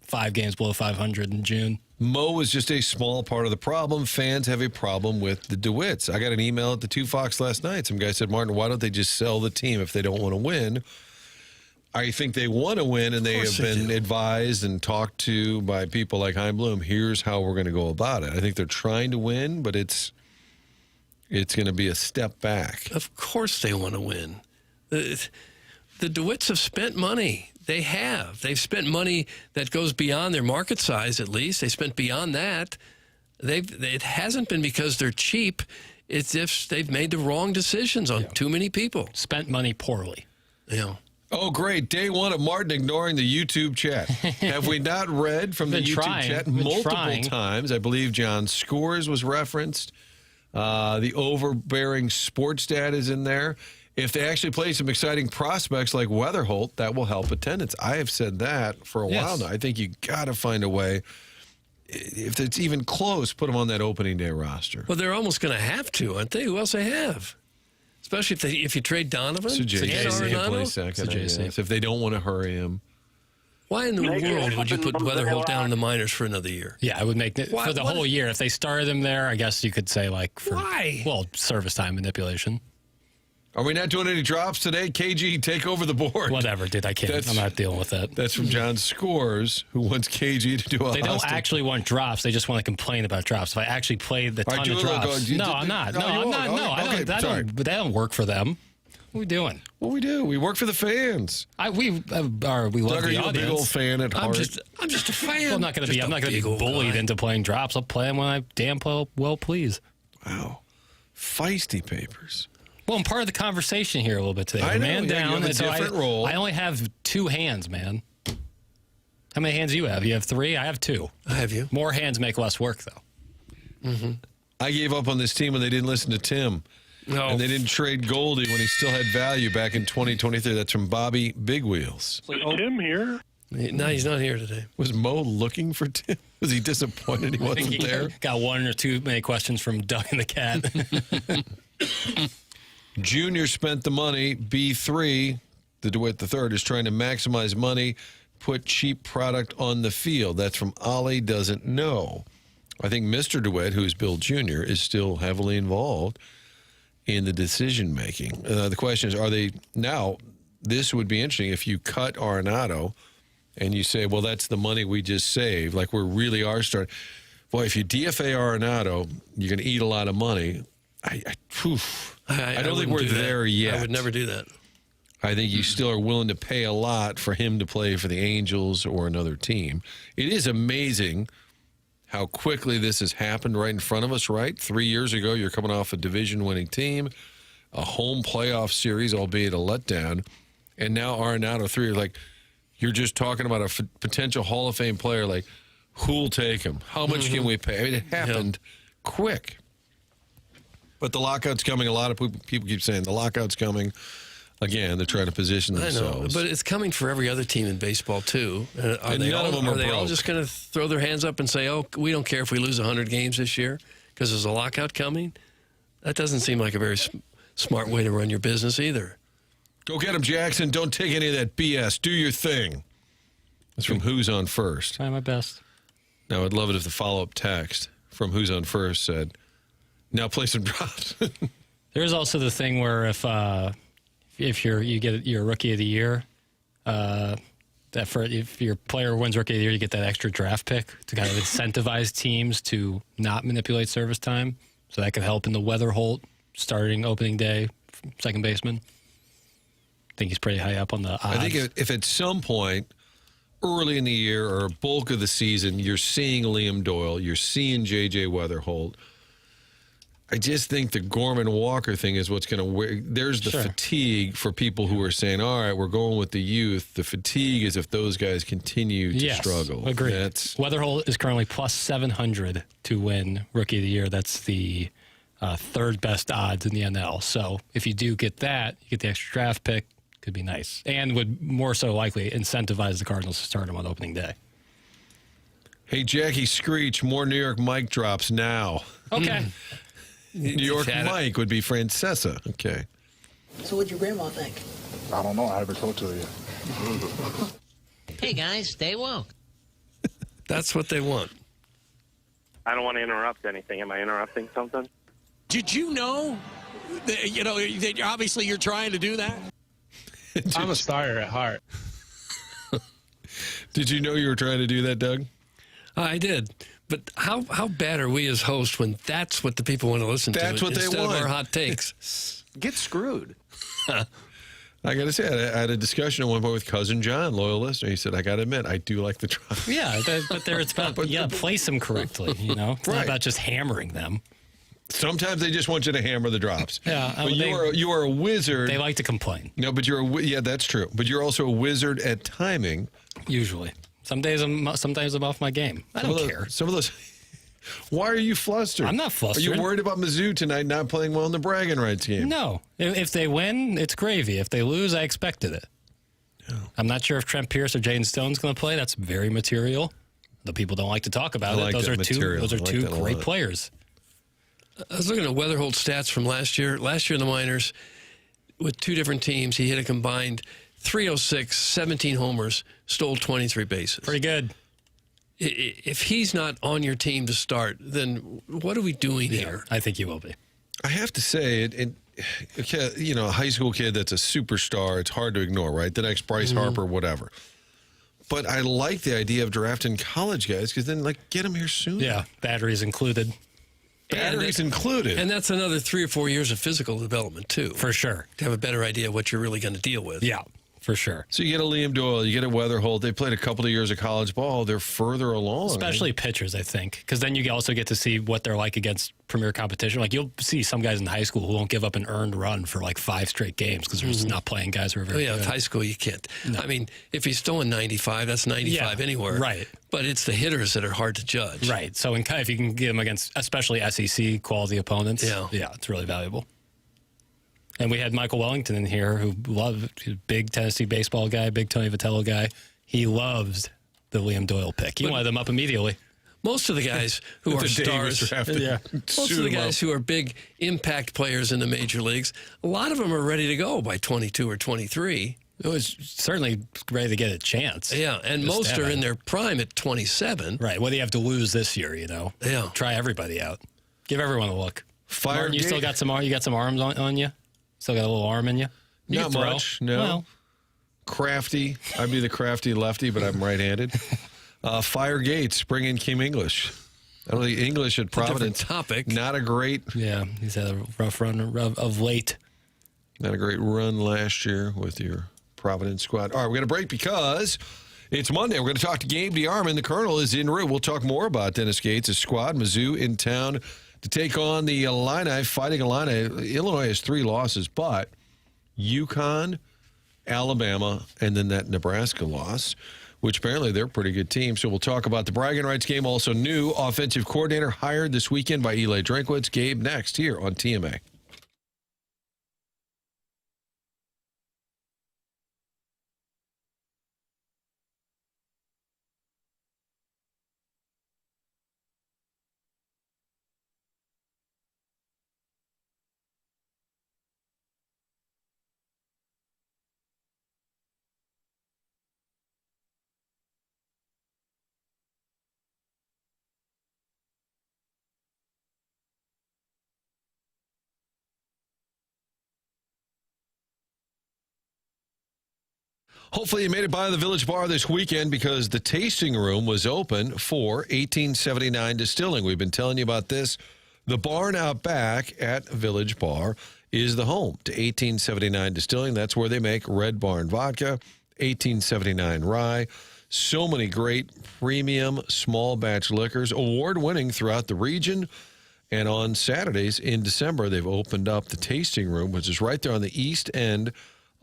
5 games below 500 in June. Mo is just a small part of the problem. Fans have a problem with the DeWitts. I got an email at the 2 Fox last night. Some guy said, Martin, why don't they just sell the team if they don't want to win? I think they want to win, and they have been advised and talked to by people like Hein Bloom. Here's how we're going to go about it. I think they're trying to win, but it's going to be a step back. Of course they want to win. The DeWitts have spent money. They have. They've spent money that goes beyond their market size, at least. They spent beyond that. It hasn't been because they're cheap. It's if they've made the wrong decisions on too many people. Spent money poorly. Yeah. Oh, great. Day one of Martin ignoring the YouTube chat. Have we not read from the YouTube chat multiple times? I believe John Scores was referenced. The overbearing sports dad is in there. If they actually play some exciting prospects like Weatherholt, that will help attendance. I have said that for a while now. I think you got to find a way. If it's even close, put them on that opening day roster. Well, they're almost going to have to, aren't they? Who else they have? Especially if you trade Donovan, so JC can play second, I guess, if they don't want to hurry him. Why in the world would you put Weatherholt down in the minors for another year? Yeah, I would make it for the whole year. If they started him there, I guess you could say why? Well, service time manipulation. Are we not doing any drops today? KG, take over the board. Whatever, dude. I can't. I'm not dealing with that. That's from John Scores, who wants KG to do a They don't actually want drops. They just want to complain about drops. If I actually played the ton of drops. No, I'm not. No, I'm not. No, I don't. But that don't work for them. What are we doing? What we do? We work for the fans. We love Doug, the are you audience. a big old fan at heart? I'm just a fan. Well, I'm not going to be bullied into playing drops. I'll play them when I damn well please. Wow, feisty papers. Well, I'm part of the conversation here a little bit today. I know, man down. You have a different role. I only have 2 hands, man. How many hands do you have? You have 3? I have 2. I have you. More hands make less work, though. Mm-hmm. I gave up on this team when they didn't listen to Tim. No. And they didn't trade Goldie when he still had value back in 2023. That's from Bobby Big Wheels. Is Tim here? No, he's not here today. Was Mo looking for Tim? Was he disappointed he wasn't there? Got 1 or 2 many questions from Doug and the cat. Junior spent the money. B3, the DeWitt III, is trying to maximize money, put cheap product on the field. That's from Ollie Doesn't Know. I think Mr. DeWitt, who is Bill Jr., is still heavily involved in the decision-making. The question is, are they now, this would be interesting if you cut Arenado and you say, well, that's the money we just saved, like we really are starting. Boy, if you DFA Arenado, you're going to eat a lot of money. I don't think we're there yet. I would never do that. I think you still are willing to pay a lot for him to play for the Angels or another team. It is amazing how quickly this has happened right in front of us, right? 3 years ago, you're coming off a division-winning team, a home playoff series, albeit a letdown, and now Arenado 3. Like, you're just talking about a potential Hall of Fame player. Like, who'll take him? How much can we pay? I mean, it happened quick. But the lockout's coming. A lot of people keep saying the lockout's coming. Again, they're trying to position themselves. I know, but it's coming for every other team in baseball, too. Are And they none all, of them are they all broke. just going to throw their hands up and say, oh, we don't care if we lose 100 games this year because there's a lockout coming? That doesn't seem like a very smart way to run your business either. Go get him, Jackson. Don't take any of that BS. Do your thing. That's from Who's On First. Try my best. Now, I'd love it if the follow-up text from Who's On First said, now play some drops. There's also the thing where if you get your rookie of the year, if your player wins rookie of the year, you get that extra draft pick to kind of incentivize teams to not manipulate service time. So that could help in the Weatherholt starting opening day second baseman. I think he's pretty high up on the odds. I think if at some point early in the year or bulk of the season you're seeing Liam Doyle, you're seeing J.J. Weatherholt, I just think the Gorman Walker thing is what's going to wear. There's the fatigue for people who are saying, all right, we're going with the youth. The fatigue is if those guys continue to struggle. Agreed. Weatherholt is currently plus 700 to win Rookie of the Year. That's the third best odds in the NL. So if you do get that, you get the extra draft pick. Could be nice. And would more so likely incentivize the Cardinals to start him on opening day. Hey, Jackie Screech, more New York mic drops now. Okay. New York Mike would be Francesa. Okay. So what'd your grandma think? I don't know. I haven't talked to her yet. Hey, guys, stay woke. That's what they want. I don't want to interrupt anything. Am I interrupting something? Did you know that, that obviously you're trying to do that? I'm a starter at heart. Did you know you were trying to do that, Doug? I did. But how bad are we as hosts when that's what the people want to listen to? That's what they instead want. Of our hot takes. Get screwed. I got to say, I had a discussion at one point with Cousin John, loyal listener. He said, I got to admit, I do like the drop. Yeah, but there it's about place them correctly. It's right. not about just hammering them. Sometimes they just want you to hammer the drops. Yeah, but you are a wizard. They like to complain. No, but yeah, that's true. But you're also a wizard at timing. Usually, sometimes I'm off my game. I don't care. Some of those. Why are you flustered? I'm not flustered. Are you worried about Mizzou tonight not playing well in the Braggin Rights game? No. If they win, it's gravy. If they lose, I expected it. Oh. I'm not sure if Trent Pierce or Jaden Stone's going to play. That's very material. The people don't like to talk about it. Those are two great players. I was looking at Weatherholt stats from last year. Last year in the minors, with two different teams, he hit a combined 306, 17 homers, stole 23 bases. Pretty good. If he's not on your team to start, then what are we doing here? I think he will be. I have to say, a high school kid that's a superstar, it's hard to ignore, right? The next Bryce Harper, whatever. But I like the idea of drafting college guys because then, get them here soon. Yeah, batteries included. Batteries included. And that's another 3 or 4 years of physical development, too. For sure. To have a better idea of what you're really going to deal with. Yeah. For sure. So you get a Liam Doyle, you get a Weatherholt. They played a couple of years of college ball. They're further along. Especially pitchers, I think, because then you also get to see what they're like against premier competition. You'll see some guys in high school who won't give up an earned run for 5 straight games because they're just not playing guys who are very good. High school you can't. No. I mean, if he's throwing 95, that's 95 anywhere. Right. But it's the hitters that are hard to judge. Right. So if you can get them against especially SEC quality opponents, yeah, it's really valuable. And we had Michael Wellington in here who loved, big Tennessee baseball guy, big Tony Vitello guy. He loves the Liam Doyle pick. He wanted them up immediately. Most of the guys who are stars, most of the guys who are big impact players in the major leagues, a lot of them are ready to go by 22 or 23. It was certainly ready to get a chance. Yeah, and most are in their prime at 27. Right. What do you have to lose this year, Yeah. Try everybody out. Give everyone a look. Martin, you still got some arms on you? Still got a little arm in you? Not much, no. Well. Crafty. I'd be the crafty lefty, but I'm right-handed. Fire Gates, bring in Kim English. I don't think English at Providence. Topic. Not a great. Yeah, he's had a rough run of late. Not a great run last year with your Providence squad. All right, we're going to break because it's Monday. We're going to talk to Gabe DeArmond. The Colonel is en route. We'll talk more about Dennis Gates' squad. Mizzou in town to take on the Illini, Fighting Illini. Illinois has 3 losses, but UConn, Alabama, and then that Nebraska loss, which apparently they're a pretty good team. So we'll talk about the Braggin Rights game. Also, new offensive coordinator hired this weekend by Eli Drinkwitz. Gabe next here on TMA. Hopefully you made it by the Village Bar this weekend because the tasting room was open for 1879 Distilling. We've been telling you about this. The barn out back at Village Bar is the home to 1879 Distilling. That's where they make Red Barn Vodka, 1879 Rye. So many great premium small batch liquors, award-winning throughout the region. And on Saturdays in December, they've opened up the tasting room, which is right there on the east end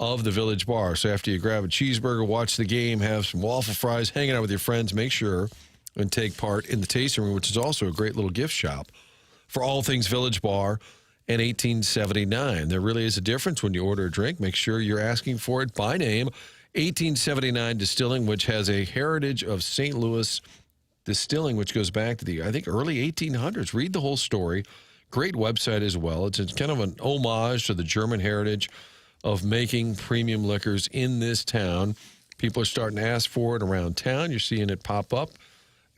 of the Village Bar. So after you grab a cheeseburger, watch the game, have some waffle fries, hanging out with your friends, make sure and take part in the tasting room, which is also a great little gift shop for all things Village Bar and 1879. There really is a difference when you order a drink. Make sure you're asking for it by name. 1879 Distilling, which has a heritage of St. Louis distilling, which goes back to the, I think, early 1800s. Read the whole story. Great website as well. It's kind of an homage to the German heritage of making premium liquors in this town. People are starting to ask for it around town. You're seeing it pop up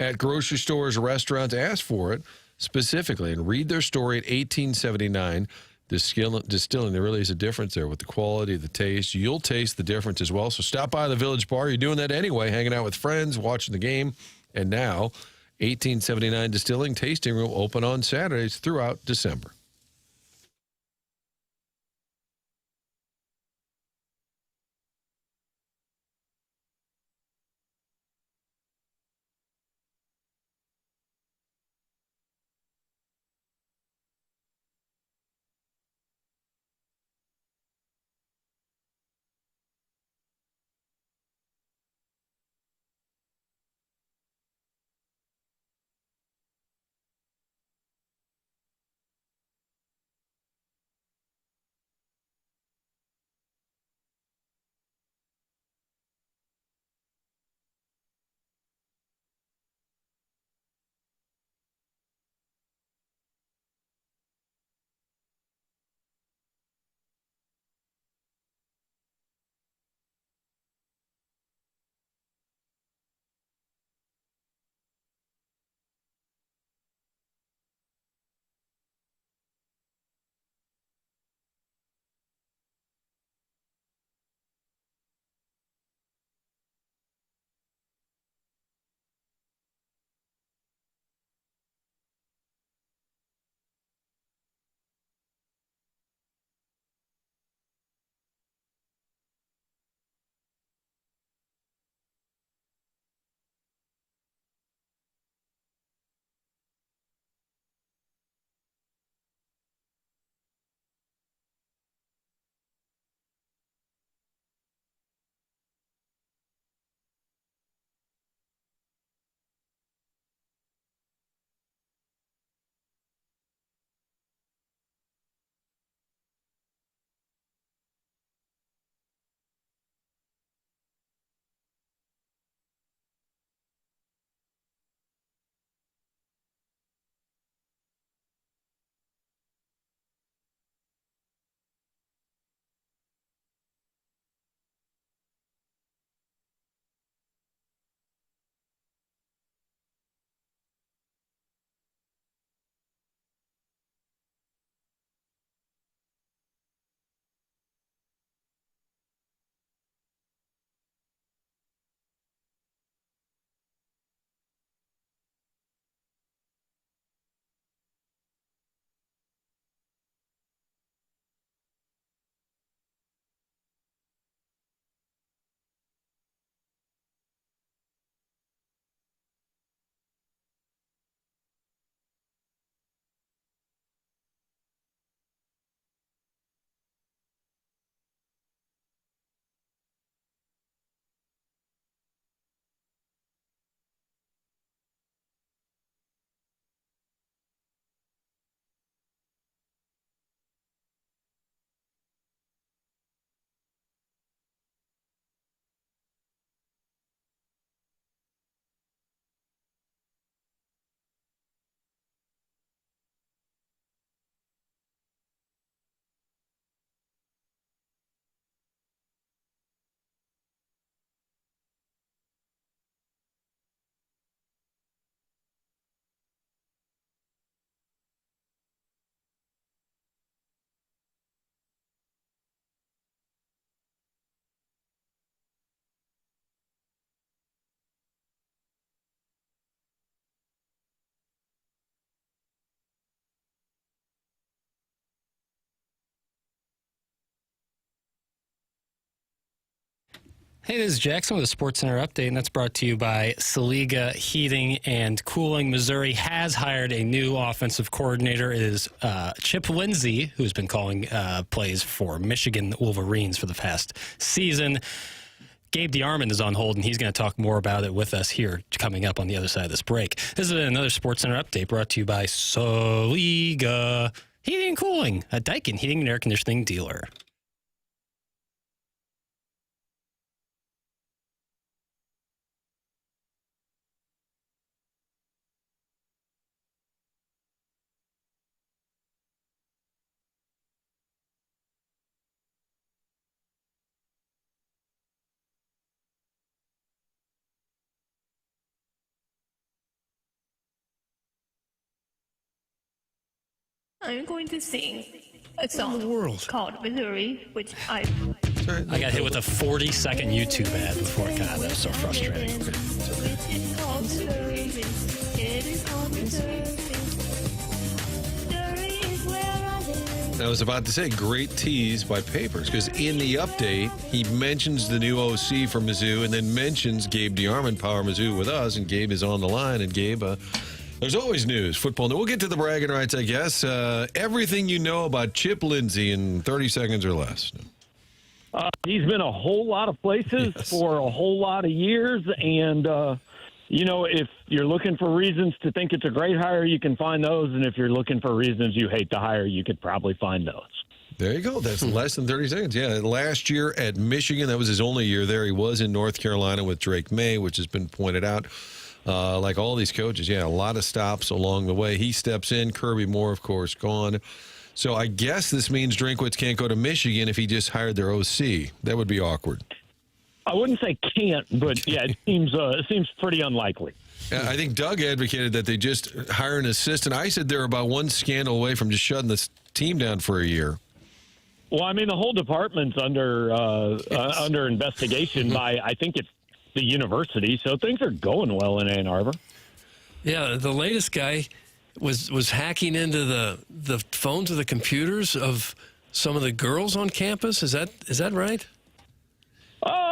at grocery stores, restaurants. Ask for it specifically and read their story at 1879 Distilling. There really is a difference there with the quality, the taste. You'll taste the difference as well. So stop by the Village Bar. You're doing that anyway, hanging out with friends, watching the game. And now, 1879 Distilling Tasting Room open on Saturdays throughout December. Hey, this is Jackson with a Sports Center update, and that's brought to you by Saliga Heating and Cooling. Missouri has hired a new offensive coordinator. It is Chip Lindsey, who's been calling plays for Michigan Wolverines for the past season. Gabe DeArmond is on hold, and he's going to talk more about it with us here coming up on the other side of this break. This is another Sports Center update brought to you by Saliga Heating and Cooling, a Daikin heating and air conditioning dealer. I'm going to sing a song called Missouri, which I got hit with a 40-second YouTube ad before. God, that was so frustrating. I was about to say, great tease by Papers, because in the update, he mentions the new OC for Mizzou and then mentions Gabe DeArmond, Power Mizzou, with us, and Gabe is on the line. And Gabe, there's always news, football. We'll get to the bragging rights, I guess. Everything you know about Chip Lindsey in 30 seconds or less. He's been a whole lot of places for a whole lot of years, and if you're looking for reasons to think it's a great hire, you can find those. And if you're looking for reasons you hate the hire, you could probably find those. There you go. That's less than 30 seconds. Yeah, last year at Michigan, that was his only year there. He was in North Carolina with Drake May, which has been pointed out. Like all these coaches, a lot of stops along the way. He steps in. Kirby Moore, of course, gone. So I guess this means Drinkwitz can't go to Michigan if he just hired their OC. That would be awkward. I wouldn't say can't, but yeah, it seems pretty unlikely. I think Doug advocated that they just hire an assistant. I said they're about one scandal away from just shutting this team down for a year. Well, I mean, the whole department's under investigation by, I think it's the university, so things are going well in Ann Arbor. Yeah, the latest guy was hacking into the phones or the computers of some of the girls on campus. Is that right?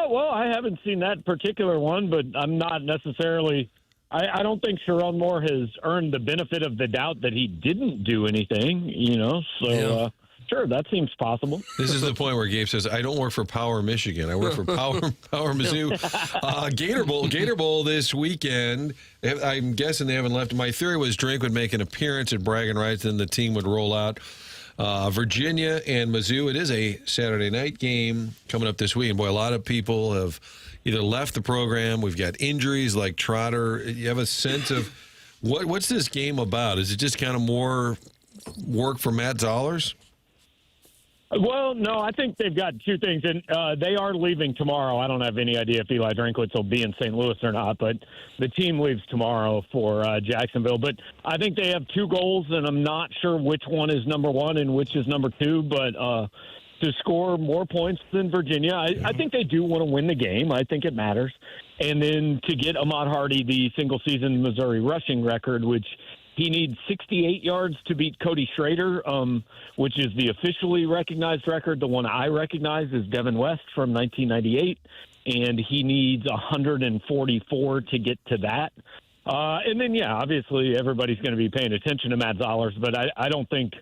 Well, I haven't seen that particular one, but I'm not necessarily – I don't think Sharon Moore has earned the benefit of the doubt that he didn't do anything, so sure, that seems possible. This is the point where Gabe says, I don't work for Power Michigan. I work for Power Mizzou. Gator Bowl this weekend. I'm guessing they haven't left. My theory was Drake would make an appearance at Braggin Rights, and the team would roll out. Virginia and Mizzou, it is a Saturday night game coming up this week. And boy, a lot of people have either left the program. We've got injuries like Trotter. You have a sense of what's this game about? Is it just kind of more work for Matt Zollers? Well, no, I think they've got two things, and they are leaving tomorrow. I don't have any idea if Eli Drinkwitz will be in St. Louis or not, but the team leaves tomorrow for Jacksonville. But I think they have two goals, and I'm not sure which one is number one and which is number two, but to score more points than Virginia, I think they do want to win the game. I think it matters. And then to get Ahmad Hardy the single-season Missouri rushing record, which he needs 68 yards to beat Cody Schrader, which is the officially recognized record. The one I recognize is Devin West from 1998, and he needs 144 to get to that. And then, obviously everybody's going to be paying attention to Matt Zollers, but I don't think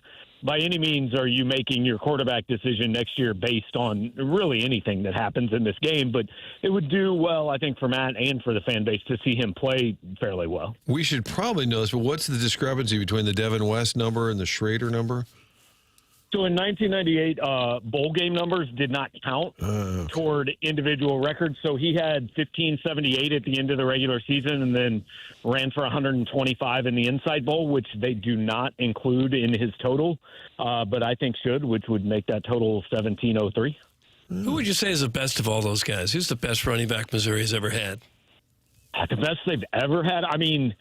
by any means are you making your quarterback decision next year based on really anything that happens in this game. But it would do well, I think, for Matt and for the fan base to see him play fairly well. We should probably know this, but what's the discrepancy between the Devin West number and the Schrader number? So in 1998, bowl game numbers did not count toward individual records. So he had 1578 at the end of the regular season and then ran for 125 in the Inside Bowl, which they do not include in his total, but I think should, which would make that total 1703. Who would you say is the best of all those guys? Who's the best running back Missouri has ever had? The best they've ever had? I mean,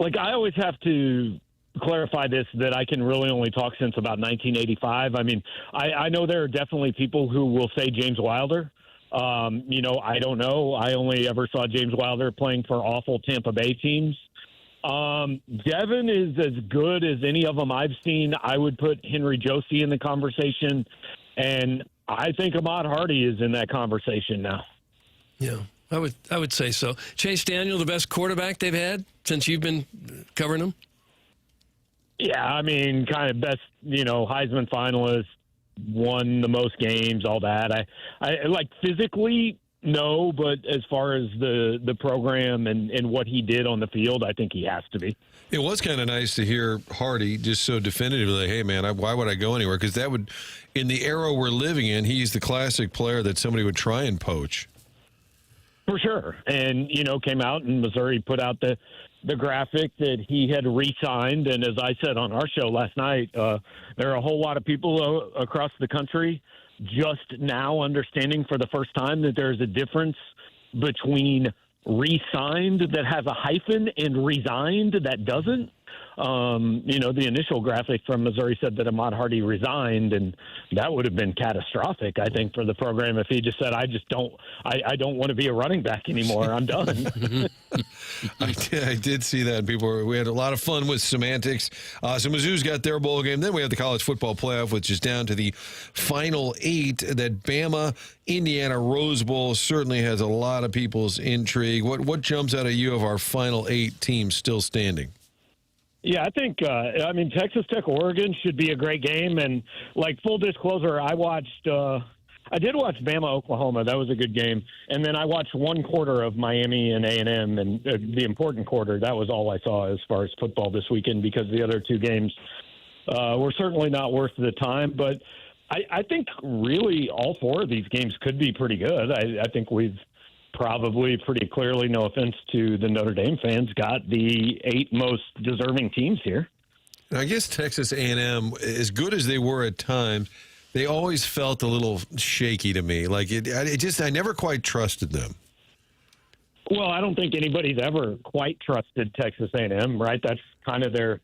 I always have to clarify this, that I can really only talk since about 1985. I mean, I know there are definitely people who will say James Wilder. I don't know. I only ever saw James Wilder playing for awful Tampa Bay teams. Devin is as good as any of them I've seen. I would put Henry Josie in the conversation, and I think Ahmad Hardy is in that conversation now. Yeah, I would say so. Chase Daniel, the best quarterback they've had since you've been covering them? Yeah, I mean, kind of best, Heisman finalist, won the most games, all that. I like physically, no, but as far as the program and what he did on the field, I think he has to be. It was kind of nice to hear Hardy just so definitively, hey, man, why would I go anywhere? Because that would, in the era we're living in, he's the classic player that somebody would try and poach. For sure. And, came out and Missouri put out the graphic that he had re-signed. And as I said on our show last night, there are a whole lot of people across the country just now understanding for the first time that there's a difference between re-signed that has a hyphen and resigned that doesn't. The initial graphic from Missouri said that Ahmad Hardy resigned, and that would have been catastrophic, I think, for the program if he just said, I don't want to be a running back anymore. I'm done. I did see that. We had a lot of fun with semantics. So Mizzou's got their bowl game. Then we have the college football playoff, which is down to the final 8. That Bama, Indiana Rose Bowl certainly has a lot of people's intrigue. What jumps out at you of our final 8 teams still standing? Yeah, I think, Texas Tech, Oregon should be a great game. And, full disclosure, I did watch Bama, Oklahoma. That was a good game. And then I watched one quarter of Miami and A&M, and the important quarter. That was all I saw as far as football this weekend because the other 2 games were certainly not worth the time. But I think really all 4 of these games could be pretty good. I think we've probably pretty clearly, no offense to the Notre Dame fans, got the 8 most deserving teams here. I guess Texas A&M, as good as they were at times, they always felt a little shaky to me. I never quite trusted them. Well, I don't think anybody's ever quite trusted Texas A&M, right? That's kind of their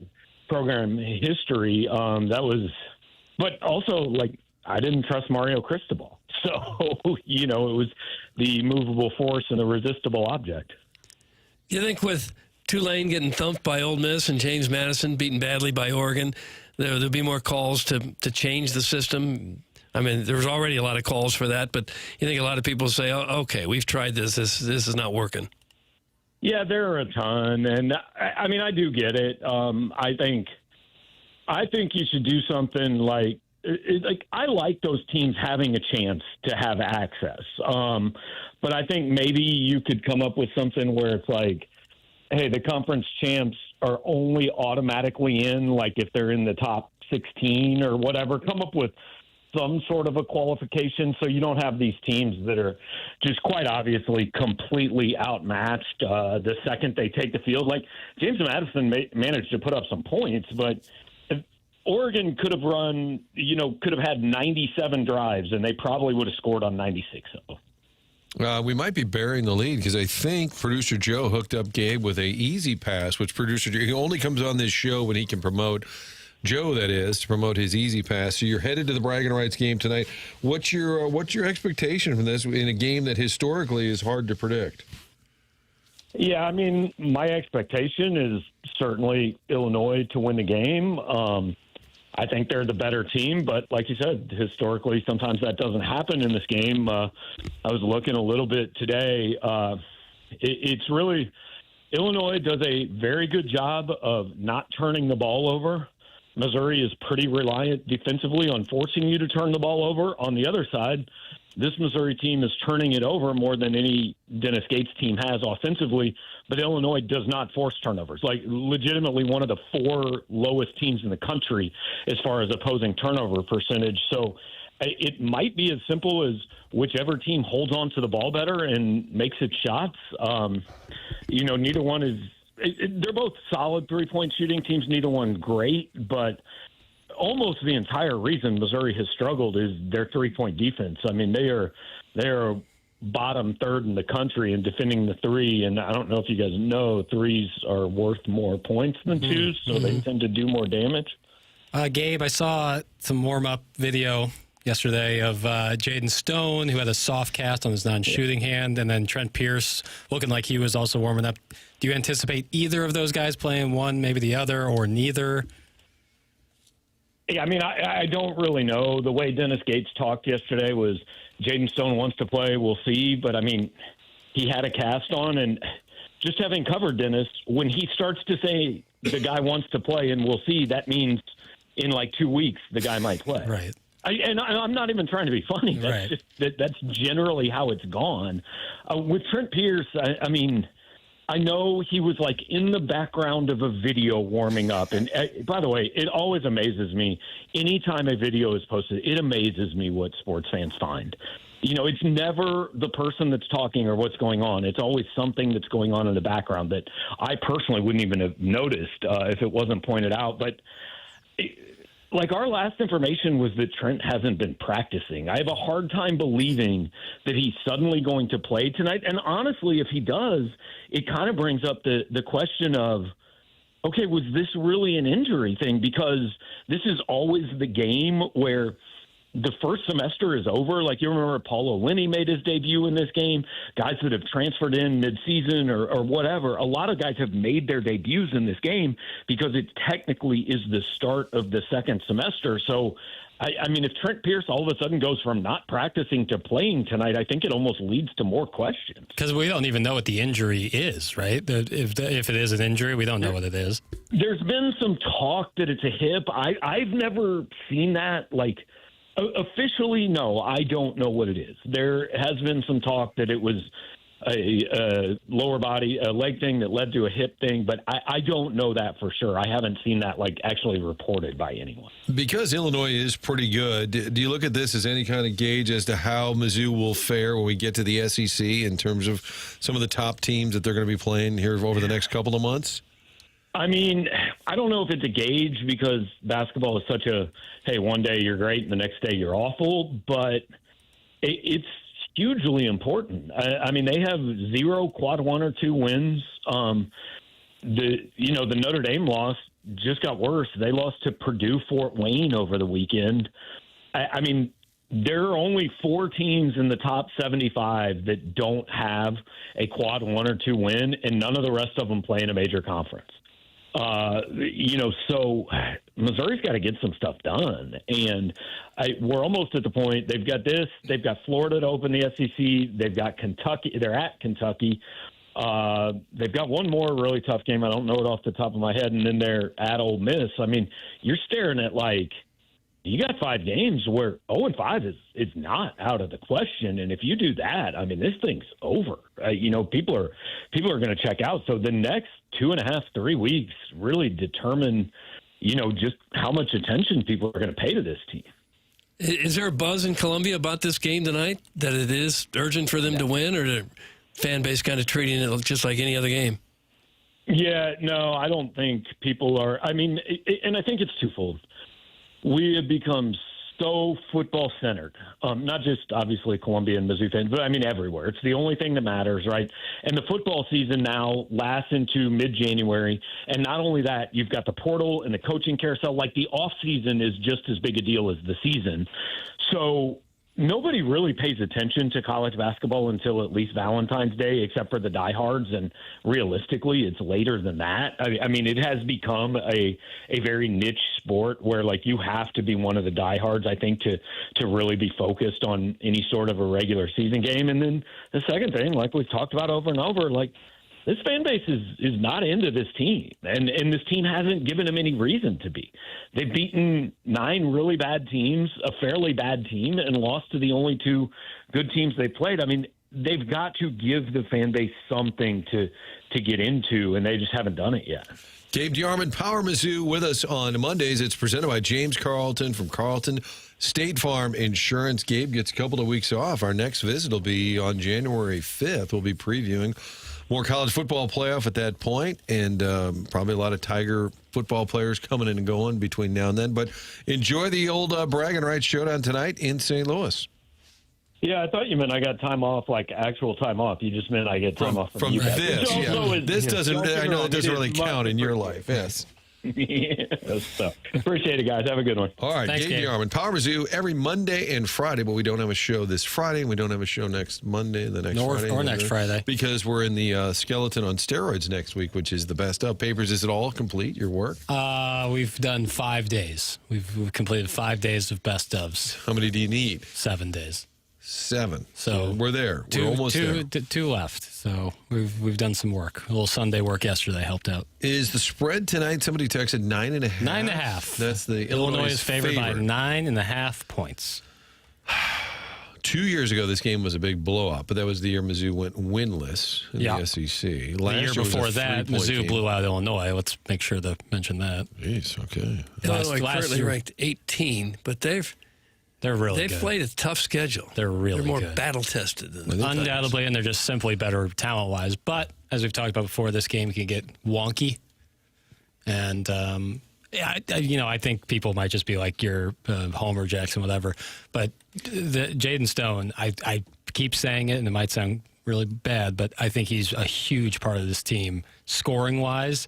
program history. But also, I didn't trust Mario Cristobal. So, it was the movable force and the resistible object. You think with Tulane getting thumped by Ole Miss and James Madison beaten badly by Oregon, there'll be more calls to change the system? I mean, there was already a lot of calls for that, but you think a lot of people say, oh, okay, we've tried this. This is not working. Yeah, there are a ton. And, I do get it. I think you should do something I like those teams having a chance to have access. But I think maybe you could come up with something where it's hey, the conference champs are only automatically in, if they're in the top 16 or whatever. Come up with some sort of a qualification so you don't have these teams that are just quite obviously completely outmatched the second they take the field. James Madison managed to put up some points, but Oregon could have had 97 drives, and they probably would have scored on 96 of them. We might be burying the lead because I think producer Joe hooked up Gabe with a easy pass, which producer Joe, he only comes on this show when he can promote Joe, that is, to promote his easy pass. So you're headed to the Braggin Rights game tonight. What's your expectation from this in a game that historically is hard to predict? Yeah, my expectation is certainly Illinois to win the game. I think they're the better team, but like you said, historically, sometimes that doesn't happen in this game. I was looking a little bit today. It's really Illinois does a very good job of not turning the ball over. Missouri is pretty reliant defensively on forcing you to turn the ball over. On the other side, this Missouri team is turning it over more than any Dennis Gates team has offensively, but Illinois does not force turnovers. Legitimately one of the 4 lowest teams in the country as far as opposing turnover percentage. So it might be as simple as whichever team holds on to the ball better and makes its shots. Neither one is – they're both solid three-point shooting teams, neither one great, but – almost the entire reason Missouri has struggled is their three-point defense. They are bottom 3rd in the country in defending the 3, and I don't know if you guys know, 3s are worth more points than 2s, so they tend to do more damage. Gabe, I saw some warm-up video yesterday of Jaden Stone, who had a soft cast on his non-shooting hand, and then Trent Pierce looking like he was also warming up. Do you anticipate either of those guys playing one, maybe the other, or neither? Yeah, I don't really know. The way Dennis Gates talked yesterday was Jaden Stone wants to play, we'll see. But, he had a cast on, and just having covered Dennis, when he starts to say the guy wants to play and we'll see, that means in 2 weeks the guy might play. Right. I'm not even trying to be funny. That's that's generally how it's gone. With Trent Pierce, I know he was in the background of a video warming up. And by the way, it always amazes me. Anytime a video is posted, it amazes me what sports fans find. It's never the person that's talking or what's going on. It's always something that's going on in the background that I personally wouldn't even have noticed if it wasn't pointed out. But our last information was that Trent hasn't been practicing. I have a hard time believing that he's suddenly going to play tonight. And honestly, if he does, it kind of brings up the question of, okay, was this really an injury thing? Because this is always the game where the first semester is over. Like, you remember Paulo Linney made his debut in this game, guys that have transferred in midseason or whatever. A lot of guys have made their debuts in this game because it technically is the start of the second semester. So, I mean, if Trent Pierce all of a sudden goes from not practicing to playing tonight, I think it almost leads to more questions. Because we don't even know what the injury is, right? If it is an injury, we don't know what it is. There's been some talk that it's a hip. I've never seen that, like, officially, no, I don't know what it is. There has been some talk that it was a lower body, a leg thing that led to a hip thing, but I don't know that for sure. I haven't seen that, like, actually reported by anyone. Because Illinois is pretty good, do you look at this as any kind of gauge as to how Mizzou will fare when we get to the SEC in terms of some of the top teams that they're going to be playing here over the next couple of months? I mean, I don't know if it's a gauge because basketball is such a, hey, one day you're great and the next day you're awful, but it's hugely important. I mean, they have 0 quad 1 or 2 wins. The Notre Dame loss just got worse. They lost to Purdue Fort Wayne over the weekend. I mean, there are only 4 teams in the top 75 that don't have a quad 1 or 2 win, and none of the rest of them play in a major conference. So Missouri's got to get some stuff done. And we're almost at the point they've got this. They've got Florida to open the SEC. They've got Kentucky. They're at Kentucky. They've got one more really tough game. I don't know it off the top of my head. And then they're at Ole Miss. I mean, you're staring at, like, you got 5 games where 0-5 is not out of the question. And if you do that, I mean, this thing's over. People are going to check out. So the next 2.5, 3 weeks really determine, just how much attention people are going to pay to this team. Is there a buzz in Columbia about this game tonight, that it is urgent for them to win, or the fan base kind of treating it just like any other game? Yeah, no, I don't think people are. I mean, and I think it's twofold. We have become so football-centered, not just obviously Columbia and Mizzou fans, but I mean everywhere. It's the only thing that matters, right? And the football season now lasts into mid-January. And not only that, you've got the portal and the coaching carousel. Like, the off-season is just as big a deal as the season. So nobody really pays attention to college basketball until at least Valentine's Day, except for the diehards. And realistically, it's later than that. I mean, it has become a very niche sport where, like, you have to be one of the diehards, I think, to really be focused on any sort of a regular season game. And then the second thing, like we've talked about over and over, like, this fan base is not into this team, and this team hasn't given them any reason to be. They've beaten 9 really bad teams, a fairly bad team, and lost to the only 2 good teams they played. I mean, they've got to give the fan base something to get into, and they just haven't done it yet. Gabe DeArmond, Power Mizzou, with us on Mondays. It's presented by James Carlton from Carlton State Farm Insurance. Gabe gets a couple of weeks off. Our next visit will be on January 5th. We'll be previewing more college football playoff at that point, and probably a lot of Tiger football players coming in and going between now and then. But enjoy the old Braggin Rights showdown tonight in St. Louis. Yeah, I thought you meant I got time off, like actual time off. You just meant I get time off from you guys. This. Yeah. This doesn't. I know it doesn't really count in your life. Yes. Yeah, so appreciate it, guys. Have a good one. All right, Gabe DeArmond, Power Mizzou, every Monday and Friday, but we don't have a show this Friday, and we don't have a show next Monday, Friday. Or next Friday. Because we're in the Skeleton on Steroids next week, which is the best of. Papers, is it all complete, your work? We've done 5 days. We've completed 5 days of best ofs. How many do you need? 7 days. 7. So we're there. We're almost there. 2 left. So we've done some work. A little Sunday work yesterday helped out. Is the spread tonight? Somebody texted 9.5. 9.5. That's the Illinois is favored by 9.5 points. 2 years ago, this game was a big blowout, but that was the year Mizzou went winless in the SEC. The year before that, Mizzou blew out Illinois. Let's make sure to mention that. Jeez, okay. Illinois currently ranked 18, but they're really good. They've played a tough schedule. They're really more good. battle-tested than undoubtedly, and they're just simply better talent-wise. But as we've talked about before, this game can get wonky. And, I think people might just be like, you're Homer, Jackson, whatever. But Jaden Stone, I keep saying it, and it might sound really bad, but I think he's a huge part of this team scoring-wise.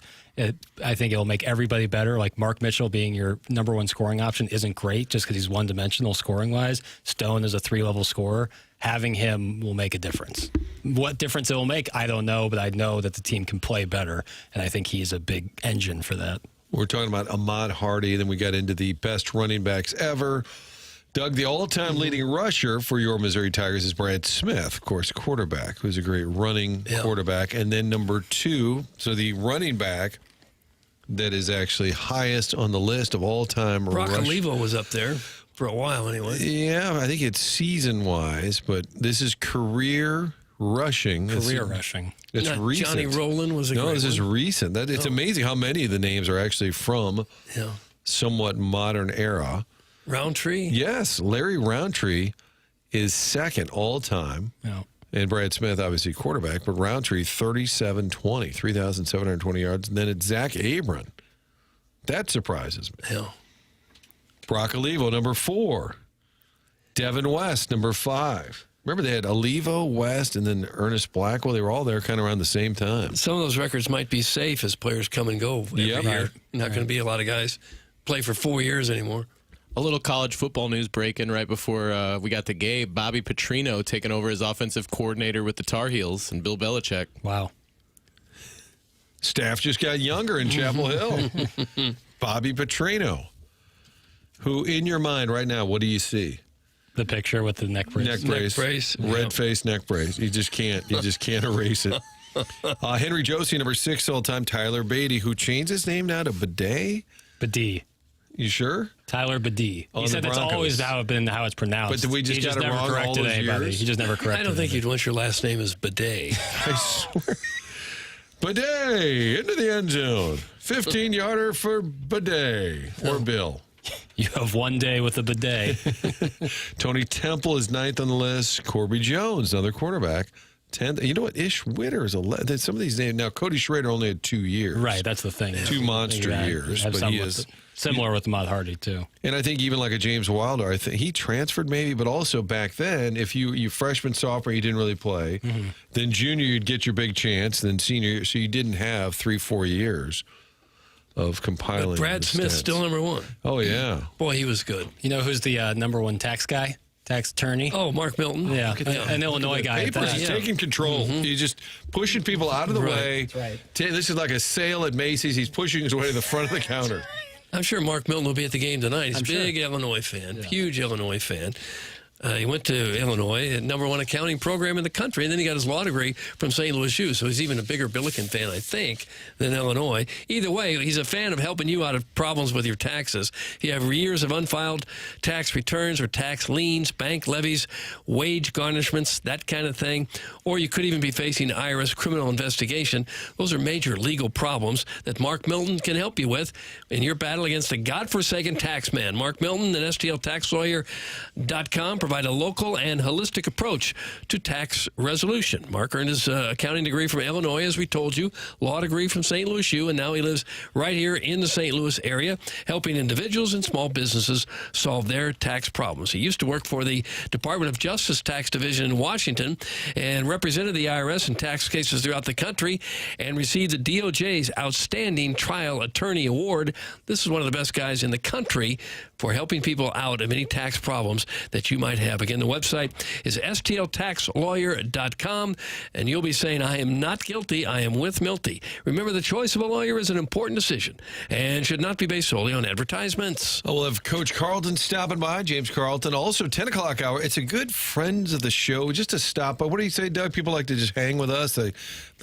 I think it'll make everybody better. Like Mark Mitchell being your number one scoring option isn't great just because he's one-dimensional scoring-wise. Stone is a 3-level scorer. Having him will make a difference. What difference it will make, I don't know, but I know that the team can play better, and I think he's a big engine for that. We're talking about Ahmad Hardy, then we got into the best running backs ever. Doug, the all-time leading rusher for your Missouri Tigers is Brad Smith, of course, quarterback, who's a great running quarterback. And then number 2, so the running back that is actually highest on the list of all-time Brock Olivo was up there for a while anyway. Yeah, I think it's season-wise, but this is career rushing. Rushing. It's recent. Johnny Rowland was a great No, this is one. recent. It's amazing how many of the names are actually from somewhat modern era. Roundtree? Yes, Larry Roundtree is second all-time. Yeah. And Brad Smith, obviously quarterback, but Roundtree, 3,720, 3,720 yards. And then it's Zach Abram. That surprises me. Yeah. Brock Olivo, number 4. Devin West, number 5. Remember, they had Olivo, West, and then Ernest Blackwell. They were all there kind of around the same time. Some of those records might be safe as players come and go every year. Not going to be a lot of guys play for 4 years anymore. A little college football news breaking right before we got to Gabe. Bobby Petrino taking over as offensive coordinator with the Tar Heels and Bill Belichick. Wow. Staff just got younger in Chapel Hill. Bobby Petrino, who in your mind right now, what do you see? The picture with the neck brace. Neck brace. Red face neck brace. You just can't erase it. Henry Josie, number 6 all-time. Tyler Beatty, who changed his name now to Bidet. Bidet. You sure? Tyler Bidet. He said that's always how it's pronounced. But did we just got it wrong all those years? He just never corrected I don't think you'd want your last name as Bidet. I swear. Bidet into the end zone. 15-yarder for Bidet or Bill. You have one day with a bidet. Tony Temple is 9th on the list. Corby Jones, another quarterback, 10th. You know what? Ish Witter is 11th. Some of these names. Now, Cody Schrader only had 2 years. Right, that's the thing. 2 monster years. But he is similar with Ahmad Hardy, too. And I think even like a James Wilder, I think he transferred maybe, but also back then, if you freshman, sophomore, you didn't really play. Mm-hmm. Then junior, you'd get your big chance. Then senior, so you didn't have 3-4 years of compiling. But Brad Smith's still number 1. Oh, yeah. Boy, he was good. You know who's the number 1 tax guy? Tax attorney? Oh, Mark Milton. Yeah, an Illinois guy. Papers, he's taking control. Mm-hmm. He's just pushing people out of the way. That's right. This is like a sale at Macy's. He's pushing his way to the front of the counter. I'm sure Mark Milton will be at the game tonight. He's a big Illinois fan, huge Illinois fan. He went to Illinois, the number 1 accounting program in the country, and then he got his law degree from St. Louis U, so he's even a bigger Billiken fan, I think, than Illinois. Either way, he's a fan of helping you out of problems with your taxes. If you have years of unfiled tax returns or tax liens, bank levies, wage garnishments, that kind of thing, or you could even be facing IRS criminal investigation, those are major legal problems that Mark Milton can help you with in your battle against a godforsaken tax man. Mark Milton and STLTaxLawyer.com provide a local and holistic approach to tax resolution. Mark earned his accounting degree from Illinois, as we told you, law degree from St. Louis U, and now he lives right here in the St. Louis area, helping individuals and small businesses solve their tax problems. He used to work for the Department of Justice Tax Division in Washington and represented the IRS in tax cases throughout the country and received the DOJ's Outstanding Trial Attorney Award. This is one of the best guys in the country for helping people out of any tax problems that you might have. Again, the website is stltaxlawyer.com, and you'll be saying, I am not guilty, I am with Milty. Remember, the choice of a lawyer is an important decision and should not be based solely on advertisements. Oh, we'll have Coach Carlton stopping by, James Carlton. Also, 10 o'clock hour. It's a good friends of the show just to stop by. What do you say, Doug? People like to just hang with us. They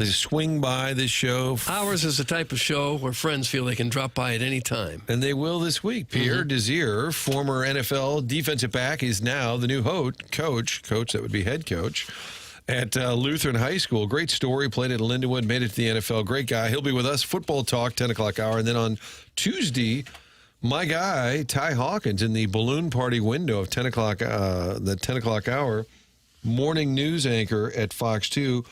swing by this show. Ours is the type of show where friends feel they can drop by at any time. And they will this week. Pierre Desir, former NFL defensive back, is now the new coach, that would be head coach, at Lutheran High School. Great story. Played at Lindenwood, made it to the NFL. Great guy. He'll be with us. Football Talk, 10 o'clock hour. And then on Tuesday, my guy, Ty Hawkins, in the balloon party window of 10 o'clock, the 10 o'clock hour, morning news anchor at Fox 2,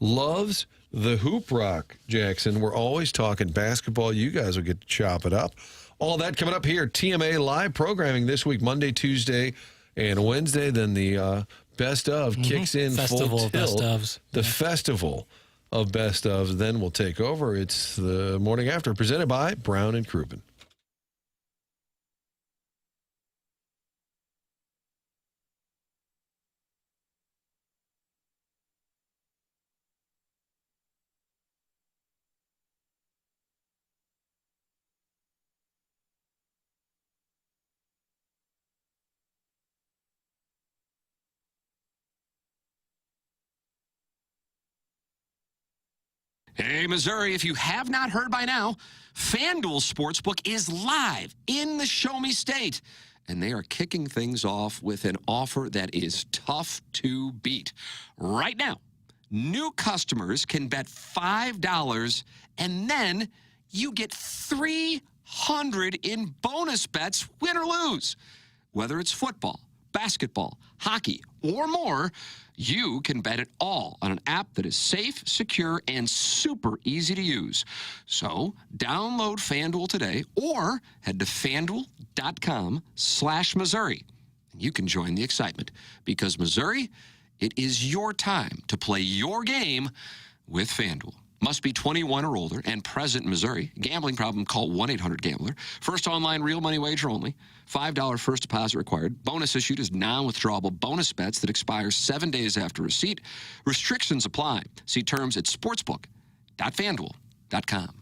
loves the hoop rock, Jackson. We're always talking basketball. You guys will get to chop it up. All that coming up here. TMA live programming this week, Monday, Tuesday, and Wednesday. Then the Best of kicks in Festival full of best tilt. ofs. The festival of best ofs then will take over. It's the morning after, presented by Brown and Crouppen. Hey, Missouri, if you have not heard by now, FanDuel Sportsbook is live in the Show Me State. And they are kicking things off with an offer that is tough to beat. Right now, new customers can bet $5 and then you get $300 in bonus bets, win or lose. Whether it's football, basketball, hockey, or more, you can bet it all on an app that is safe, secure, and super easy to use. So download FanDuel today or head to FanDuel.com/Missouri. You can join the excitement because Missouri, it is your time to play your game with FanDuel. Must be 21 or older and present in Missouri. Gambling problem, call 1-800-GAMBLER. First online real money wager only. $5 first deposit required. Bonus issued is non-withdrawable bonus bets that expire 7 days after receipt. Restrictions apply. See terms at sportsbook.fanduel.com.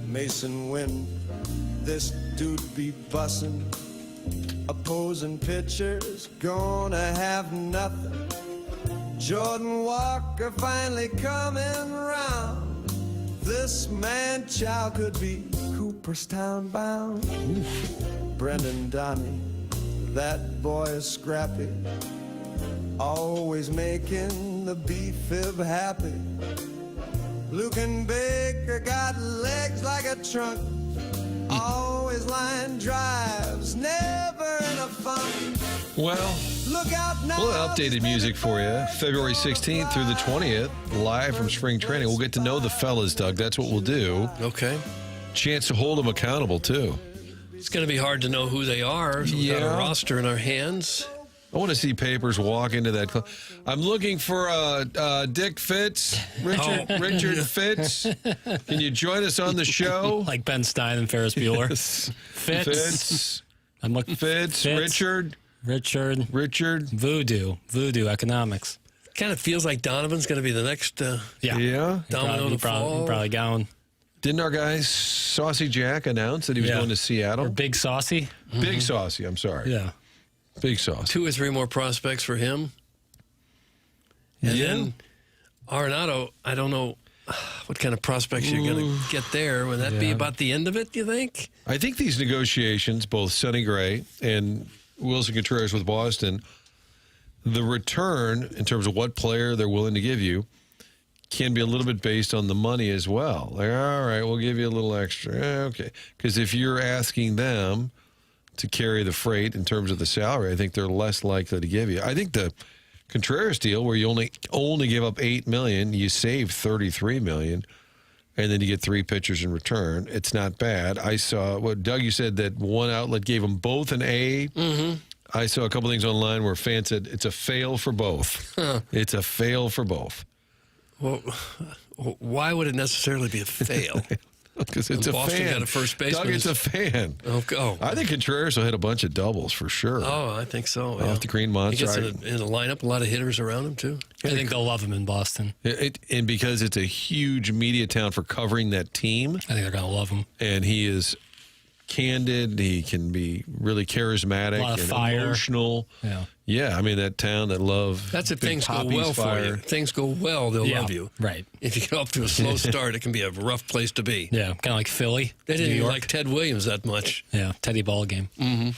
Mason Wind, this dude be bussin'. Opposing pitchers gonna have nothing. Jordan Walker finally coming round. This man child could be Cooperstown bound. Brendan Donnie, that boy is scrappy, always making the B-fib happy. Luke and Baker got legs like a trunk, always line drives, never in a funk. Well, Look out now. a little updated music for you. February 16th through the 20th, live from spring training. We'll get to know the fellas, Doug. That's what we'll do. Okay. Chance to hold them accountable, too. It's going to be hard to know who they are. So we've got a roster in our hands. I want to see Papers walk into that club. I'm looking for Dick Fitz, Richard Fitz. Can you join us on the show? Like Ben Stein and Ferris Bueller. Yes. Fitz. I'm looking Fitz, Richard. Voodoo economics. Kind of feels like Donovan's going to be the next domino to fall. Probably going. Didn't our guy Saucy Jack announce that he was going to Seattle? Or Big Saucy? Big Saucy, I'm sorry. Yeah. Big Saucy. 2 or 3 more prospects for him. And then Arenado, I don't know what kind of prospects you're going to get there. Would that be about the end of it, do you think? I think these negotiations, both Sonny Gray and Wilson Contreras with Boston, the return in terms of what player they're willing to give you can be a little bit based on the money as well. Like, all right, we'll give you a little extra. Okay. Because if you're asking them to carry the freight in terms of the salary, I think they're less likely to give you. I think the Contreras deal, where you only give up $8 million, you save $33 million, and then you get 3 pitchers in return. It's not bad. I saw Doug, you said that one outlet gave them both an A. Mm-hmm. I saw a couple things online where fans said it's a fail for both. Huh. It's a fail for both. Well, why would it necessarily be a fail? Because it's a Boston fan. Got a first baseman. Doug, it's a fan. Oh. I think Contreras will hit a bunch of doubles for sure. Oh, I think so. Off the Green Monster. He gets in a lineup, a lot of hitters around him, too. I think they'll love him in Boston. And because it's a huge media town for covering that team. I think they're going to love him. And he is candid. He can be really charismatic and emotional. Yeah, I mean, that town that love. That's if things go well for you. If things go well, they'll love you. Right. If you get off to a slow start, it can be a rough place to be. Yeah, kind of like Philly. They didn't even like Ted Williams that much. Yeah, Teddy ball game. Mm-hmm.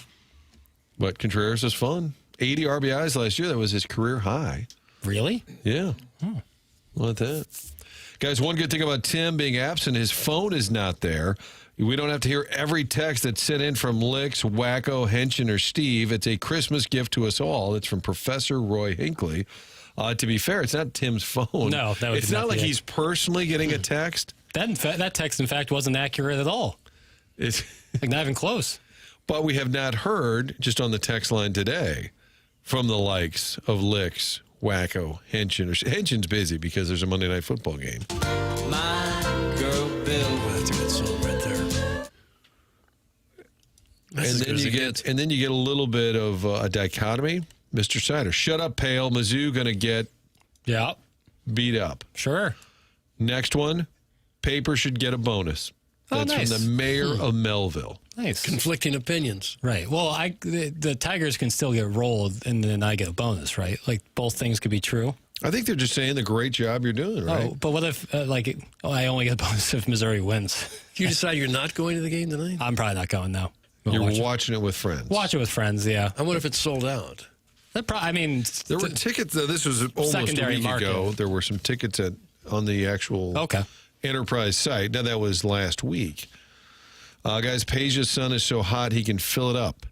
But Contreras is fun. 80 RBIs last year. That was his career high. Really? Yeah. Oh. Look at that. Guys, one good thing about Tim being absent, his phone is not there. We don't have to hear every text that's sent in from Licks, Wacko, Henshin, or Steve. It's a Christmas gift to us all. It's from Professor Roy Hinckley. To be fair, it's not Tim's phone. No, that would it's not like he's personally getting a text. That text, in fact, wasn't accurate at all. It's like not even close. But we have not heard, just on the text line today, from the likes of Licks, Wacko, Henshin. Henshin's busy because there's a Monday Night Football game. My girl Bill. That's a good song right there. And then you get a little bit of a dichotomy. Mr. Sider, shut up, Pale. Mizzou going to get beat up. Sure. Next one, Paper should get a bonus. That's nice. from the mayor of Melville. Nice. Conflicting opinions. Right. Well, the Tigers can still get rolled, and then I get a bonus, right? Like, both things could be true. I think they're just saying the great job you're doing, right? Oh, but what if, I only get a bonus if Missouri wins? You decide you're not going to the game tonight? I'm probably not going, no. You're watching it with friends. Watch it with friends, yeah. I wonder if it's sold out. There were tickets. This was almost a week ago. There were some tickets on the actual Enterprise site. Now, that was last week. Guys, Peja's son is so hot he can fill it up.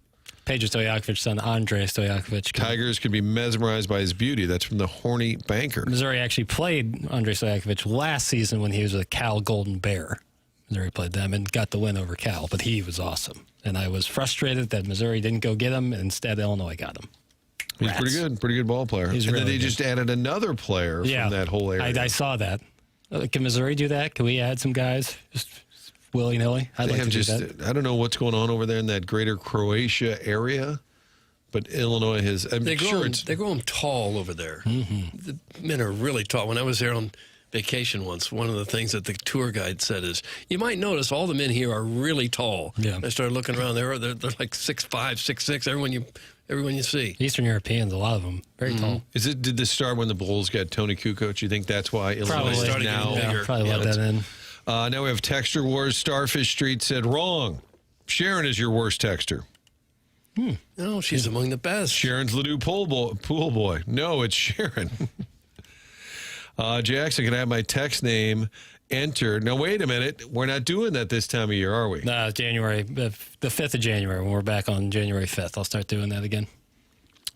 Peja Stojakovic's son, Andre Stojakovic. Tigers could be mesmerized by his beauty. That's from the Horny Banker. Missouri actually played Andre Stojakovic last season when he was with Cal Golden Bear. Missouri played them and got the win over Cal, but he was awesome. And I was frustrated that Missouri didn't go get him, and instead Illinois got him. He's pretty good ball player. He's and really then they good. just added another player from that whole area. I saw that. Can Missouri do that? Can we add some guys just willy-nilly? I'd like to do that. I don't know what's going on over there in that greater Croatia area, but Illinois has. They grow them tall over there. Mm-hmm. The men are really tall. When I was there on vacation once, one of the things that the tour guide said is, you might notice all the men here are really tall. Yeah. I started looking around. They're like 6'5", 6'6", everyone you see. Eastern Europeans, a lot of them, very tall. Did this start when the Bulls got Tony Kukoc? You think that's why Illinois is now bigger? Probably let that in. Now we have Texture Wars. Starfish Street said wrong. Sharon is your worst texter. No, she's among the best. Sharon's the new pool boy. No, it's Sharon. Jackson, can I have my text name entered? Now, wait a minute. We're not doing that this time of year, are we? No, January, the 5th of January, when we're back on January 5th. I'll start doing that again.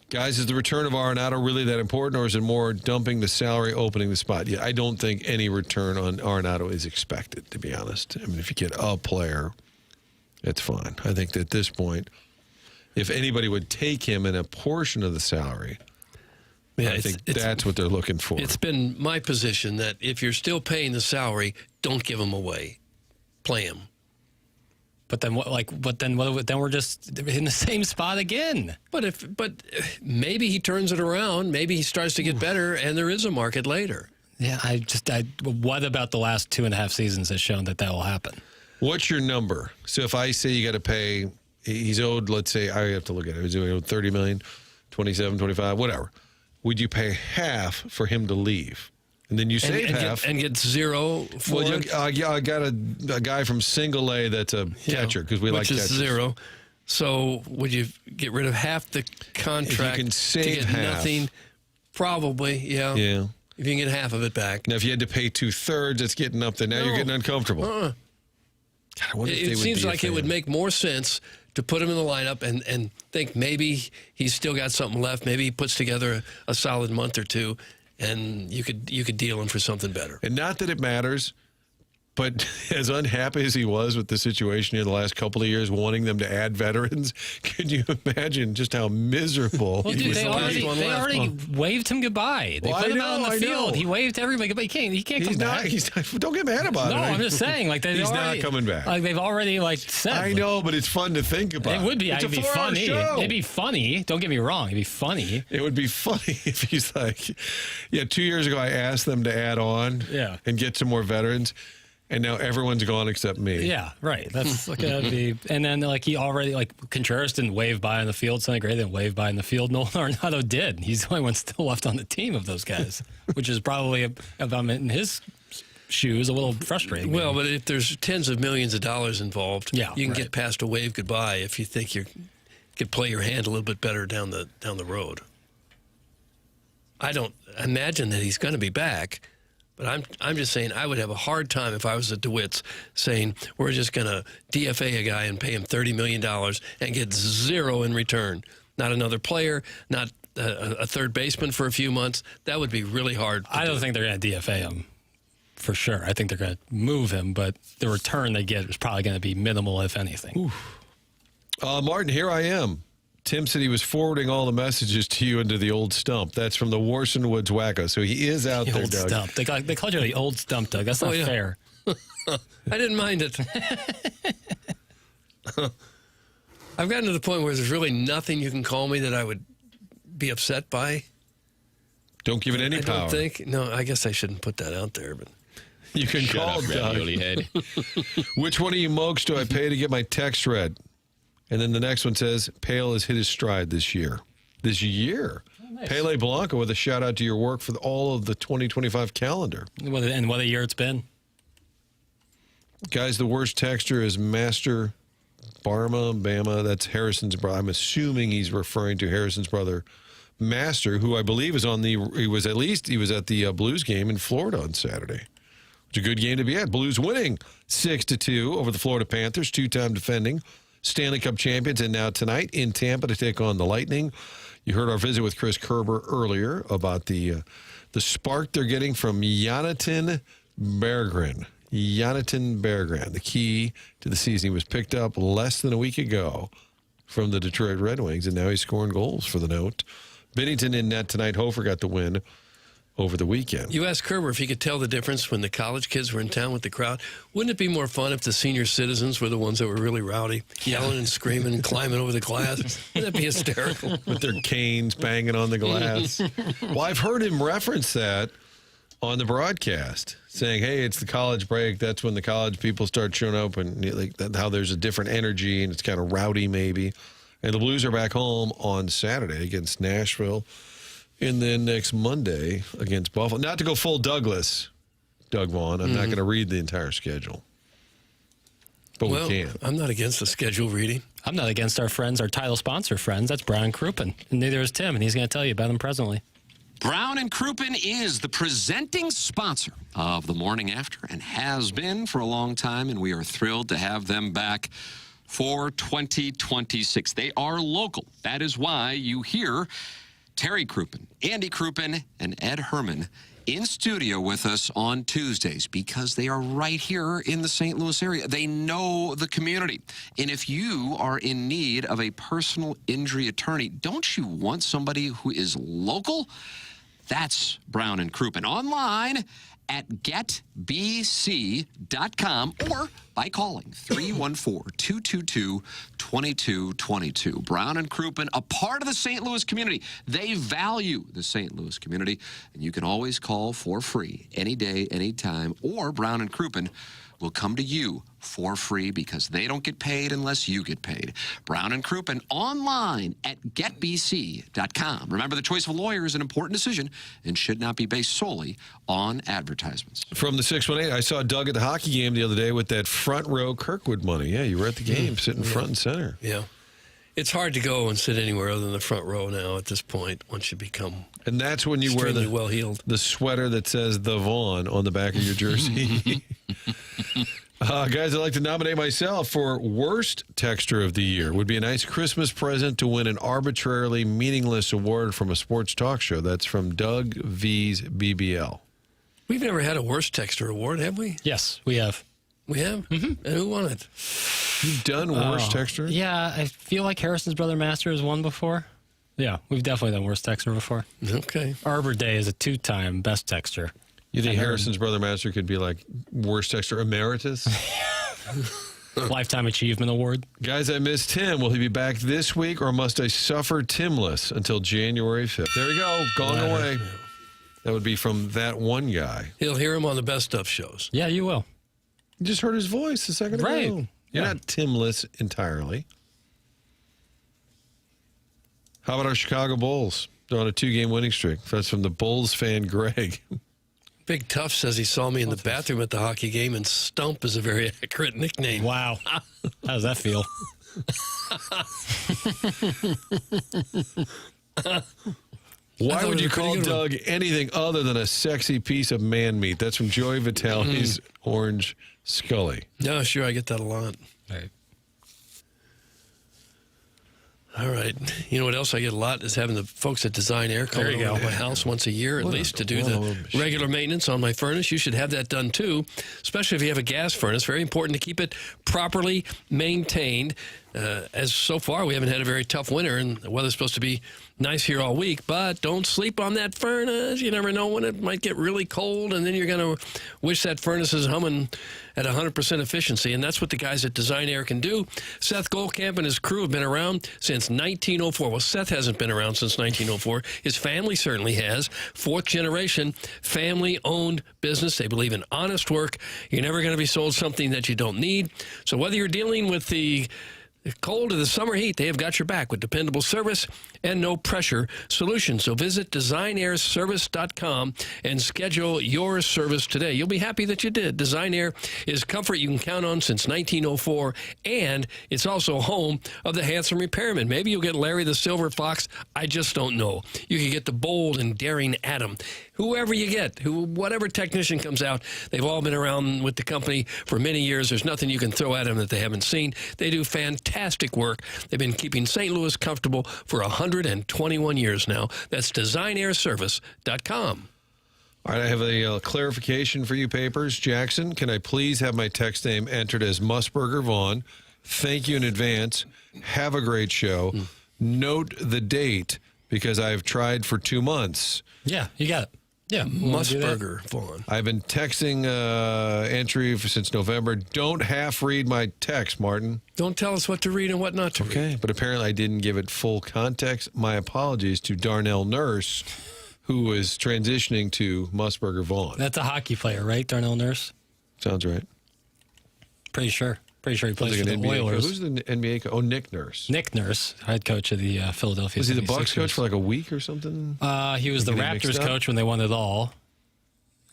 Guys, is the return of Arenado really that important, or is it more dumping the salary, opening the spot? Yeah, I don't think any return on Arenado is expected, to be honest. I mean, if you get a player, it's fine. I think that at this point, if anybody would take him in a portion of the salary, I think that's what they're looking for. It's been my position that if you're still paying the salary, don't give him away. Play him. But then then we're just in the same spot again. But maybe he turns it around. Maybe he starts to get better, and there is a market later. Yeah, what about the last 2.5 seasons has shown that will happen? What's your number? So if I say you got to pay, he's owed, let's say, I have to look at it. He's owed $30 million, 27, 25, whatever. Would you pay half for him to leave? And then you save half. And get zero for it? I got a guy from Single A that's a catcher, because we like catchers. Which is zero. So would you get rid of half the contract if you can save to get half. nothing? Probably, yeah. Yeah. If you can get half of it back. Now, if you had to pay 2/3, it's getting up there. Now you're getting uncomfortable. God, I wonder if they It would seems be a like it fan. would make more sense to put him in the lineup and think maybe he's still got something left. Maybe he puts together a solid month or two, and you could deal him for something better. And not that it matters, but as unhappy as he was with the situation in the last couple of years, wanting them to add veterans, can you imagine just how miserable Well, he dude, was? they already waved him goodbye. They put him out on the field. He waved everybody, but he can't come back. Don't get mad about it. No, I'm just saying, he's not coming back. Like they've already said. I know, but it's fun to think about. It would be. It's It'd a be 4-hour funny. show. It'd be funny. Don't get me wrong. It'd be funny. It would be funny if he's like, 2 years ago I asked them to add on and get some more veterans. And now everyone's gone except me. Yeah, right. That's gonna be. And then he already Contreras didn't wave by on the field. Sonny Gray didn't wave by in the field. Nolan Arenado did. He's the only one still left on the team of those guys, which is probably, if I'm in his shoes, a little frustrating. Well, but if there's tens of millions of dollars involved, you can get past a wave goodbye if you think you could play your hand a little bit better down the road. I don't imagine that he's going to be back. But I'm just saying I would have a hard time if I was the DeWitts saying we're just going to DFA a guy and pay him $30 million and get zero in return. Not another player, not a third baseman for a few months. That would be really hard. I don't think they're going to DFA him for sure. I think they're going to move him, but the return they get is probably going to be minimal, if anything. Martin, here I am. Tim said he was forwarding all the messages to you into the old stump. That's from the Warson Woods Wacko. So he is out there, old Doug. Stump. They called you the old stump, Doug. That's not fair. I didn't mind it. I've gotten to the point where there's really nothing you can call me that I would be upset by. Don't give it any power. I don't think. No, I guess I shouldn't put that out there, but you can call Doug. Which one of you mokes do I pay to get my text read? And then the next one says, Pale has hit his stride this year. This year? Oh, nice. Pele Blanco with a shout-out to your work for all of the 2025 calendar. And what a year it's been. Guys, the worst texter is Master Bama. That's Harrison's brother. I'm assuming he's referring to Harrison's brother, Master, who I believe is he was at the Blues game in Florida on Saturday. It's a good game to be at. Blues winning 6-2 over the Florida Panthers, two-time defending Stanley Cup champions, and now tonight in Tampa to take on the Lightning. You heard our visit with Chris Kerber earlier about the spark they're getting from Jonathan Berggren. The key to the season. He was picked up less than a week ago from the Detroit Red Wings, and now he's scoring goals for the Note. Bennington in net tonight. Hofer got the win over the weekend. You asked Kerber if he could tell the difference when the college kids were in town with the crowd. Wouldn't it be more fun if the senior citizens were the ones that were really rowdy, yelling and screaming and climbing over the glass? Wouldn't that be hysterical? With their canes banging on the glass. Well, I've heard him reference that on the broadcast, saying, hey, it's the college break. That's when the college people start showing up, and how there's a different energy, and it's kind of rowdy maybe. And the Blues are back home on Saturday against Nashville. And then next Monday against Buffalo. Not to go full Douglas, Doug Vaughn. I'm not going to read the entire schedule. but well, we can't. I'm not against the schedule reading. I'm not against our friends, our title sponsor friends. That's Brown and Crouppen. And neither is Tim, and he's going to tell you about them presently. Brown and Crouppen is the presenting sponsor of the Morning After and has been for a long time, and we are thrilled to have them back for 2026. They are local. That is why you hear Terry Crouppen, Andy Crouppen, and Ed Herman in studio with us on Tuesdays because they are right here in the St. Louis area. They know the community. And if you are in need of a personal injury attorney, don't you want somebody who is local? That's Brown and Crouppen. Online at getbc.com or by calling 314-222-2222. Brown and Crouppen, a part of the St. Louis community. They value the St. Louis community, and you can always call for free any day, anytime, or Brown and Crouppen will come to you for free because they don't get paid unless you get paid. Brown and Crouppen online at getbc.com. Remember, the choice of a lawyer is an important decision and should not be based solely on advertisements. From the 618, I saw Doug at the hockey game the other day with that front row Kirkwood money. Yeah, you were at the game, sitting front and center. Yeah. It's hard to go and sit anywhere other than the front row now at this point once you become And that's when you wear extremely well-heeled. the sweater that says the Vaughn on the back of your jersey. Guys, I'd like to nominate myself for Worst Texter of the Year. Would be a nice Christmas present to win an arbitrarily meaningless award from a sports talk show. That's from Doug V's BBL. We've never had a Worst Texter award, have we? Yes, we have. We have? Mm-hmm. And who won it? You've done Worst Texter? Yeah, I feel like Harrison's Brother Master has won before. Yeah, we've definitely done Worst Texter before. Okay. Arbor Day is a 2-time Best Texter. You think Harrison's Brother Master could be like Worst Texter Emeritus? Lifetime Achievement Award. Guys, I miss Tim. Will he be back this week, or must I suffer Timless until January 5th? There we go. Gone away. That would be from that one guy. He'll hear him on the Best Stuff shows. Yeah, you will. You just heard his voice a second ago. You're not Timless entirely. How about our Chicago Bulls? They're on a 2-game winning streak. That's from the Bulls fan, Greg. Big Tough says he saw me in the bathroom at the hockey game, and Stump is a very accurate nickname. Wow. How does that feel? Why would you call Doug anything other than a sexy piece of man meat? That's from Joey Vitale's Orange Scully. No, sure, I get that a lot. Right. All right. You know what else I get a lot is having the folks at Design Air come over to my house once a year at least to do the regular maintenance on my furnace. You should have that done too, especially if you have a gas furnace. Very important to keep it properly maintained. As so far, we haven't had a very tough winter, and the weather's supposed to be nice here all week, but don't sleep on that furnace. You never know when it might get really cold, and then you're going to wish that furnace is humming at 100% efficiency, and that's what the guys at Design Air can do. Seth Goldcamp and his crew have been around since 1904. Well, Seth hasn't been around since 1904. His family certainly has. 4th generation, family-owned business. They believe in honest work. You're never going to be sold something that you don't need. So whether you're dealing with the cold or the summer heat, they have got your back with dependable service and no pressure solutions. So visit designairservice.com and schedule your service today. You'll be happy that you did. Design Air is comfort you can count on since 1904, and it's also home of the handsome repairman. Maybe you'll get Larry the Silver Fox. I just don't know. You can get the bold and daring Adam. Whoever you get, whatever technician comes out, they've all been around with the company for many years. There's nothing you can throw at them that they haven't seen. They do fantastic work. They've been keeping St. Louis comfortable for 121 years now. That's designairservice.com. All right, I have a clarification for you, Papers. Jackson, can I please have my text name entered as Musburger Vaughn? Thank you in advance. Have a great show. Note the date, because I've tried for 2 months. Yeah, you got it. Yeah, Musburger Vaughn. I've been texting entry since November. Don't half read my text, Martin. Don't tell us what to read and what not to read. Okay, but apparently I didn't give it full context. My apologies to Darnell Nurse, who is transitioning to Musburger Vaughn. That's a hockey player, right, Darnell Nurse? Sounds right. Pretty sure. Pretty sure he plays like for the NBA Oilers. Who's the NBA coach? Oh, Nick Nurse. Nick Nurse, head coach of the Philadelphia 76ers. Was he the Bucks coach for like a week or something? He was the Raptors coach when they won it all.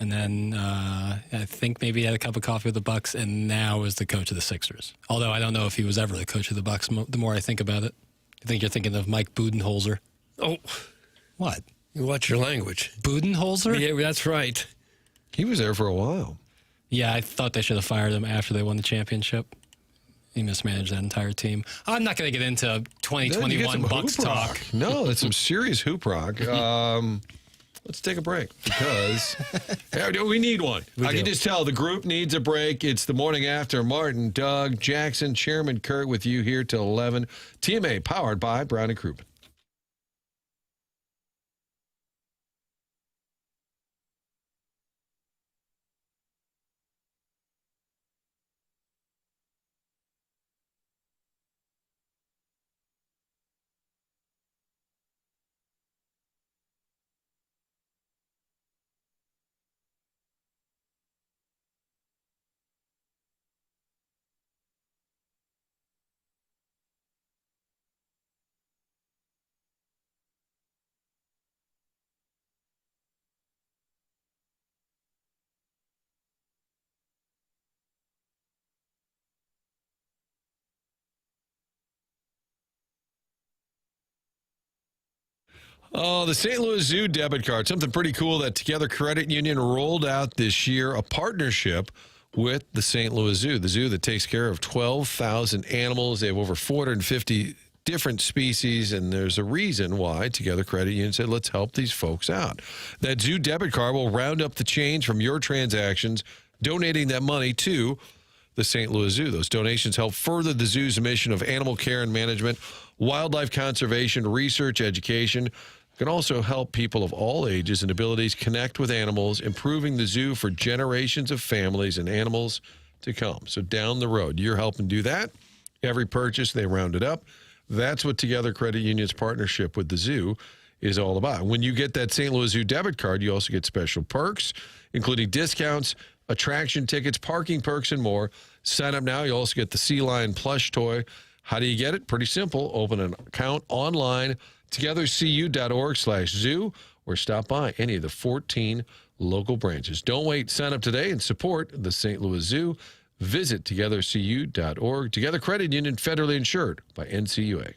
And then I think maybe he had a cup of coffee with the Bucks, and now is the coach of the Sixers. Although I don't know if he was ever the coach of the Bucks. The more I think about it, I think you're thinking of Mike Budenholzer. Oh, what? You watch your language. Budenholzer? Yeah, that's right. He was there for a while. Yeah, I thought they should have fired him after they won the championship. He mismanaged that entire team. I'm not going to get into 2021 Bucks talk. No, that's some serious hoop rock. Let's take a break because we need one. I can just tell the group needs a break. It's the morning after. Martin, Doug, Jackson, Chairman Kurt with you here till 11. TMA powered by Brown and Crouppen. Oh, the St. Louis Zoo debit card, something pretty cool that Together Credit Union rolled out this year, a partnership with the St. Louis Zoo, the zoo that takes care of 12,000 animals. They have over 450 different species, and there's a reason why Together Credit Union said, let's help these folks out. That Zoo debit card will round up the change from your transactions, donating that money to the St. Louis Zoo. Those donations help further the zoo's mission of animal care and management, wildlife conservation, research, education. Can also help people of all ages and abilities connect with animals, improving the zoo for generations of families and animals to come. So down the road, you're helping do that. Every purchase, they round it up. That's what Together Credit Union's partnership with the zoo is all about. When you get that St. Louis Zoo debit card, you also get special perks, including discounts, attraction tickets, parking perks, and more. Sign up now. You also get the Sea Lion plush toy. How do you get it? Pretty simple. Open an account online, togethercu.org/zoo, or stop by any of the 14 local branches. Don't wait. Sign up today and support the St. Louis Zoo. Visit togethercu.org. Together Credit Union, federally insured by NCUA.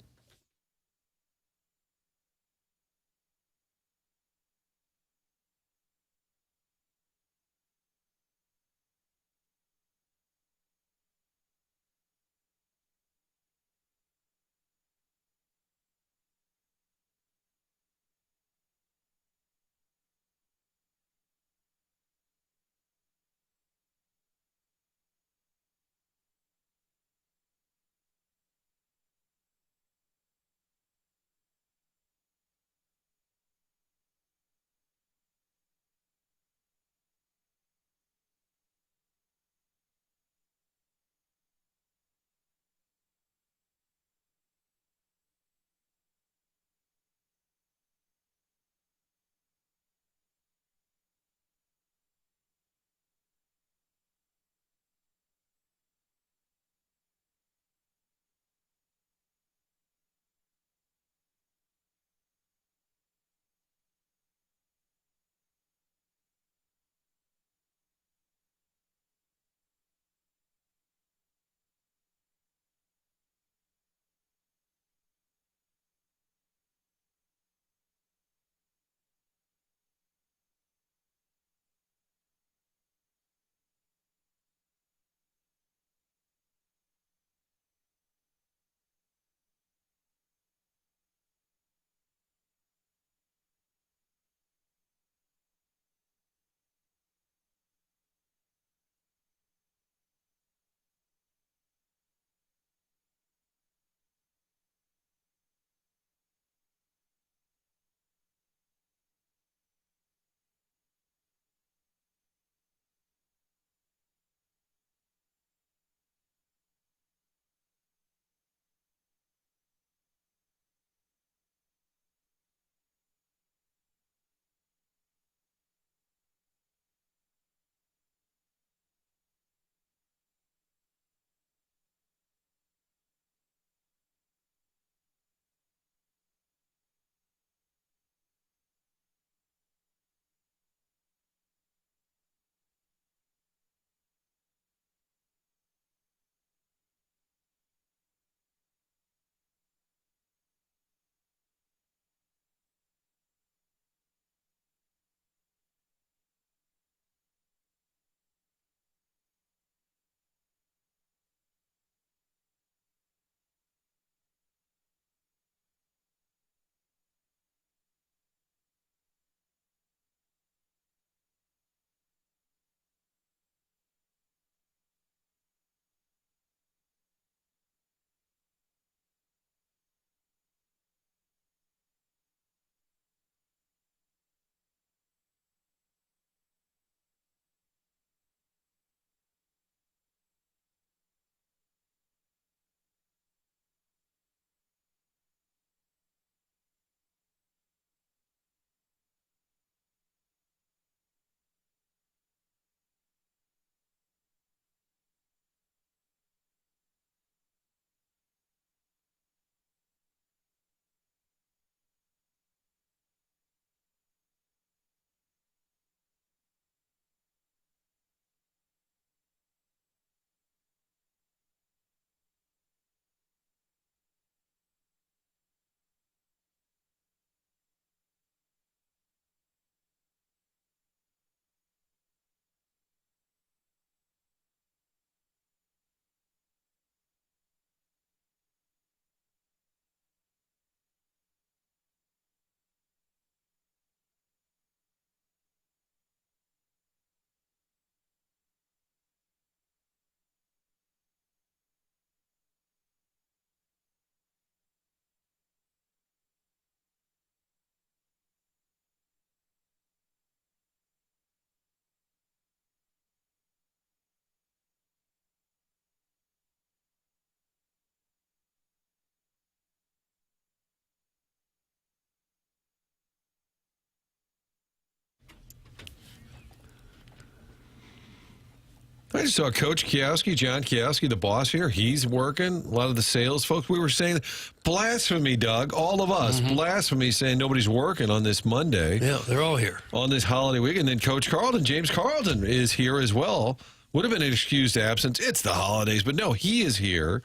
I just saw Coach Kiowski, John Kiowski, the boss here. He's working. A lot of the sales folks. We were saying, blasphemy, Doug. All of us, blasphemy, saying nobody's working on this Monday. Yeah, they're all here. On this holiday week. And then Coach Carlton, James Carlton, is here as well. Would have been an excused absence. It's the holidays. But no, he is here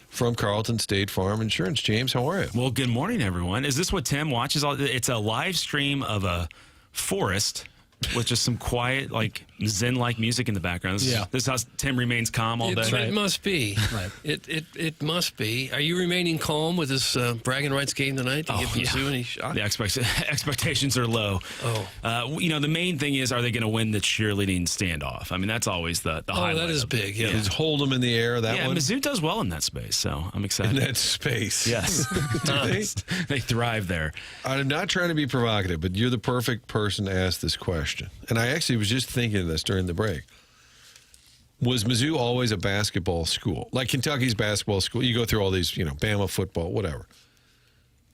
from Carlton State Farm Insurance. James, how are you? Well, good morning, everyone. Is this what Tim watches? It's a live stream of a forest with just some quiet, like zen-like music in the background. This is how Tim remains calm all day. It must be. Right. It must be. Are you remaining calm with this Braggin Rights game tonight to give Mizzou any shot? The expectations are low. The main thing is, are they going to win the cheerleading standoff? I mean, that's always the highlight. That is big. Yeah. Just hold them in the air. That one. Mizzou does well in that space, so I'm excited. In that space. Yes. They thrive there. I'm not trying to be provocative, but you're the perfect person to ask this question. And I actually was just thinking of this during the break. Was Mizzou always a basketball school? Like Kentucky's basketball school. You go through all these, Bama football, whatever.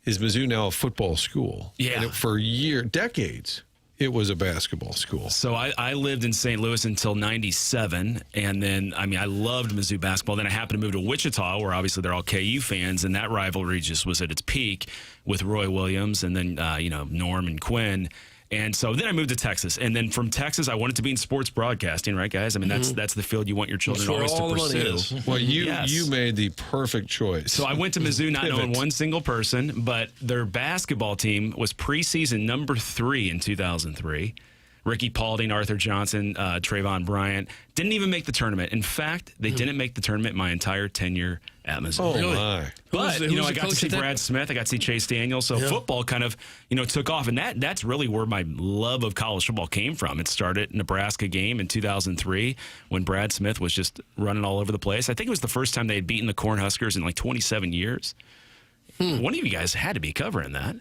Is Mizzou now a football school? Yeah. And for decades, it was a basketball school. So I lived in St. Louis until 97. And then, I loved Mizzou basketball. Then I happened to move to Wichita, where obviously they're all KU fans. And that rivalry just was at its peak with Roy Williams and then, Norm and Quinn. And so then I moved to Texas. And then from Texas, I wanted to be in sports broadcasting, right, guys? I mean, that's the field you want your children always to pursue. Well, you made the perfect choice. So I went to Mizzou not knowing one single person, but their basketball team was preseason number 3 in 2003. Ricky Paulding, Arthur Johnson, Trayvon Bryant didn't even make the tournament. In fact, they didn't make the tournament my entire tenure at Mizzou. Oh, really? My. But, I got to see Brad Smith. I got to see Chase Daniels. So football kind of, took off. And that's really where my love of college football came from. It started at Nebraska game in 2003 when Brad Smith was just running all over the place. I think it was the first time they had beaten the Cornhuskers in like 27 years. One of you guys had to be covering that.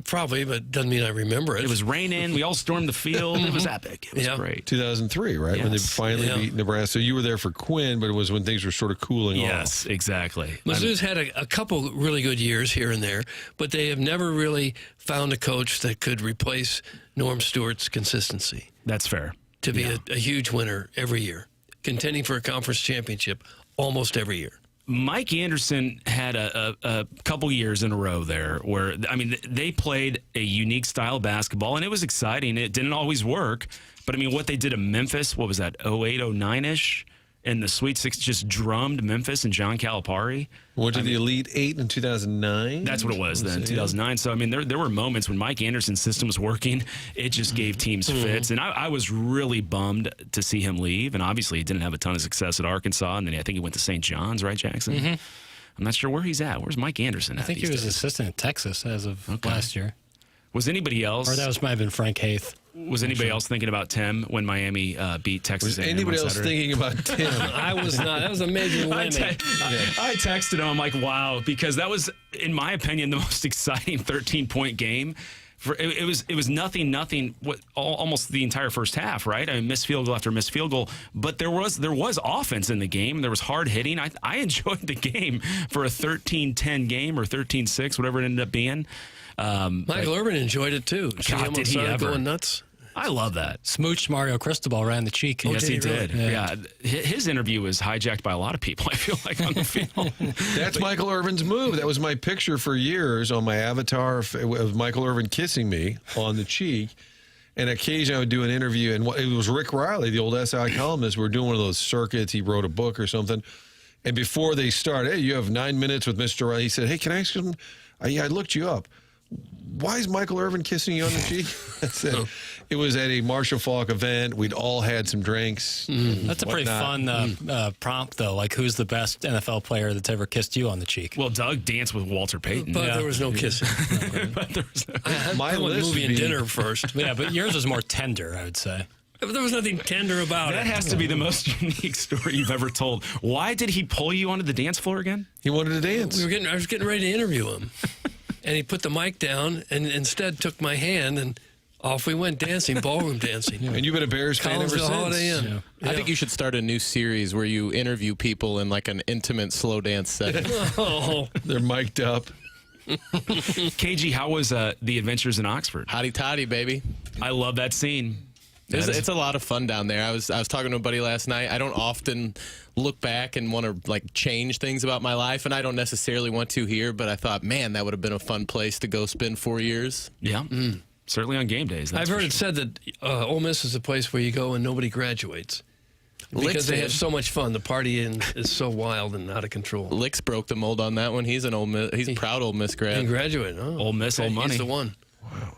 Probably, but doesn't mean I remember it. It was raining. We all stormed the field. It was epic. It was great. 2003, right? Yes. When they finally beat Nebraska. So you were there for Quinn, but it was when things were sort of cooling off. Yes, exactly. Mizzou's had a couple really good years here and there, but they have never really found a coach that could replace Norm Stewart's consistency. That's fair. To be a huge winner every year, contending for a conference championship almost every year. Mike Anderson had a couple years in a row there where, they played a unique style of basketball, and it was exciting. It didn't always work, but, what they did in Memphis, what was that, 08, 09-ish? And the Sweet Six just drummed Memphis and John Calipari. Went to the Elite 8 in 2009? That's what it was then, 2009. So, there were moments when Mike Anderson's system was working. It just gave teams fits. And I was really bummed to see him leave. And obviously, he didn't have a ton of success at Arkansas. And then I think he went to St. John's, right, Jackson? I'm not sure where he's at. Where's Mike Anderson at? I think he was assistant at Texas as of last year. Was anybody else? Or that might have been Frank Haith. Was anybody else thinking about Tim when Miami beat Texas A&M? Was anybody else thinking about Tim? I was not. That was a major win. I texted him. I'm like, wow, because that was, in my opinion, the most exciting 13-point game. It was nothing. Almost the entire first half, right? Missed field goal after missed field goal, but there was offense in the game. There was hard hitting. I enjoyed the game for a 13-10 game or 13-6, whatever it ended up being. Michael Irvin enjoyed it too. God, did he ever? Going nuts. I love that. Smooched Mario Cristobal right in the cheek. Yes, he did. Really? Yeah. His interview was hijacked by a lot of people, I feel like, on the field. That's Michael Irvin's move. That was my picture for years on my avatar of Michael Irvin kissing me on the cheek. And occasionally I would do an interview, and it was Rick Riley, the old SI columnist. We were doing one of those circuits. He wrote a book or something. And before they started, hey, you have 9 minutes with Mr. Riley. He said, hey, can I ask you something? I looked you up. Why is Michael Irvin kissing you on the cheek? I said, it was at a Marshall Faulk event. We'd all had some drinks. That's a pretty fun prompt, though. Like, who's the best NFL player that's ever kissed you on the cheek? Well, Doug danced with Walter Payton. But there was no kissing. But there was no... My movie and dinner first. Yeah, but yours was more tender, I would say. But there was nothing tender about it. That has to be the most unique story you've ever told. Why did he pull you onto the dance floor again? He wanted to dance. I was getting ready to interview him. And he put the mic down and instead took my hand, and off we went dancing, ballroom dancing. And you've been a Bears fan ever since. Holiday Inn. I think you should start a new series where you interview people in like an intimate slow dance setting. They're mic'd up. KG, how was the Adventures in Oxford? Hotty toddy, baby. I love that scene. It's a lot of fun down there. I was talking to a buddy last night. I don't often look back and want to like change things about my life, and I don't necessarily want to here. But I thought, man, that would have been a fun place to go spend 4 years. Yeah, certainly on game days. I've heard it said that Ole Miss is a place where you go and nobody graduates. Because they have so much fun. The party is so wild and out of control. Licks broke the mold on that one. He's an Ole Miss. He's a proud Ole Miss grad. He graduated. Oh, Ole Miss, Ole Money. He's the one. Wow.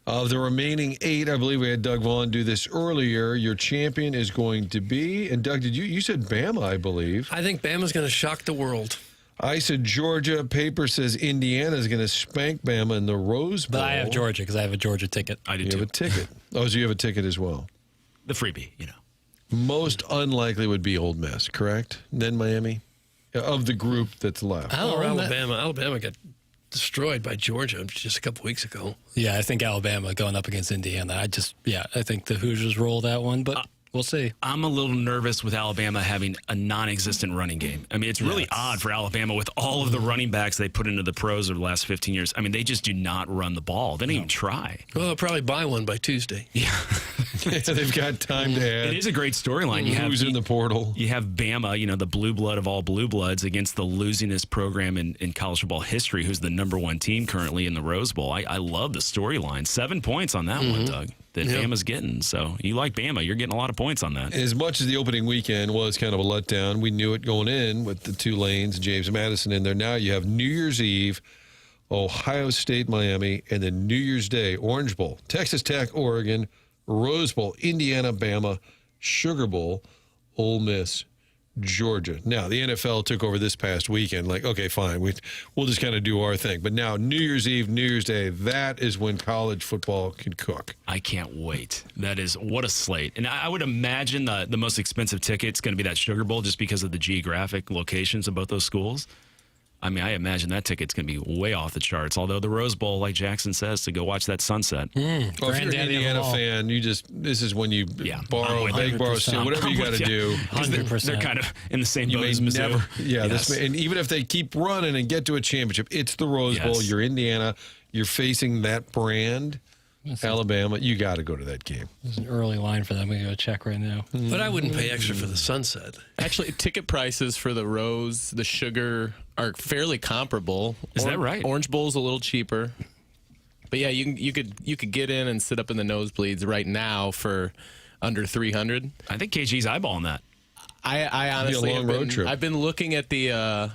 Of the remaining 8, I believe we had Doug Vaughn do this earlier. Your champion is going to be, and Doug, you said Bama, I believe. I think Bama's going to shock the world. I said Georgia. Paper says Indiana's going to spank Bama in the Rose Bowl. But I have Georgia because I have a Georgia ticket. I do too. too. You have a ticket. Oh, so you have a ticket as well. The freebie, you know. Most unlikely would be Ole Miss, correct? Then Miami, of the group that's left. Alabama got destroyed by Georgia just a couple weeks ago. Yeah, I think Alabama going up against Indiana. I think the Hoosiers roll that one, but we'll see. I'm a little nervous with Alabama having a non-existent running game. I mean, it's really odd for Alabama with all of the running backs they put into the pros over the last 15 years. I mean, they just do not run the ball. They don't even try. Well, they'll probably buy one by Tuesday. Yeah. They've got time to add. It is a great storyline. Who's in the portal? You have Bama, the blue blood of all blue bloods, against the losingest program in college football history, who's the #1 team currently in the Rose Bowl. I love the storyline. 7 points on that one, Doug, that Bama's getting. So you like Bama, you're getting a lot of points on that. As much as the opening weekend was kind of a letdown, we knew it going in with the Tulanes, James Madison in there. Now you have New Year's Eve, Ohio State, Miami, and then New Year's Day, Orange Bowl, Texas Tech, Oregon, Rose Bowl, Indiana, Bama, Sugar Bowl, Ole Miss, Georgia. Now, the NFL took over this past weekend. Like, okay, fine. We'll just kind of do our thing. But now, New Year's Eve, New Year's Day, that is when college football can cook. I can't wait. That is, what a slate. And I would imagine the most expensive ticket's going to be that Sugar Bowl just because of the geographic locations of both those schools. I mean, I imagine that ticket's going to be way off the charts. Although the Rose Bowl, like Jackson says, to go watch that sunset. Well, if you're an Indiana fan, this is when you borrow, whatever you got to do. 100%. They're kind of in the same boat as Mizzou. And even if they keep running and get to a championship, it's the Rose Bowl. You're Indiana. You're facing that brand. Alabama, you got to go to that game. There's an early line for them. I'm going to go check right now. But I wouldn't pay extra for the sunset. Actually, ticket prices for the Rose, the Sugar are fairly comparable. Is that right? Orange Bowl's a little cheaper. But yeah, you could get in and sit up in the nosebleeds right now for under $300. I think KG's eyeballing that. I honestly have road trip. I've been looking at the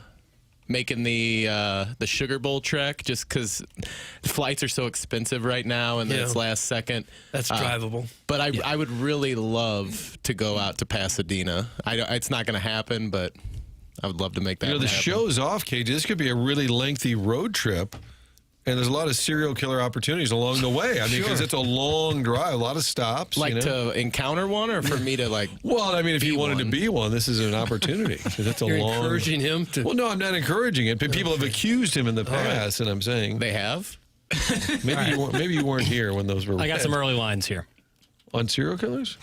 making the Sugar Bowl trek just because flights are so expensive right now and it's last second. That's drivable. But I would really love to go out to Pasadena. It's not going to happen, but I would love to make that happen. The show's off, KG. This could be a really lengthy road trip. And there's a lot of serial killer opportunities along the way. I mean, because it's a long drive, a lot of stops. To encounter one, or for me to Well, I mean, if you wanted to be one, this is an opportunity. That's You're encouraging him to. Well, no, I'm not encouraging it. But people have accused him in the past, and I'm saying they have. Maybe you weren't here when those were. I got some early lines here. On serial killers?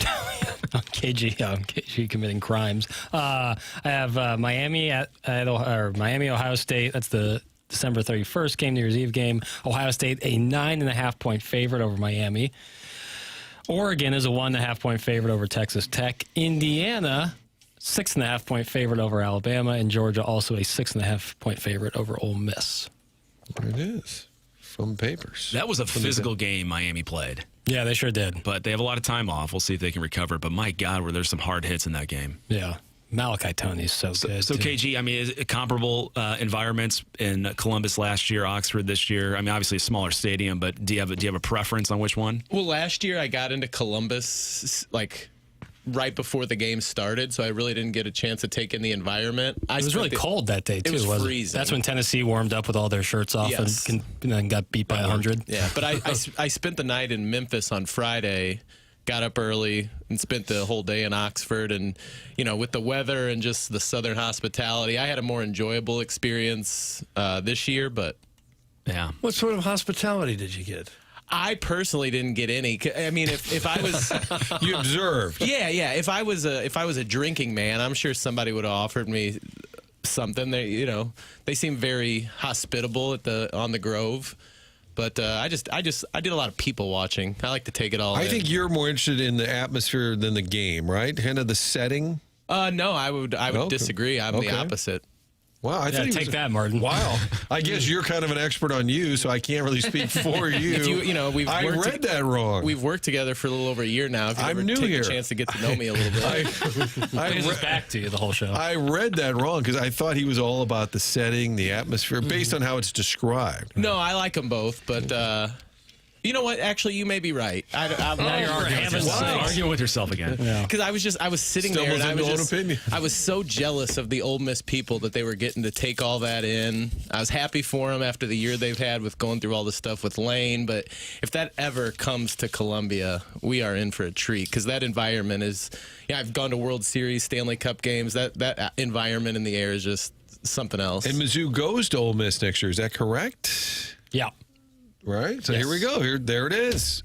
KG committing crimes. I have Miami Miami, Ohio State. That's the December 31st game, New Year's Eve game. Ohio State, a 9.5-point favorite over Miami. Oregon is a 1.5-point favorite over Texas Tech. Indiana, 6.5-point favorite over Alabama. And Georgia, also a 6.5-point favorite over Ole Miss. There it is. From papers. That was a physical game Miami played. Yeah, they sure did. But they have a lot of time off. We'll see if they can recover. But my God, were there some hard hits in that game. Yeah. Malachi Tony's so good. So KG, I mean, is it comparable environments in Columbus last year, Oxford this year? I mean, obviously a smaller stadium, but do you have a preference on which one? Well, last year I got into Columbus right before the game started, so I really didn't get a chance to take in the environment. It was really cold that day, too. It was freezing. That's when Tennessee warmed up with all their shirts off and then got beat by 100. Yeah, but I spent the night in Memphis on Friday, got up early, and spent the whole day in Oxford. And, with the weather and just the Southern hospitality, I had a more enjoyable experience this year, but... Yeah. What sort of hospitality did you get? I personally didn't get any. I mean, if I was, you observed. Yeah. If I was a drinking man, I'm sure somebody would have offered me something. They seem very hospitable on the Grove, But I did a lot of people watching. I like to take it all in. I think you're more interested in the atmosphere than the game, right? Kind of the setting. No, I would disagree. I'm the opposite. Wow, I think take that, Martin. Wow, I guess you're kind of an expert on you, so I can't really speak for you. I read that wrong. We've worked together for a little over a year now. If you I'm ever new take here. a chance to get to know me a little bit. I read back to you the whole show. I read that wrong because I thought he was all about the setting, the atmosphere, based on how it's described. No, I like them both, but you know what? Actually, you may be right. Now you're arguing with yourself again. Because I was sitting there and I was so jealous of the Ole Miss people that they were getting to take all that in. I was happy for them after the year they've had with going through all the stuff with Lane. But if that ever comes to Columbia, we are in for a treat because that environment is. Yeah, I've gone to World Series, Stanley Cup games. That environment in the air is just something else. And Mizzou goes to Ole Miss next year. Is that correct? Yeah. Right. So here we go. There it is.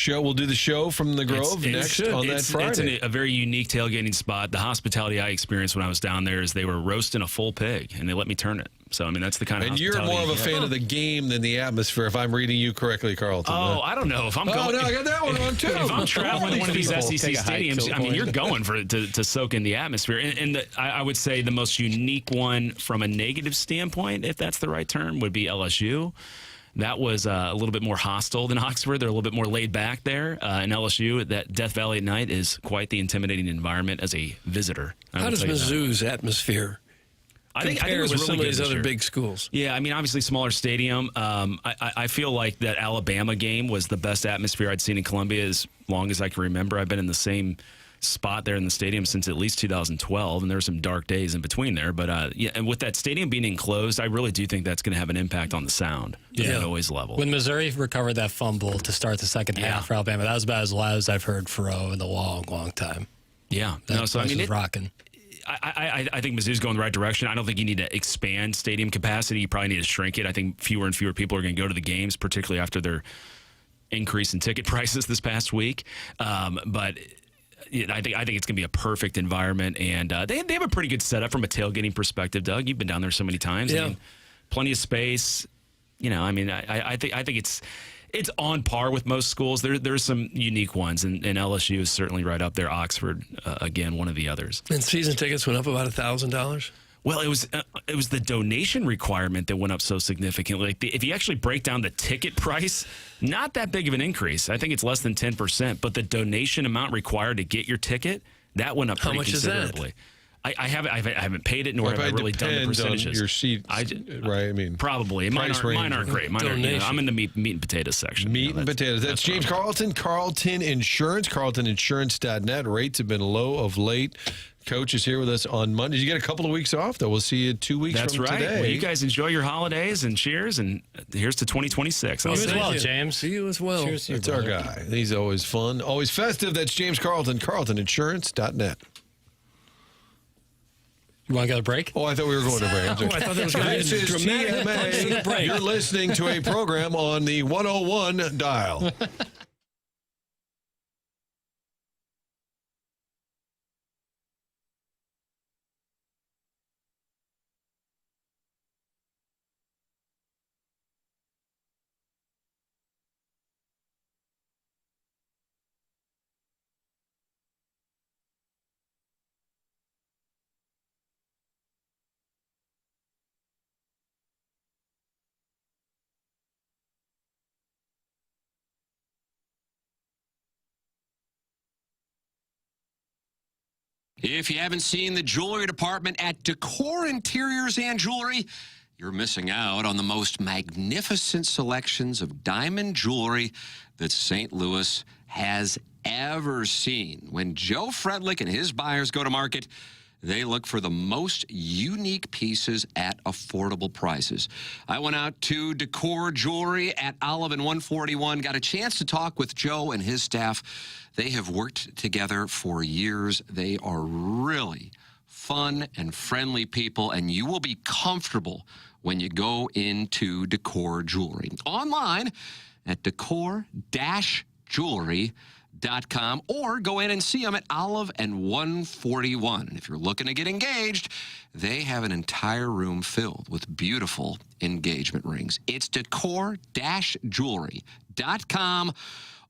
We'll do the show from the Grove next on that Friday. It's a very unique tailgating spot. The hospitality I experienced when I was down there is they were roasting a full pig, and they let me turn it. So, I mean, that's the kind of hospitality. And you're more of a fan of the game than the atmosphere, if I'm reading you correctly, Carlton. I don't know. If I'm going, I got that one on, too. If I'm traveling to one of these SEC stadiums, I mean, you're going for it to soak in the atmosphere. And I would say the most unique one from a negative standpoint, if that's the right term, would be LSU. That was a little bit more hostile than Oxford. They're a little bit more laid back there. In LSU, that Death Valley at night is quite the intimidating environment as a visitor. How does Mizzou's atmosphere I think it was with really some of good these this other year. big schools? Yeah, I mean, obviously smaller stadium. I feel like that Alabama game was the best atmosphere I'd seen in Columbia as long as I can remember. I've been in the same spot there in the stadium since at least 2012, and there were some dark days in between there. But yeah, and with that stadium being enclosed, I really do think that's going to have an impact on the sound at the noise level. When Missouri recovered that fumble to start the second half for Alabama, that was about as loud as I've heard Furrow in a long, long time. Yeah, so I mean, was rocking. I think Mizzou's going the right direction. I don't think you need to expand stadium capacity. You probably need to shrink it. I think fewer and fewer people are going to go to the games, particularly after their increase in ticket prices this past week. But I think it's going to be a perfect environment, and they have a pretty good setup from a tailgating perspective. Doug, you've been down there so many times. Yeah. I mean, plenty of space. I mean, I think it's on par with most schools. There's some unique ones, and LSU is certainly right up there. Oxford, again, one of the others. And season tickets went up about $1,000. Well, it was the donation requirement that went up so significantly. Like if you actually break down the ticket price, not that big of an increase. I think it's less than 10%. But the donation amount required to get your ticket, that went up pretty considerably. I haven't paid it, nor have I really done the percentages. On your seat, right? I mean, probably mine aren't great. I'm in the meat and potatoes section. Meat and potatoes. That's James Carlton, Carlton Insurance, CarltonInsurance.net. Rates have been low of late. Coach is here with us on Monday. You get a couple of weeks off, though. We'll see you 2 weeks from today. That's right. Well, you guys enjoy your holidays and cheers, and here's to 2026. You as well, James. You as well. Cheers to you, That's our guy. He's always fun, always festive. That's James Carlton, CarltonInsurance.net. You want to go to break? Oh, I thought we were going to break. I thought that was going to be This is TMA. You're listening to a program on the 101 dial. If you haven't seen the jewelry department at Decor Interiors and Jewelry, you're missing out on the most magnificent selections of diamond jewelry that St. Louis has ever seen. When Joe Fredlick and his buyers go to market, they look for the most unique pieces at affordable prices. I went out to Decor Jewelry at Olive and 141, got a chance to talk with Joe and his staff. They have worked together for years. They are really fun and friendly people, and you will be comfortable when you go into Decor Jewelry. Online at decor-jewelry.com, or go in and see them at Olive and 141. If you're looking to get engaged, they have an entire room filled with beautiful engagement rings. It's decor-jewelry.com,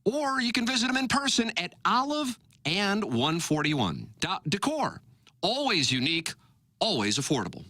or you can visit them in person at Olive and 141. Decor, always unique, always affordable.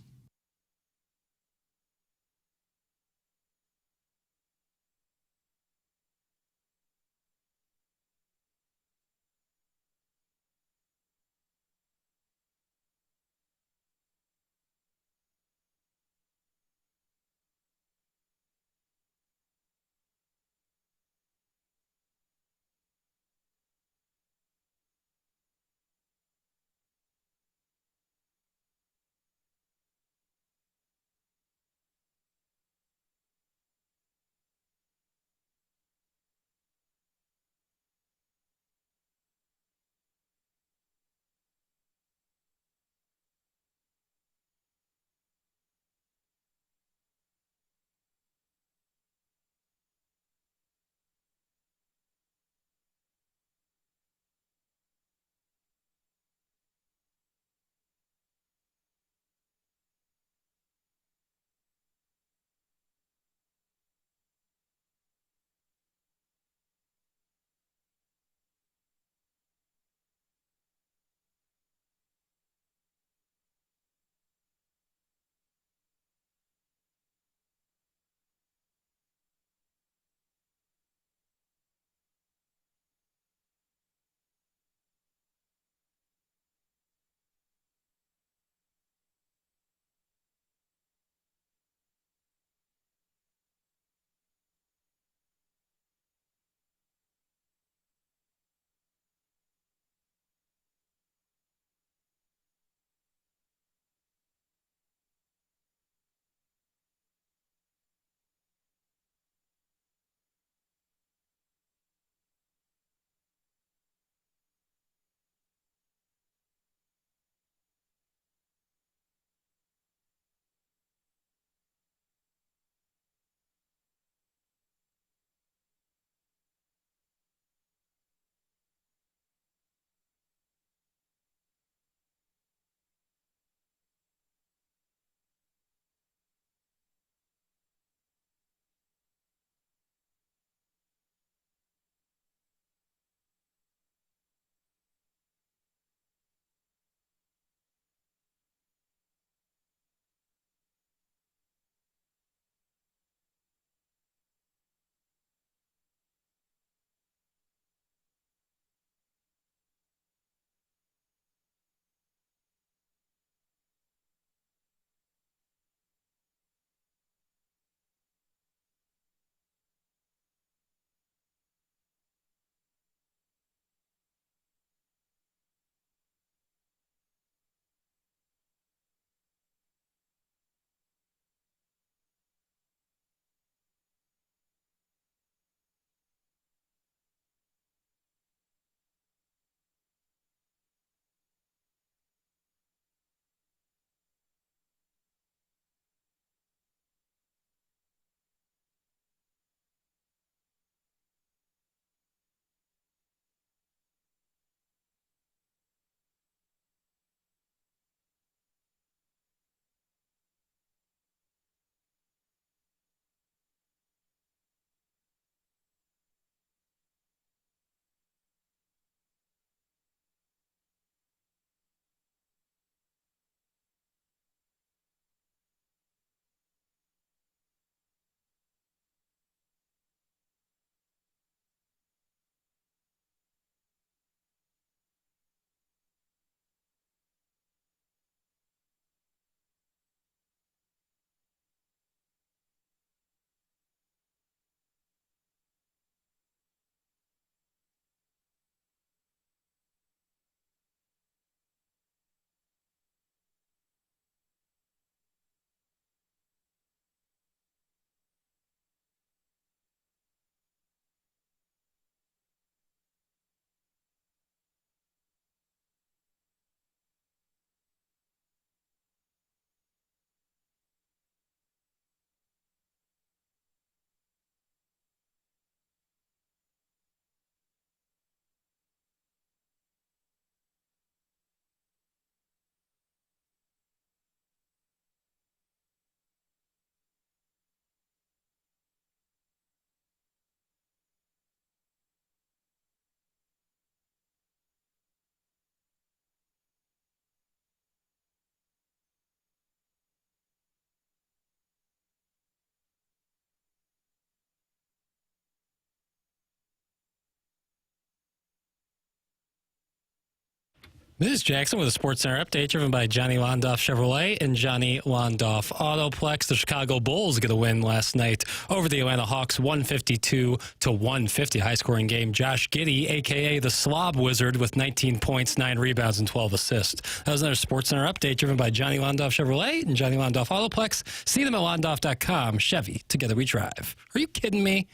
This is Jackson with a Sports Center update driven by Johnny Londoff Chevrolet and Johnny Londoff Autoplex. The Chicago Bulls get a win last night over the Atlanta Hawks, 152-150. High-scoring game. Josh Giddey, a.k.a. the Slob Wizard, with 19 points, 9 rebounds, and 12 assists. That was another Sports Center update driven by Johnny Londoff Chevrolet and Johnny Londoff Autoplex. See them at londoff.com. Chevy, together we drive. Are you kidding me?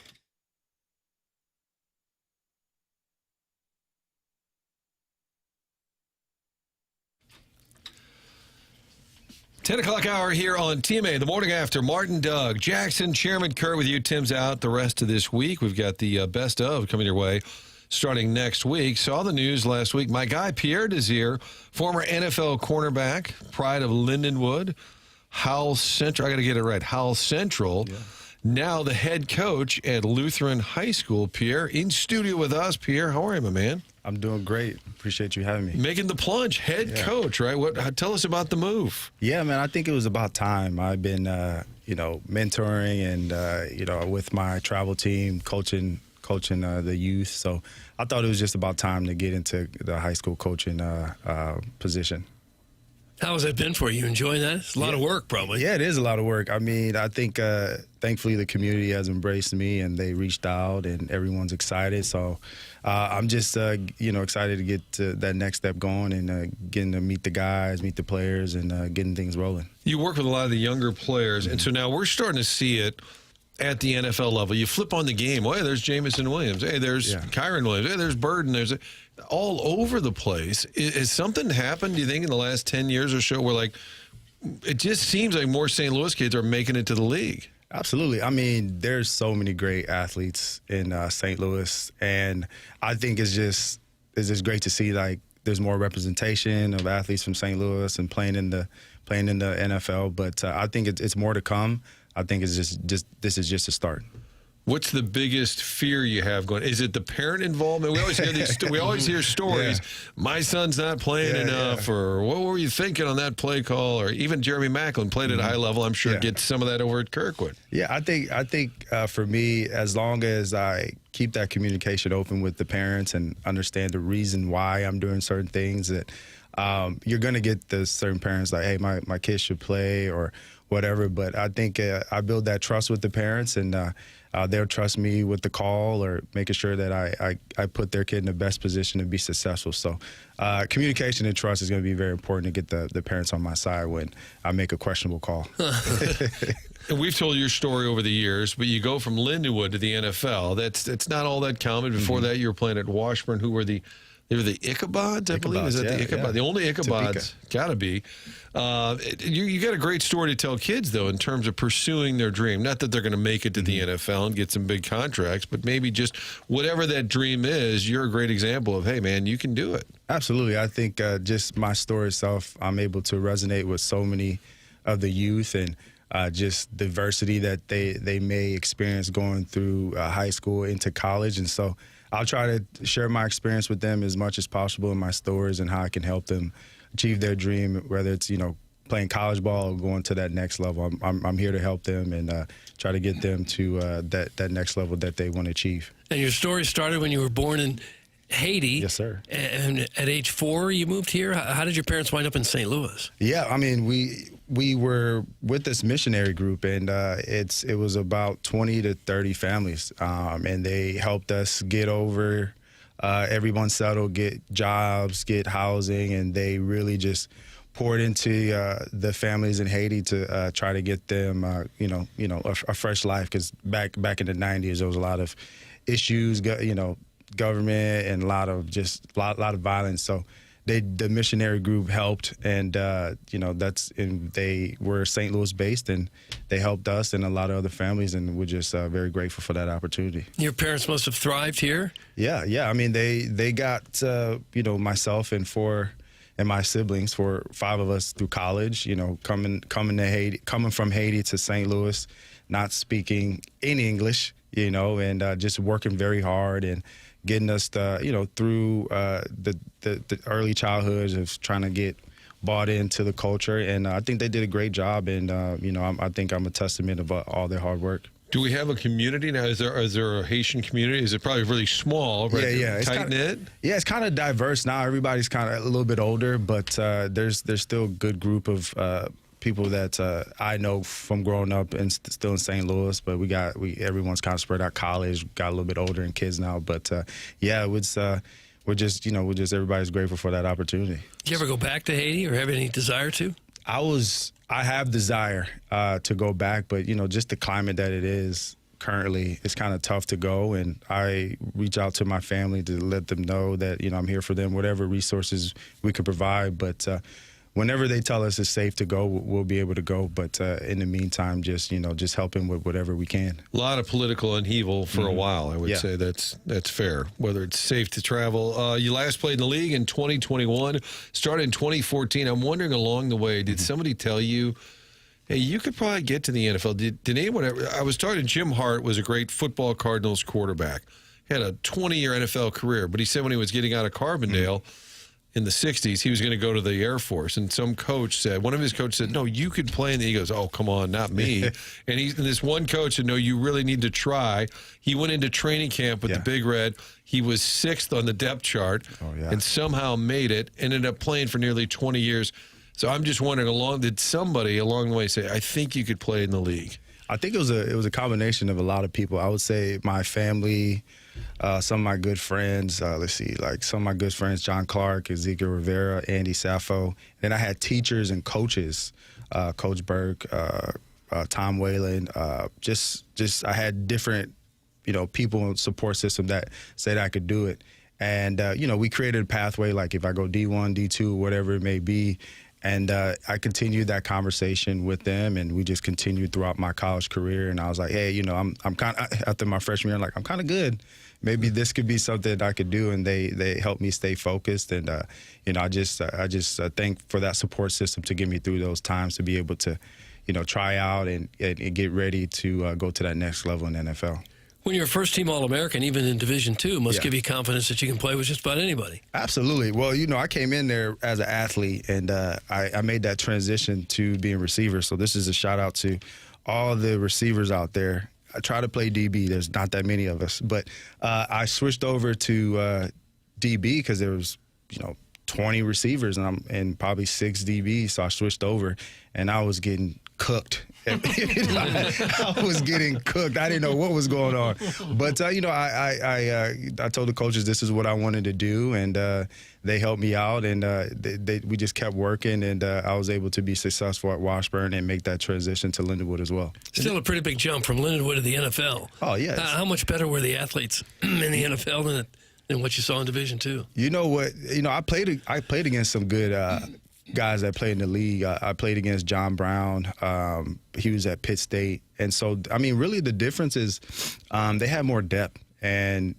10 o'clock hour here on TMA, the morning after. Martin, Doug, Jackson, Chairman Kerr with you. Tim's out the rest of this week. We've got the best of coming your way starting next week. Saw the news last week. My guy, Pierre Desir, former NFL cornerback, pride of Lindenwood, Howell Central. I got to get it right. Howell Central. Yeah. Now the head coach at Lutheran High School. Pierre, in studio with us. Pierre, how are you, my man? I'm doing great. Appreciate you having me. Making the plunge, head coach, right? Tell us about the move. Yeah, man, I think it was about time. I've been, mentoring and, with my travel team, coaching the youth. So I thought it was just about time to get into the high school coaching position. How has that been for you? Enjoying that? It's a lot of work, probably. Yeah, it is a lot of work. I mean, I think, thankfully, the community has embraced me, and they reached out, and everyone's excited. So I'm just, excited to get to that next step going and getting to meet the guys, meet the players, and getting things rolling. You work with a lot of the younger players, and so now we're starting to see it at the NFL level. You flip on the game. Oh, hey, there's Jamison Williams. Hey, there's Kyron Williams. Hey, there's Burden. There's all over the place. Has something happened, do you think, in the last 10 years or so where, it just seems like more St. Louis kids are making it to the league? Absolutely. I mean, there's so many great athletes in St. Louis, and I think it's just great to see, there's more representation of athletes from St. Louis and playing in the NFL. But I think it's more to come. I think it's just this is just a start. What's the biggest fear you have going? Is it the parent involvement? We always hear we always hear stories. Yeah. My son's not playing enough, or what were you thinking on that play call? Or even Jeremy Macklin played at a high level. I'm sure gets some of that over at Kirkwood. Yeah, I think for me, as long as I keep that communication open with the parents and understand the reason why I'm doing certain things, that you're going to get the certain parents like, hey, my kid should play or whatever. But I think I build that trust with the parents, and they'll trust me with the call or making sure that I put their kid in the best position to be successful. So communication and trust is going to be very important to get the parents on my side when I make a questionable call. And we've told your story over the years, but you go from Lindenwood to the NFL. That's not all that common. Before that, you were playing at Washburn, who were the Ichabods, I believe. Is that the Ichabod? Yeah. The only Ichabods, got to be. You got a great story to tell kids, though, in terms of pursuing their dream. Not that they're going to make it to the NFL and get some big contracts, but maybe just whatever that dream is, you're a great example of, hey, man, you can do it. Absolutely. I think just my story itself, I'm able to resonate with so many of the youth and just diversity that they may experience going through high school into college. And so I'll try to share my experience with them as much as possible in my stories and how I can help them achieve their dream, whether it's, playing college ball or going to that next level. I'm here to help them and try to get them to that next level that they want to achieve. And your story started when you were born in Haiti. Yes, sir. And at age 4, you moved here. How did your parents wind up in St. Louis? Yeah, I mean, we were with this missionary group, and it was about 20 to 30 families, and they helped us get over, everyone settled, get jobs, get housing, and they really just poured into the families in Haiti to try to get them, a fresh life. Because back in the 90s, there was a lot of issues, government, and a lot of violence. So the missionary group helped, and they were St. Louis based, and they helped us and a lot of other families, and we're just very grateful for that opportunity. Your parents must have thrived here. Yeah. I mean, they got myself and my siblings, 5 of us, through college. Coming from Haiti to St. Louis, not speaking any English, and just working very hard and getting us through the early childhoods of trying to get bought into the culture. And I think they did a great job. And, I think I'm a testament of all their hard work. Do we have a community now? Is there a Haitian community? Is it probably really small? Right? Yeah. Tight knit. Yeah, it's kind of diverse now. Everybody's kind of a little bit older, but there's still a good group of people that I know from growing up and still in St. Louis. But everyone's kind of spread out. College got a little bit older and kids now. But we're just everybody's grateful for that opportunity. Did you ever go back to Haiti or have any desire to? I have desire to go back, but just the climate that it is currently, it's kind of tough to go. And I reach out to my family to let them know that I'm here for them, whatever resources we could provide. But whenever they tell us it's safe to go, we'll be able to go. But in the meantime, just helping with whatever we can. A lot of political upheaval for a while. I would say that's fair. Whether it's safe to travel. You last played in the league in 2021, started in 2014. I'm wondering along the way, did somebody tell you, hey, you could probably get to the NFL? Did anyone ever? I was talking to Jim Hart, was a great football Cardinals quarterback. He had a 20-year NFL career, but he said when he was getting out of Carbondale, in the 60s, he was going to go to the Air Force. And one of his coaches said, no, you could play. And he goes, oh, come on, not me. and this one coach said, no, you really need to try. He went into training camp with the Big Red. He was 6th on the depth chart and somehow made it, ended up playing for nearly 20 years. So I'm just wondering, did somebody along the way say, I think you could play in the league? I think it was a combination of a lot of people. I would say my family, some of my good friends, some of my good friends, John Clark, Ezekiel Rivera, Andy Sappho. Then I had teachers and coaches, Coach Burke, Tom Whalen. I had different, people in the support system that said I could do it. And, we created a pathway, like if I go D1, D2, whatever it may be. And I continued that conversation with them, and we just continued throughout my college career. And I was like, hey, I'm kind of, after my freshman year, I'm kind of good. Maybe this could be something I could do. And they helped me stay focused. And, I just thank for that support system to get me through those times to be able to, try out and get ready to go to that next level in the NFL. When you're a first-team All-American, even in Division II, must give you confidence that you can play with just about anybody. Absolutely. Well, I came in there as an athlete, and I made that transition to being a receiver. So this is a shout-out to all the receivers out there. I try to play DB. There's not that many of us. But I switched over to DB because there was, 20 receivers and probably 6 DBs. So I switched over, and I was getting cooked. I was getting cooked. I didn't know what was going on. But, I told the coaches this is what I wanted to do, and they helped me out, and we just kept working, and I was able to be successful at Washburn and make that transition to Lindenwood as well. Still a pretty big jump from Lindenwood to the NFL. Oh, yes. How much better were the athletes in the NFL than what you saw in Division II? You know what? I played against some good guys that played in the league. I played against John Brown. He was at Pitt State. And so, really the difference is they had more depth. And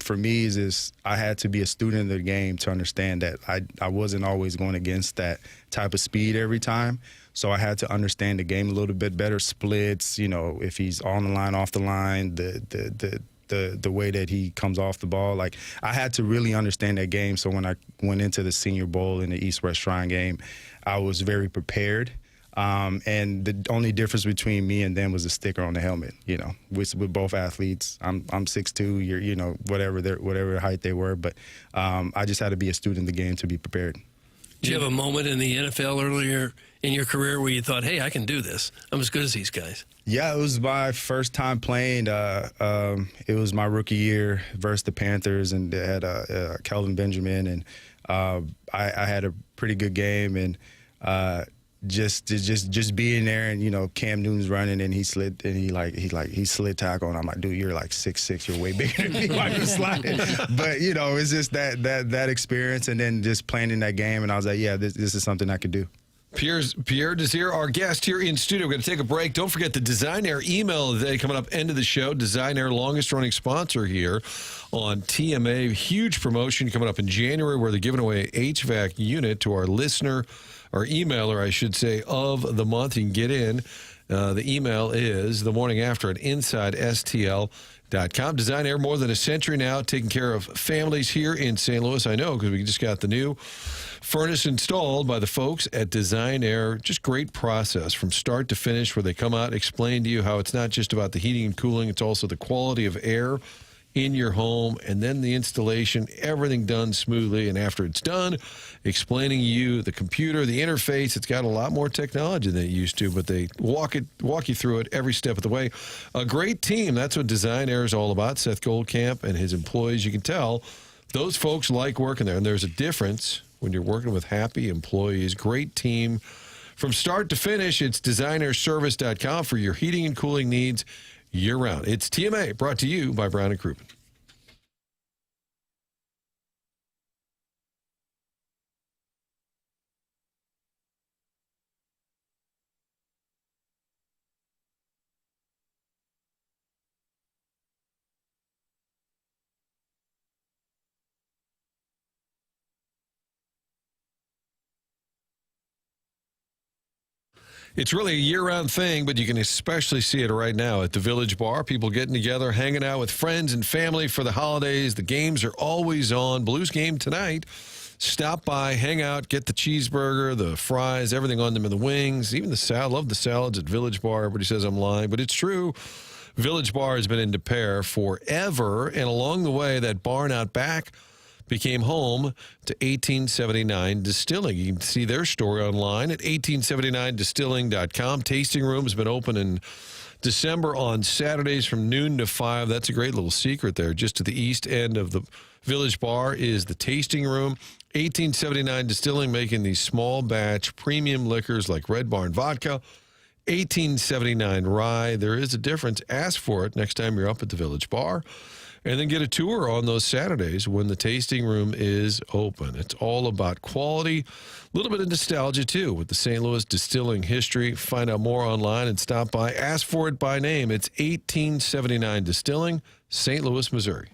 for me is I had to be a student of the game to understand that I wasn't always going against that type of speed every time. So I had to understand the game a little bit better, splits, if he's on the line, off the line, the way that he comes off the ball. Like, I had to really understand that game. So when I went into the Senior Bowl in the East-West Shrine game, I was very prepared. And the only difference between me and them was the sticker on the helmet. With both athletes, I'm 6'2", you're, whatever height they were. But I just had to be a student of the game to be prepared. Did you have a moment in the NFL earlier in your career where you thought, hey, I can do this? I'm as good as these guys. Yeah, it was my first time playing. It was my rookie year versus the Panthers, and they had Kelvin Benjamin, and I had a pretty good game, and just being there, and Cam Newton's running, and he slid tackle, and I'm like, dude, you're like 6'6", you're way bigger than me. Why are you sliding? But it's just that experience, and then just playing in that game, and I was like, yeah, this is something I could do. Pierre Desir, our guest here in studio. We're going to take a break. Don't forget the Design Air email of the day coming up, end of the show. Design Air, longest-running sponsor here on TMA. Huge promotion coming up in January where they're giving away an HVAC unit to our listener, our emailer, I should say, of the month. You can get in The email is themorningafter@InsideSTL.com. Design Air, more than a century now, taking care of families here in St. Louis. I know because we just got the new furnace installed by the folks at Design Air. Just great process from start to finish where they come out, explain to you how it's not just about the heating and cooling, it's also the quality of air in your home, and then the installation, everything done smoothly. And after it's done, explaining to you the computer, the interface, it's got a lot more technology than it used to, but they walk you through it every step of the way. A great team. That's what Design Air is all about. Seth Goldcamp and his employees, you can tell those folks like working there. And there's a difference when you're working with happy employees. Great team. From start to finish, it's designairservice.com for your heating and cooling needs year-round. It's TMA, brought to you by Brown & Crouppen. It's really a year-round thing, but you can especially see it right now at the Village Bar. People getting together, hanging out with friends and family for the holidays. The games are always on. Blues game tonight. Stop by, hang out, get the cheeseburger, the fries, everything on them, and the wings, even the salad. Love the salads at Village Bar. Everybody says I'm lying, but it's true. Village Bar has been in Des Peres forever, and along the way, that barn out back became home to 1879 Distilling. You can see their story online at 1879distilling.com. Tasting room has been open in December on Saturdays from noon to 5. That's a great little secret there. Just to the east end of the Village Bar is the tasting room. 1879 Distilling, making these small batch premium liquors like Red Barn Vodka. 1879 Rye. There is a difference. Ask for it next time you're up at the Village Bar. And then get a tour on those Saturdays when the tasting room is open. It's all about quality, a little bit of nostalgia, too, with the St. Louis distilling history. Find out more online and stop by. Ask for it by name. It's 1879 Distilling, St. Louis, Missouri.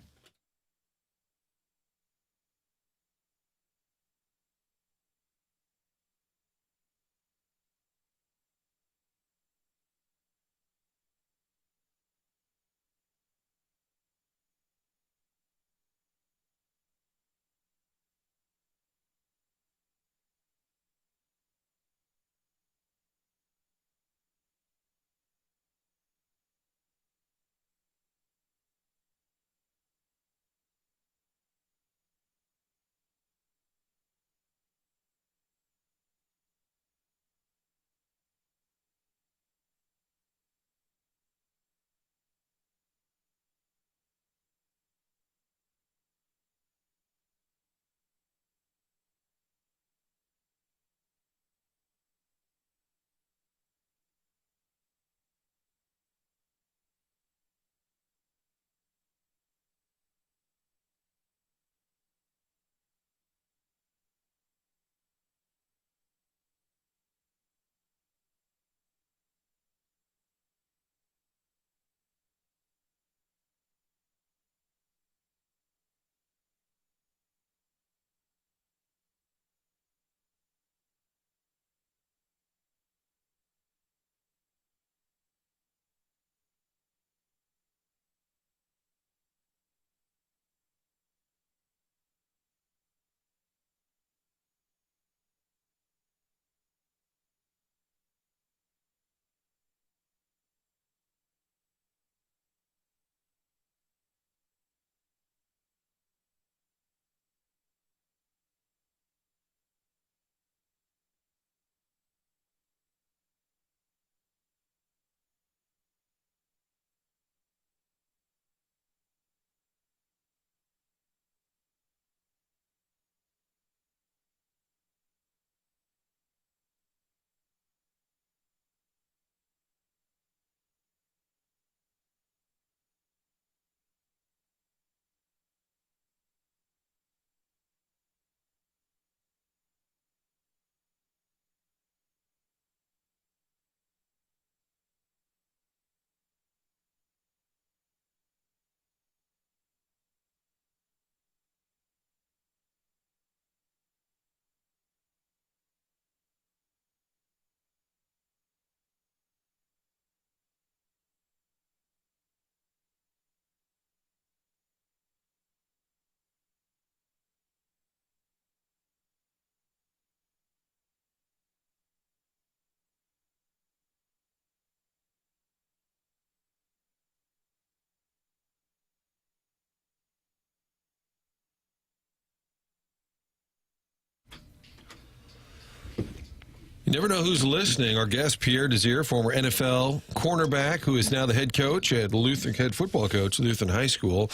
Never know who's listening. Our guest, Pierre Desir, former NFL cornerback, who is now the head coach at Lutheran, head football coach at Lutheran High School.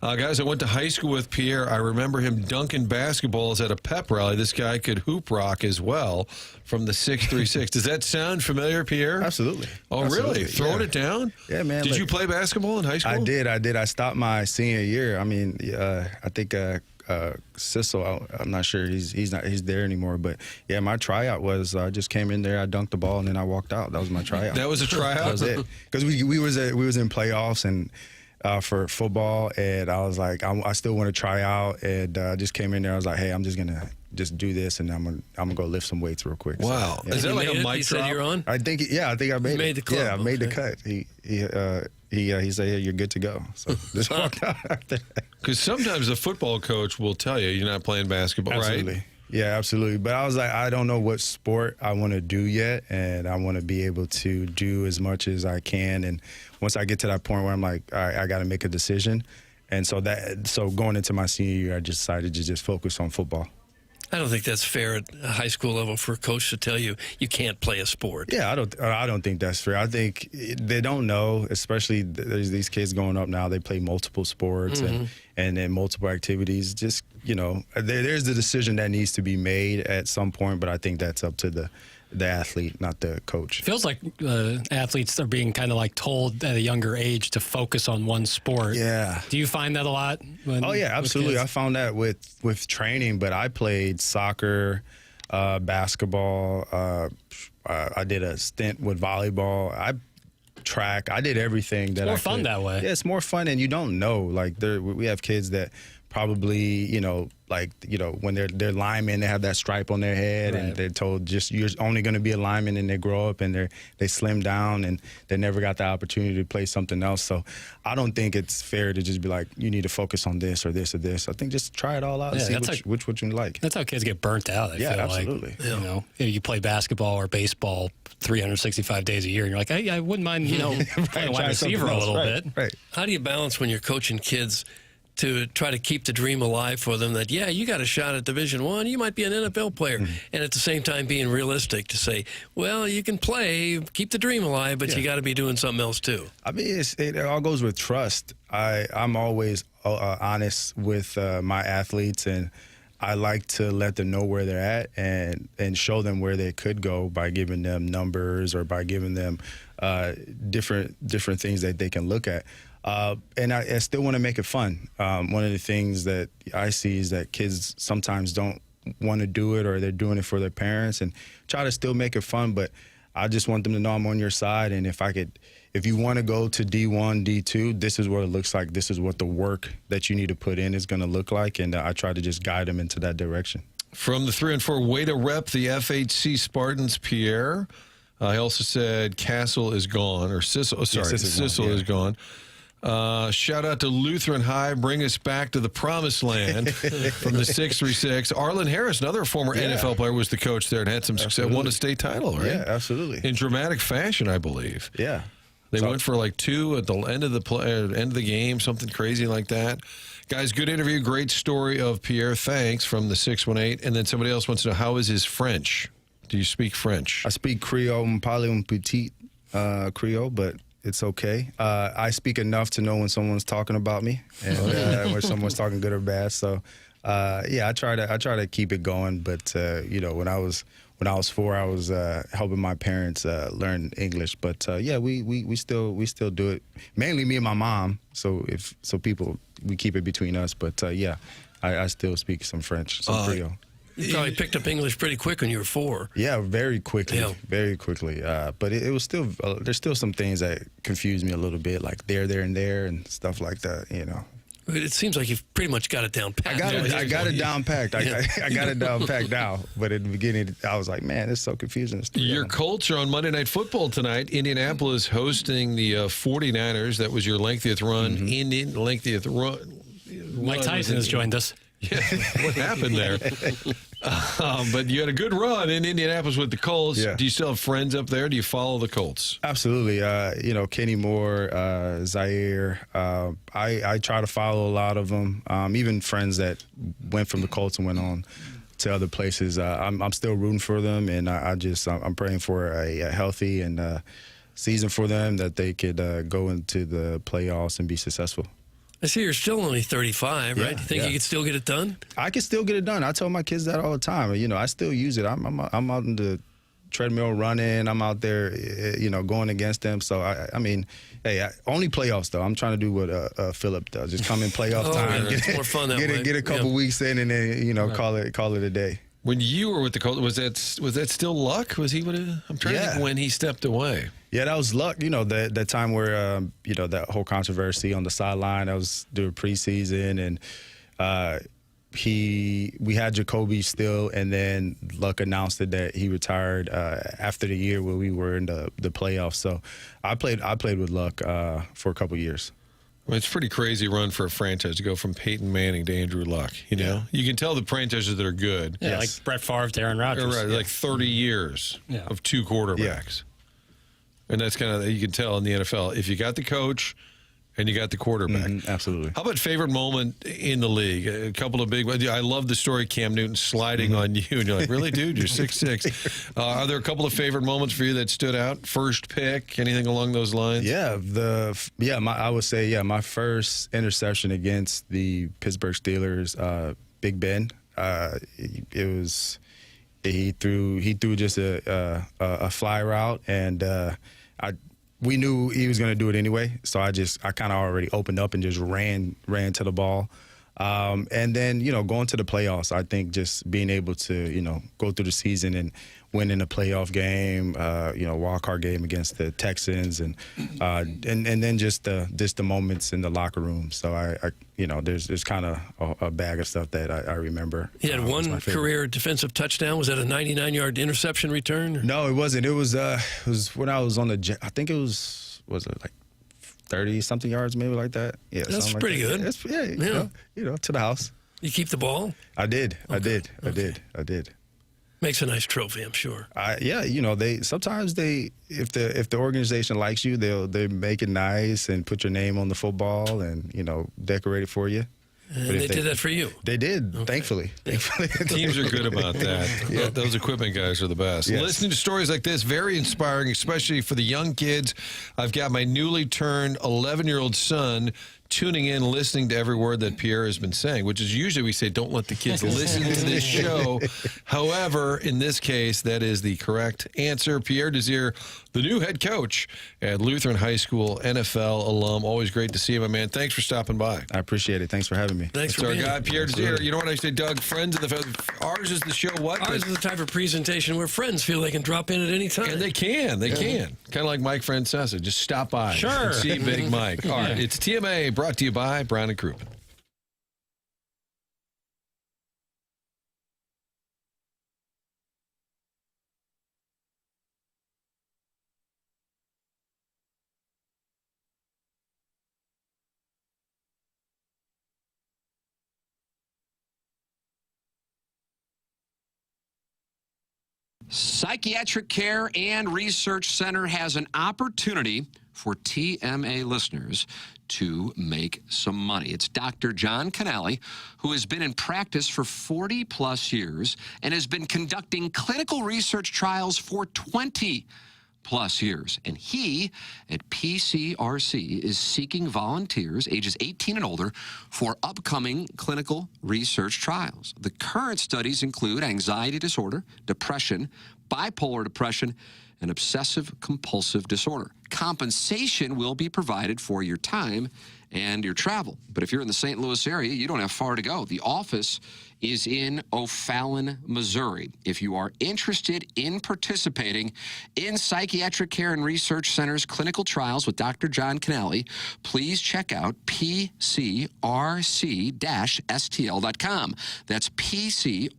Guys, I went to high school with Pierre. I remember him dunking basketballs at a pep rally. This guy could hoop rock as well from the 6'3". Does that sound familiar, Pierre? Absolutely. Oh, Absolutely. really? Throwing it down? Yeah, man. Did you play basketball in high school? I did. I stopped my senior year. I mean, I think Sissel, I'm not sure he's there anymore, but yeah, my tryout was I just came in there, I dunked the ball, and then I walked out. That was my tryout. That was a tryout? That was it. Because we was in playoffs and for football, and I was like, I still want to try out, and I just came in there. I was like, hey, I'm just gonna do this, and I'm gonna go lift some weights real quick. Wow, so, yeah. Is that like a mic drop? You said you're on? I think I made it. The club. Yeah, I made the cut. He said, hey, you're good to go. So just walked out after that. Because sometimes a football coach will tell you you're not playing basketball, Absolutely. right? Yeah, absolutely. But I was like, I don't know what sport I want to do yet, and I want to be able to do as much as I can. And once I get to that point where I'm like, all right, I got to make a decision. And so going into my senior year, I just decided to just focus on football. I don't think that's fair at a high school level for a coach to tell you can't play a sport. Yeah, I don't think that's fair. I think they don't know, especially there's these kids growing up now. They play multiple sports and then multiple activities. Just, there's the decision that needs to be made at some point, but I think that's up to the athlete, not the coach. Feels like athletes are being kind of like told at a younger age to focus on one sport. Yeah. Do you find that a lot? Oh yeah, absolutely. I found that with training, but I played soccer, basketball. I did a stint with volleyball. Track. I did everything that I could. It's more fun that way. Yeah, it's more fun, and you don't know. Like we have kids that probably, when they're linemen, they have that stripe on their head, and they're told you're only going to be a lineman, and they grow up and they slim down, and they never got the opportunity to play something else. So I don't think it's fair to just be like, you need to focus on this or this or this. I think just try it all out and see which you like. That's how kids get burnt out. I feel absolutely. Like, you play basketball or baseball 365 days a year, and you're like, I wouldn't mind, playing wide receiver a little bit. Right. How do you balance when you're coaching kids to try to keep the dream alive for them that, you got a shot at Division I, you might be an NFL player, and at the same time being realistic to say, well, you can play, keep the dream alive, but you got to be doing something else too. I mean, it all goes with trust. I'm always honest with my athletes, and I like to let them know where they're at and show them where they could go by giving them numbers or by giving them different things that they can look at. And I still want to make it fun. One of the things that I see is that kids sometimes don't want to do it, or they're doing it for their parents, and try to still make it fun. But I just want them to know I'm on your side. And if you want to go to D1, D2, this is what it looks like. This is what the work that you need to put in is going to look like. And I try to just guide them into that direction. From the 3 and 4, way to rep the FHC Spartans, Pierre. He also said Castle is gone, or Sissel. Sissel is gone. Shout out to Lutheran High, bring us back to the promised land from the 636. Arlen Harris, another former NFL player, was the coach there and had some success. Won a state title, right? Yeah, absolutely. In dramatic fashion, I believe. Yeah. They went for like 2 at the end of the game, something crazy like that. Guys, good interview, great story of Pierre. Thanks from the 618. And then somebody else wants to know, how is his French? Do you speak French? I speak Creole, un parle un petit Creole, but it's okay. I speak enough to know when someone's talking about me and when someone's talking good or bad. So, I try to keep it going. But when I was 4, I was helping my parents learn English. But we still do it. Mainly me and my mom. So we keep it between us. But I still speak some French, some Creole. You probably picked up English pretty quick when you were 4. Yeah, very quickly. Yeah. Very quickly. But it was still, there's still some things that confuse me a little bit, like there, and there, and stuff like that, It seems like you've pretty much got it down packed. I got it down packed. I got it down packed now. But at the beginning, I was like, man, it's so confusing. Your Colts are on Monday Night Football tonight. Indianapolis hosting the 49ers. That was your lengthiest run. Mike Tyson has joined us. Yeah, what happened there? But you had a good run in Indianapolis with the Colts. Yeah. Do you still have friends up there? Do you follow the Colts? Absolutely. Kenny Moore, Zaire. I try to follow a lot of them. Even friends that went from the Colts and went on to other places. I'm still rooting for them, and I'm praying for a healthy and season for them, that they could go into the playoffs and be successful. I see you're still only 35, right? You think you could still get it done? I can still get it done. I tell my kids that all the time. You know, I still use it. I'm out in the treadmill running. I'm out there, you know, going against them. So, I mean, hey, only playoffs, though. I'm trying to do what Philip does. Just come in playoff time. Yeah, it's more fun that way. Get a couple weeks in, and then, you know, call it a day. When you were with the Colts, was that still Luck? Was he? I'm trying to think when he stepped away. Yeah, that was Luck. You know, that time where you know, that whole controversy on the sideline. That was during preseason, and we had Jacoby still, and then Luck announced that he retired after the year where we were in the playoffs. So I played with Luck for a couple years. Well, it's a pretty crazy run for a franchise to go from Peyton Manning to Andrew Luck. You know, you can tell the franchises that are good. Yeah, like Brett Favre to Aaron Rodgers. Right, like 30 years of two quarterbacks. And that's kind of, you can tell in the NFL, if you got the coach and you got the quarterback. Absolutely. How about favorite moment in the league? A couple of big ones. I love the story Cam Newton sliding on you, and you're like, really, dude? You're 6'6". Are there a couple of favorite moments for you that stood out? First pick, anything along those lines? Yeah, I would say my first interception against the Pittsburgh Steelers, Big Ben. It was he threw just a fly route, and we knew he was going to do it anyway, so I kind of already opened up and just ran to the ball. And then, you know, going to the playoffs, I think just being able to, you know, go through the season and win in a playoff game, you know, wild card game against the Texans, and then just the moments in the locker room. So I you know, there's kind of a bag of stuff that I remember. He had one career defensive touchdown. Was that a 99-yard interception return? No, it wasn't. It was when I was on the, I think it was it like 30-something yards, maybe like that. Yeah, that's pretty good. You know, to the house. You keep the ball? I did. Okay. I did. Makes a nice trophy, I'm sure. Yeah, you know, sometimes if the organization likes you, they make it nice and put your name on the football and, you know, decorate it for you. And they did that for you. They did, thankfully. Teams are good about that. Those equipment guys are the best. Yes. Listening to stories like this, very inspiring, especially for the young kids. I've got my newly turned 11-year-old son tuning in, listening to every word that Pierre has been saying, which is usually we say don't let the kids listen to this show. However, in this case, that is the correct answer. Pierre Desir, the new head coach at Lutheran High School, NFL alum. Always great to see you, my man. Thanks for stopping by. I appreciate it. Thanks for having me. Thanks for being our guy, Pierre Desir. You know what I say, Doug? Friends of the ours is the show. What? Ours is the type of presentation where friends feel they can drop in at any time. And they can. Kind of like Mike Francesa. Just stop by. Sure. And see Big Mike. All right. It's TMA brought to you by Brown and Crouppen. Psychiatric Care and Research Center has an opportunity for TMA listeners to make some money. It's Dr. John Canale, who has been in practice for 40-plus years and has been conducting clinical research trials for 20-plus years. And he, at PCRC, is seeking volunteers ages 18 and older for upcoming clinical research trials. The current studies include anxiety disorder, depression, bipolar depression, and obsessive-compulsive disorder. Compensation will be provided for your time and your travel. But if you're in the St. Louis area, you don't have far to go. The office is in O'Fallon, Missouri. If you are interested in participating in Psychiatric Care and Research Center's clinical trials with Dr. John Canale, please check out pcrc-stl.com. That's pcrc-stl.com.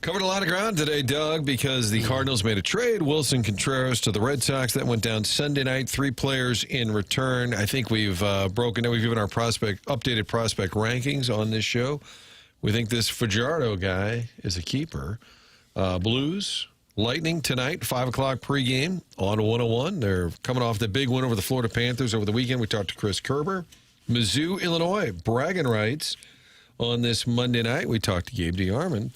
Covered a lot of ground today, Doug, because the Cardinals made a trade. Wilson Contreras to the Red Sox. That went down Sunday night. 3 players in return. I think we've broken down. We've given our updated prospect rankings on this show. We think this Fajardo guy is a keeper. Blues, Lightning tonight, 5 o'clock pregame on 101. They're coming off the big win over the Florida Panthers over the weekend. We talked to Chris Kerber. Mizzou, Illinois, Braggin Rights on this Monday night. We talked to Gabe DeArmond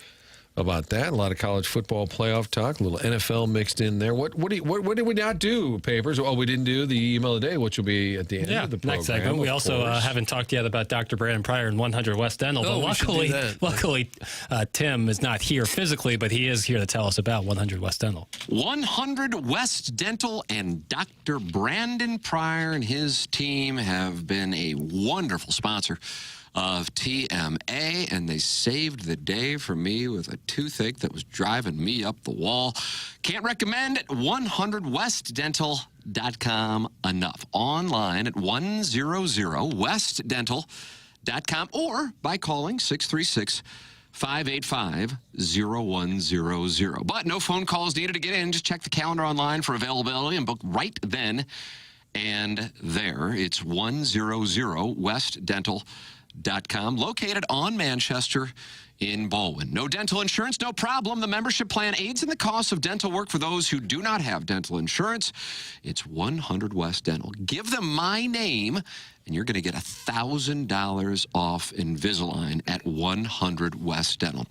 about that. A lot of college football playoff talk, a little NFL mixed in there. What did we not do, Papers? Well, we didn't do the email of the day, which will be at the end of the program. Next segment. We also haven't talked yet about Dr. Brandon Pryor and 100 West Dental. Oh, but luckily, Tim is not here physically, but he is here to tell us about 100 West Dental. 100 West Dental and Dr. Brandon Pryor and his team have been a wonderful sponsor of TMA, and they saved the day for me with a toothache that was driving me up the wall. Can't recommend 100westdental.com enough. Online at 100westdental.com or by calling 636-585-0100. But no phone calls needed to get in. Just check the calendar online for availability and book right then and there. It's 100westdental.com. Located on Manchester in Baldwin. No dental insurance, no problem. The membership plan aids in the cost of dental work for those who do not have dental insurance. It's 100 West Dental. Give them my name, and you're going to get $1,000 off Invisalign at 100 West Dental.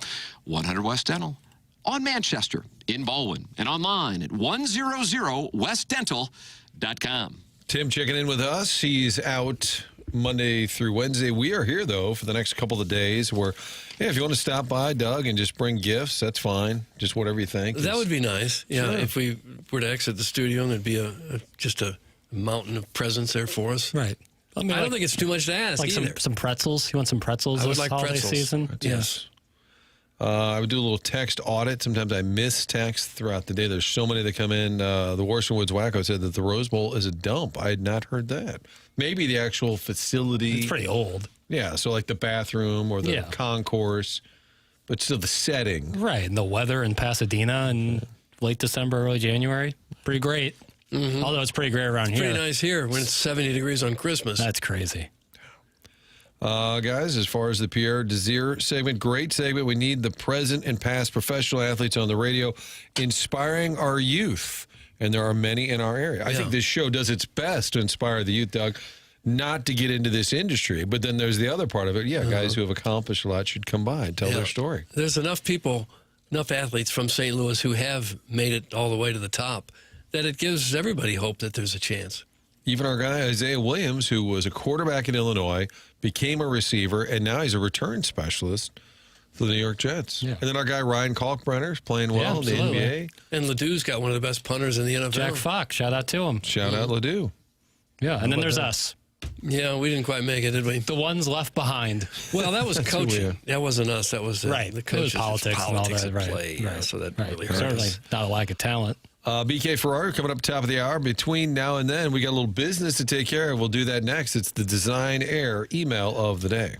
100 West Dental on Manchester in Baldwin and online at 100westdental.com. Tim checking in with us. He's out Monday through Wednesday. We are here, though, for the next couple of days where, if you want to stop by, Doug, and just bring gifts, that's fine. Just whatever you think. That would be nice. Yeah, sure. If we were to exit the studio, there'd be just a mountain of presents there for us. Right. I don't think it's too much to ask either. Some pretzels. You want some pretzels I would this like holiday pretzels. season? Yes. I would do a little text audit. Sometimes I miss texts throughout the day. There's so many that come in. The Warson Woods Wacko said that the Rose Bowl is a dump. I had not heard that. Maybe the actual facility. It's pretty old. Yeah, so like the bathroom or the concourse, but still the setting. Right, and the weather in Pasadena in late December, early January, pretty great. Mm-hmm. Although it's pretty great around here. Pretty nice here when it's 70 degrees on Christmas. That's crazy. Guys, as far as the Pierre Desir segment, great segment. We need the present and past professional athletes on the radio inspiring our youth, and there are many in our area. I think this show does its best to inspire the youth, Doug, not to get into this industry. But then there's the other part of it. Yeah, guys who have accomplished a lot should come by and tell their story. There's enough people, enough athletes from St. Louis who have made it all the way to the top that it gives everybody hope that there's a chance. Even our guy, Isaiah Williams, who was a quarterback in Illinois, became a receiver, and now he's a return specialist for the New York Jets. Yeah. And then our guy, Ryan Kalkbrenner's playing well in the NBA. And Ledoux's got one of the best punters in the NFL. Jack Fox, shout out to him. Shout out Ledoux. Yeah, and then there's us. Yeah, we didn't quite make it, did we? The ones left behind. Well, that was coaching. That wasn't us. That was right. The coaches. Politics and all that. Right. Play. Yeah, so that really hurt Certainly us. not a lack of talent. BK Ferrari coming up top of the hour. Between now and then, we got a little business to take care of. We'll do that next. It's the Design Air email of the day.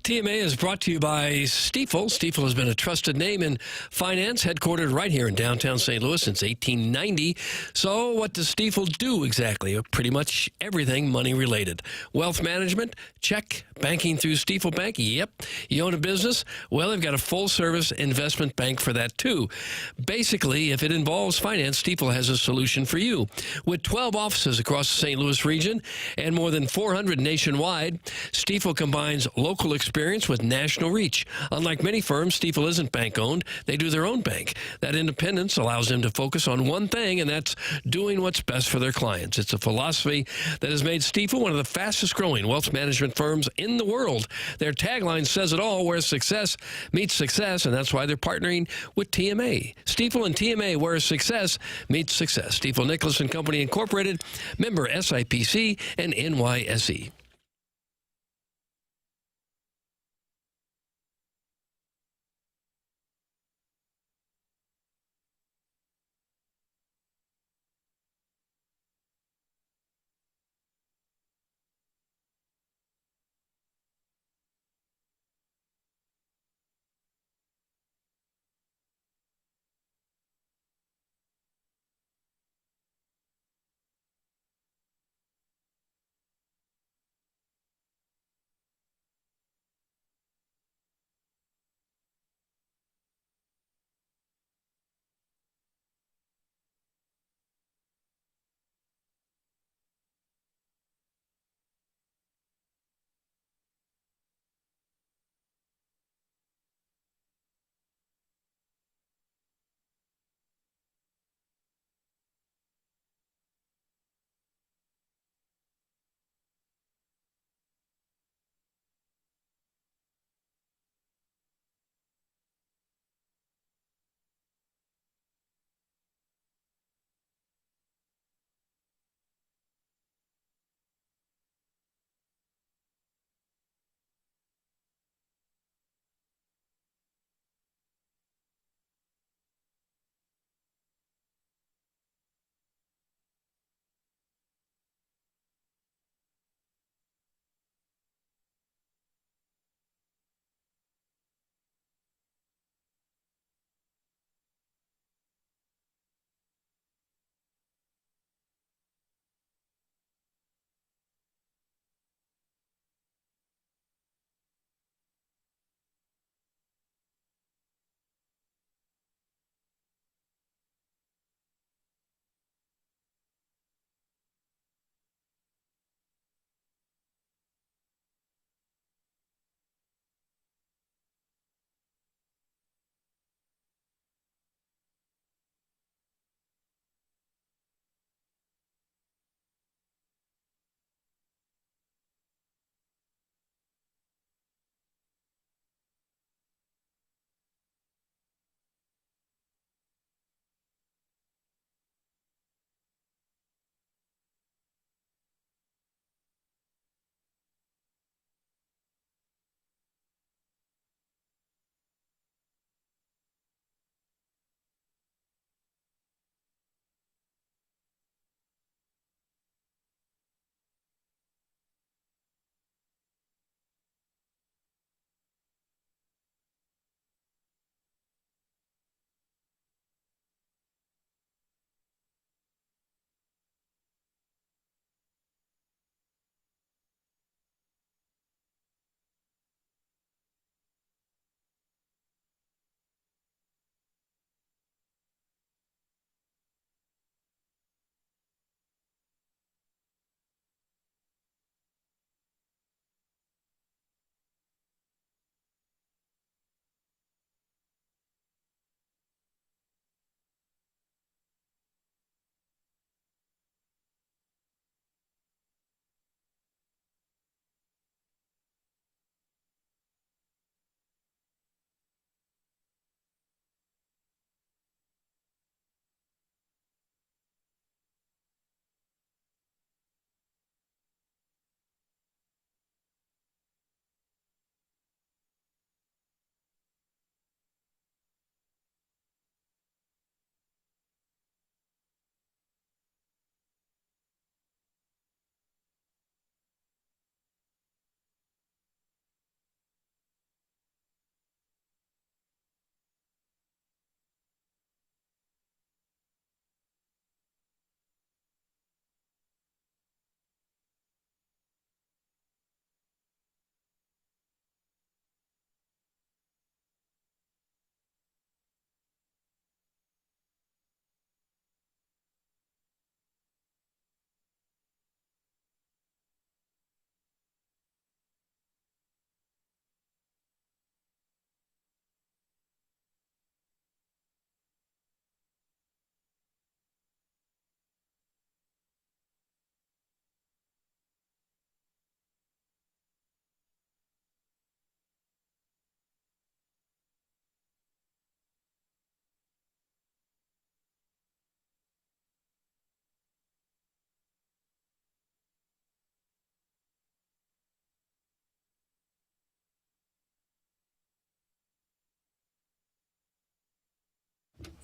TMA is brought to you by Stifel. Stifel has been a trusted name in finance, headquartered right here in downtown St. Louis since 1890. So what does Stifel do exactly? Pretty much everything money-related. Wealth management? Check. Banking through Stifel Bank? Yep. You own a business? Well, they've got a full-service investment bank for that, too. Basically, if it involves finance, Stifel has a solution for you. With 12 offices across the St. Louis region and more than 400 nationwide, Stifel combines local experience experience with national reach. Unlike many firms, Stifel isn't bank-owned. They do their own bank. That independence allows them to focus on one thing, and that's doing what's best for their clients. It's a philosophy that has made Stifel one of the fastest-growing wealth management firms in the world. Their tagline says it all, where success meets success, and that's why they're partnering with TMA. Stifel and TMA, where success meets success. Stifel Nicholas and Company Incorporated, member SIPC and NYSE.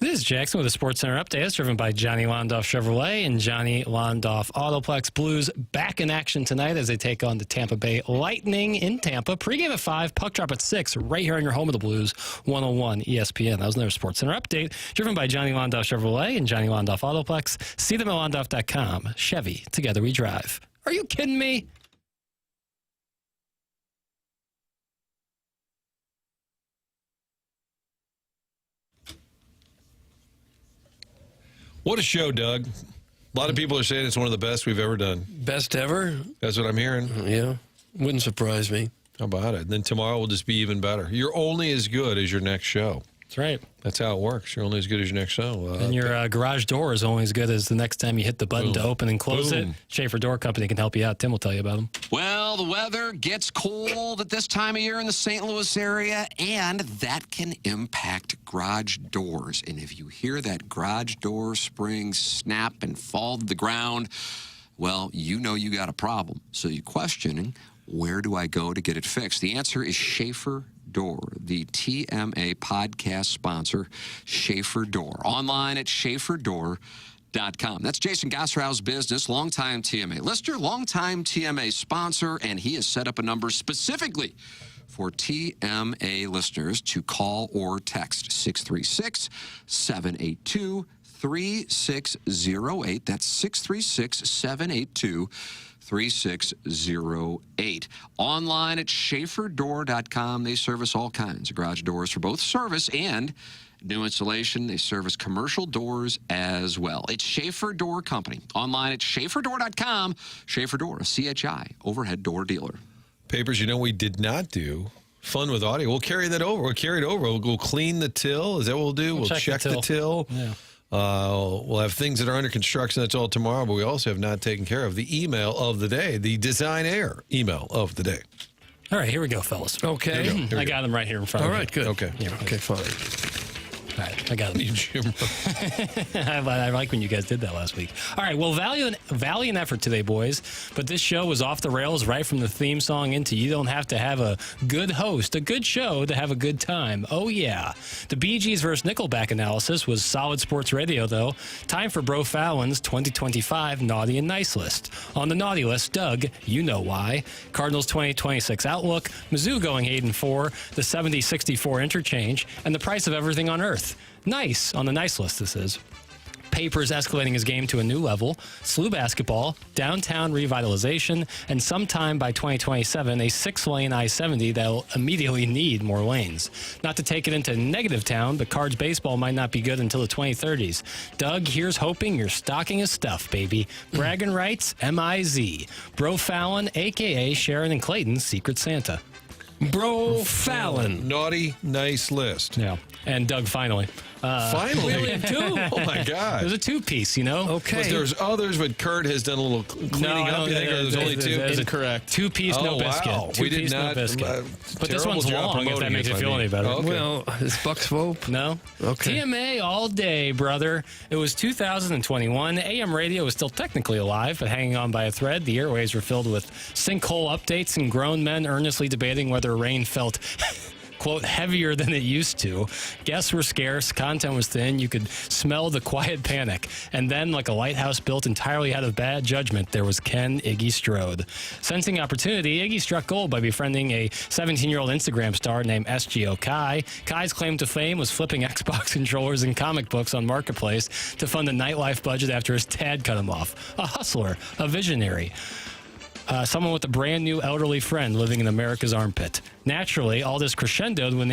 This is Jackson with a Sports Center update. It's driven by Johnny Londoff Chevrolet and Johnny Londoff Autoplex. Blues back in action tonight as they take on the Tampa Bay Lightning in Tampa. Pre-game at 5, puck drop at 6, right here on your home of the Blues, 101 ESPN. That was another Sports Center update, driven by Johnny Londoff Chevrolet and Johnny Londoff Autoplex. See them at londoff.com. Chevy, together we drive. Are you kidding me? What a show, Doug. A lot of people are saying it's one of the best we've ever done. Best ever? That's what I'm hearing. Yeah. Wouldn't surprise me. How about it? And then tomorrow will just be even better. You're only as good as your next show. That's right. That's how it works. You're only as good as your next show. And your garage door is only as good as the next time you hit the button to open and close it. Schaefer Door Company can help you out. Tim will tell you about them. Well, the weather gets cold at this time of year in the St. Louis area, and that can impact garage doors. And if you hear that garage door spring snap and fall to the ground, well, you know you got a problem. So you're questioning, where do I go to get it fixed? The answer is Schaefer Door, the TMA podcast sponsor, Schaefer Door. Online at SchaeferDoor.com. That's Jason Gosrow's business, longtime TMA listener, longtime TMA sponsor, and he has set up a number specifically for TMA listeners to call or text 636-782-3608. That's 636-782-3608. Online at SchaeferDoor.com. They service all kinds of garage doors for both service and new installation. They service commercial doors as well. It's Schaefer Door Company. Online at SchaeferDoor.com. Schaefer Door, a CHI overhead door dealer. Papers, we did not do fun with audio. We'll carry that over. We'll carry it over. We'll clean the till. Is that what we'll do? We'll check the till. Yeah. We'll have things that are under construction. That's all tomorrow, but we also have not taken care of the email of the day, the Design Air email of the day. All right, here we go, fellas. Okay. Here we go. I got them right here in front of me. All right, good. Okay. Yeah, Okay, fine. All right, I got them. I like when you guys did that last week. All right, well, valiant effort today, boys. But this show was off the rails right from the theme song into you don't have to have a good host, a good show to have a good time. Oh, yeah. The Bee Gees versus Nickelback analysis was solid sports radio, though. Time for Bro Fallon's 2025 Naughty and Nice list. On the naughty list, Doug, you know why. Cardinals 2026 outlook, Mizzou going 8-4, the 70-64 interchange, and the price of everything on earth. Nice, on the nice list this is. Papers escalating his game to a new level, SLU basketball, downtown revitalization, and sometime by 2027, a 6-lane I-70 that'll immediately need more lanes. Not to take it into negative town, but Cards baseball might not be good until the 2030s. Doug, here's hoping your stocking is stuffed, baby. Braggin Rights, M-I-Z. Bro Fallon, a.k.a. Sharon and Clayton's Secret Santa. Bro Fallon. Naughty, nice list. Yeah. And Doug, finally. Finally? We only have two. Oh, my God. There's a two-piece, Okay. There's others, but Kurt has done a little cleaning up. You think there's only two? Incorrect. Two-piece, no biscuit. Wow. We did not. No biscuit. But this one's long, if that makes you feel any better. Okay. Well, is Buck Swope? No? Okay. TMA all day, brother. It was 2021. AM radio was still technically alive, but hanging on by a thread. The airwaves were filled with sinkhole updates and grown men earnestly debating whether rain felt quote, heavier than it used to. Guests were scarce. Content was thin. You could smell the quiet panic. And then, like a lighthouse built entirely out of bad judgment, there was Ken Iggy Strode. Sensing opportunity, Iggy struck gold by befriending a 17-year-old Instagram star named SGO Kai. Kai's claim to fame was flipping Xbox controllers and comic books on Marketplace to fund a nightlife budget after his dad cut him off. A hustler, a visionary. Someone with a brand new elderly friend living in America's armpit. Naturally, all this crescendoed with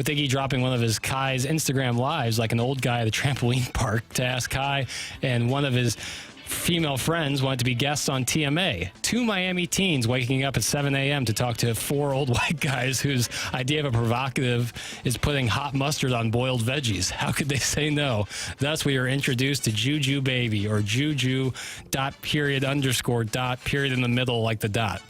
Iggy dropping one of Kai's Instagram lives like an old guy at a trampoline park to ask Kai and one of his female friends wanted to be guests on TMA. Two Miami teens waking up at 7 a.m. to talk to four old white guys whose idea of a provocative is putting hot mustard on boiled veggies. How could they say no? Thus, we are introduced to Juju Baby, or Juju ... period in the middle like the dot.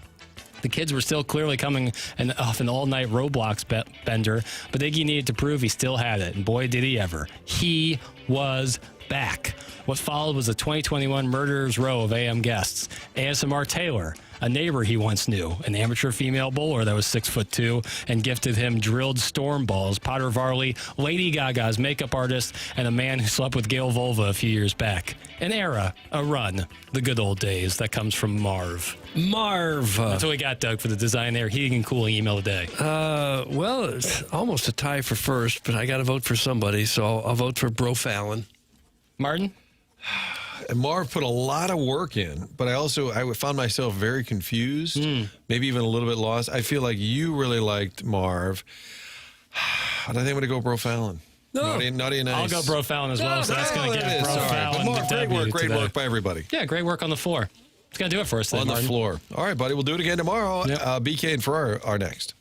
The kids were still clearly coming off an all-night Roblox bender, but Iggy needed to prove he still had it, and boy, did he ever. He was back. What followed was a 2021 Murderer's Row of AM guests. ASMR Taylor, a neighbor he once knew, an amateur female bowler that was 6'2", and gifted him drilled storm balls. Potter Varley, Lady Gaga's makeup artist, and a man who slept with Gail Volva a few years back. An era, a run, the good old days. That comes from Marv. Marv. That's what we got, Doug, for the Design Air Heating and Cooling email today. Well, it's almost a tie for first, but I got to vote for somebody, so I'll vote for Bro Fallon. Martin? And Marv put a lot of work in, but I found myself very confused, maybe even a little bit lost. I feel like you really liked Marv. And I think I'm going to go Bro Fallon. No. Naughty and nice. I'll go Bro Fallon as well, so that's going to get Bro Fallon. Marv, great work by everybody. Yeah, great work on the floor. It's going to do it for us today, On the floor. All right, buddy. We'll do it again tomorrow. Yep. BK and Ferrari are next.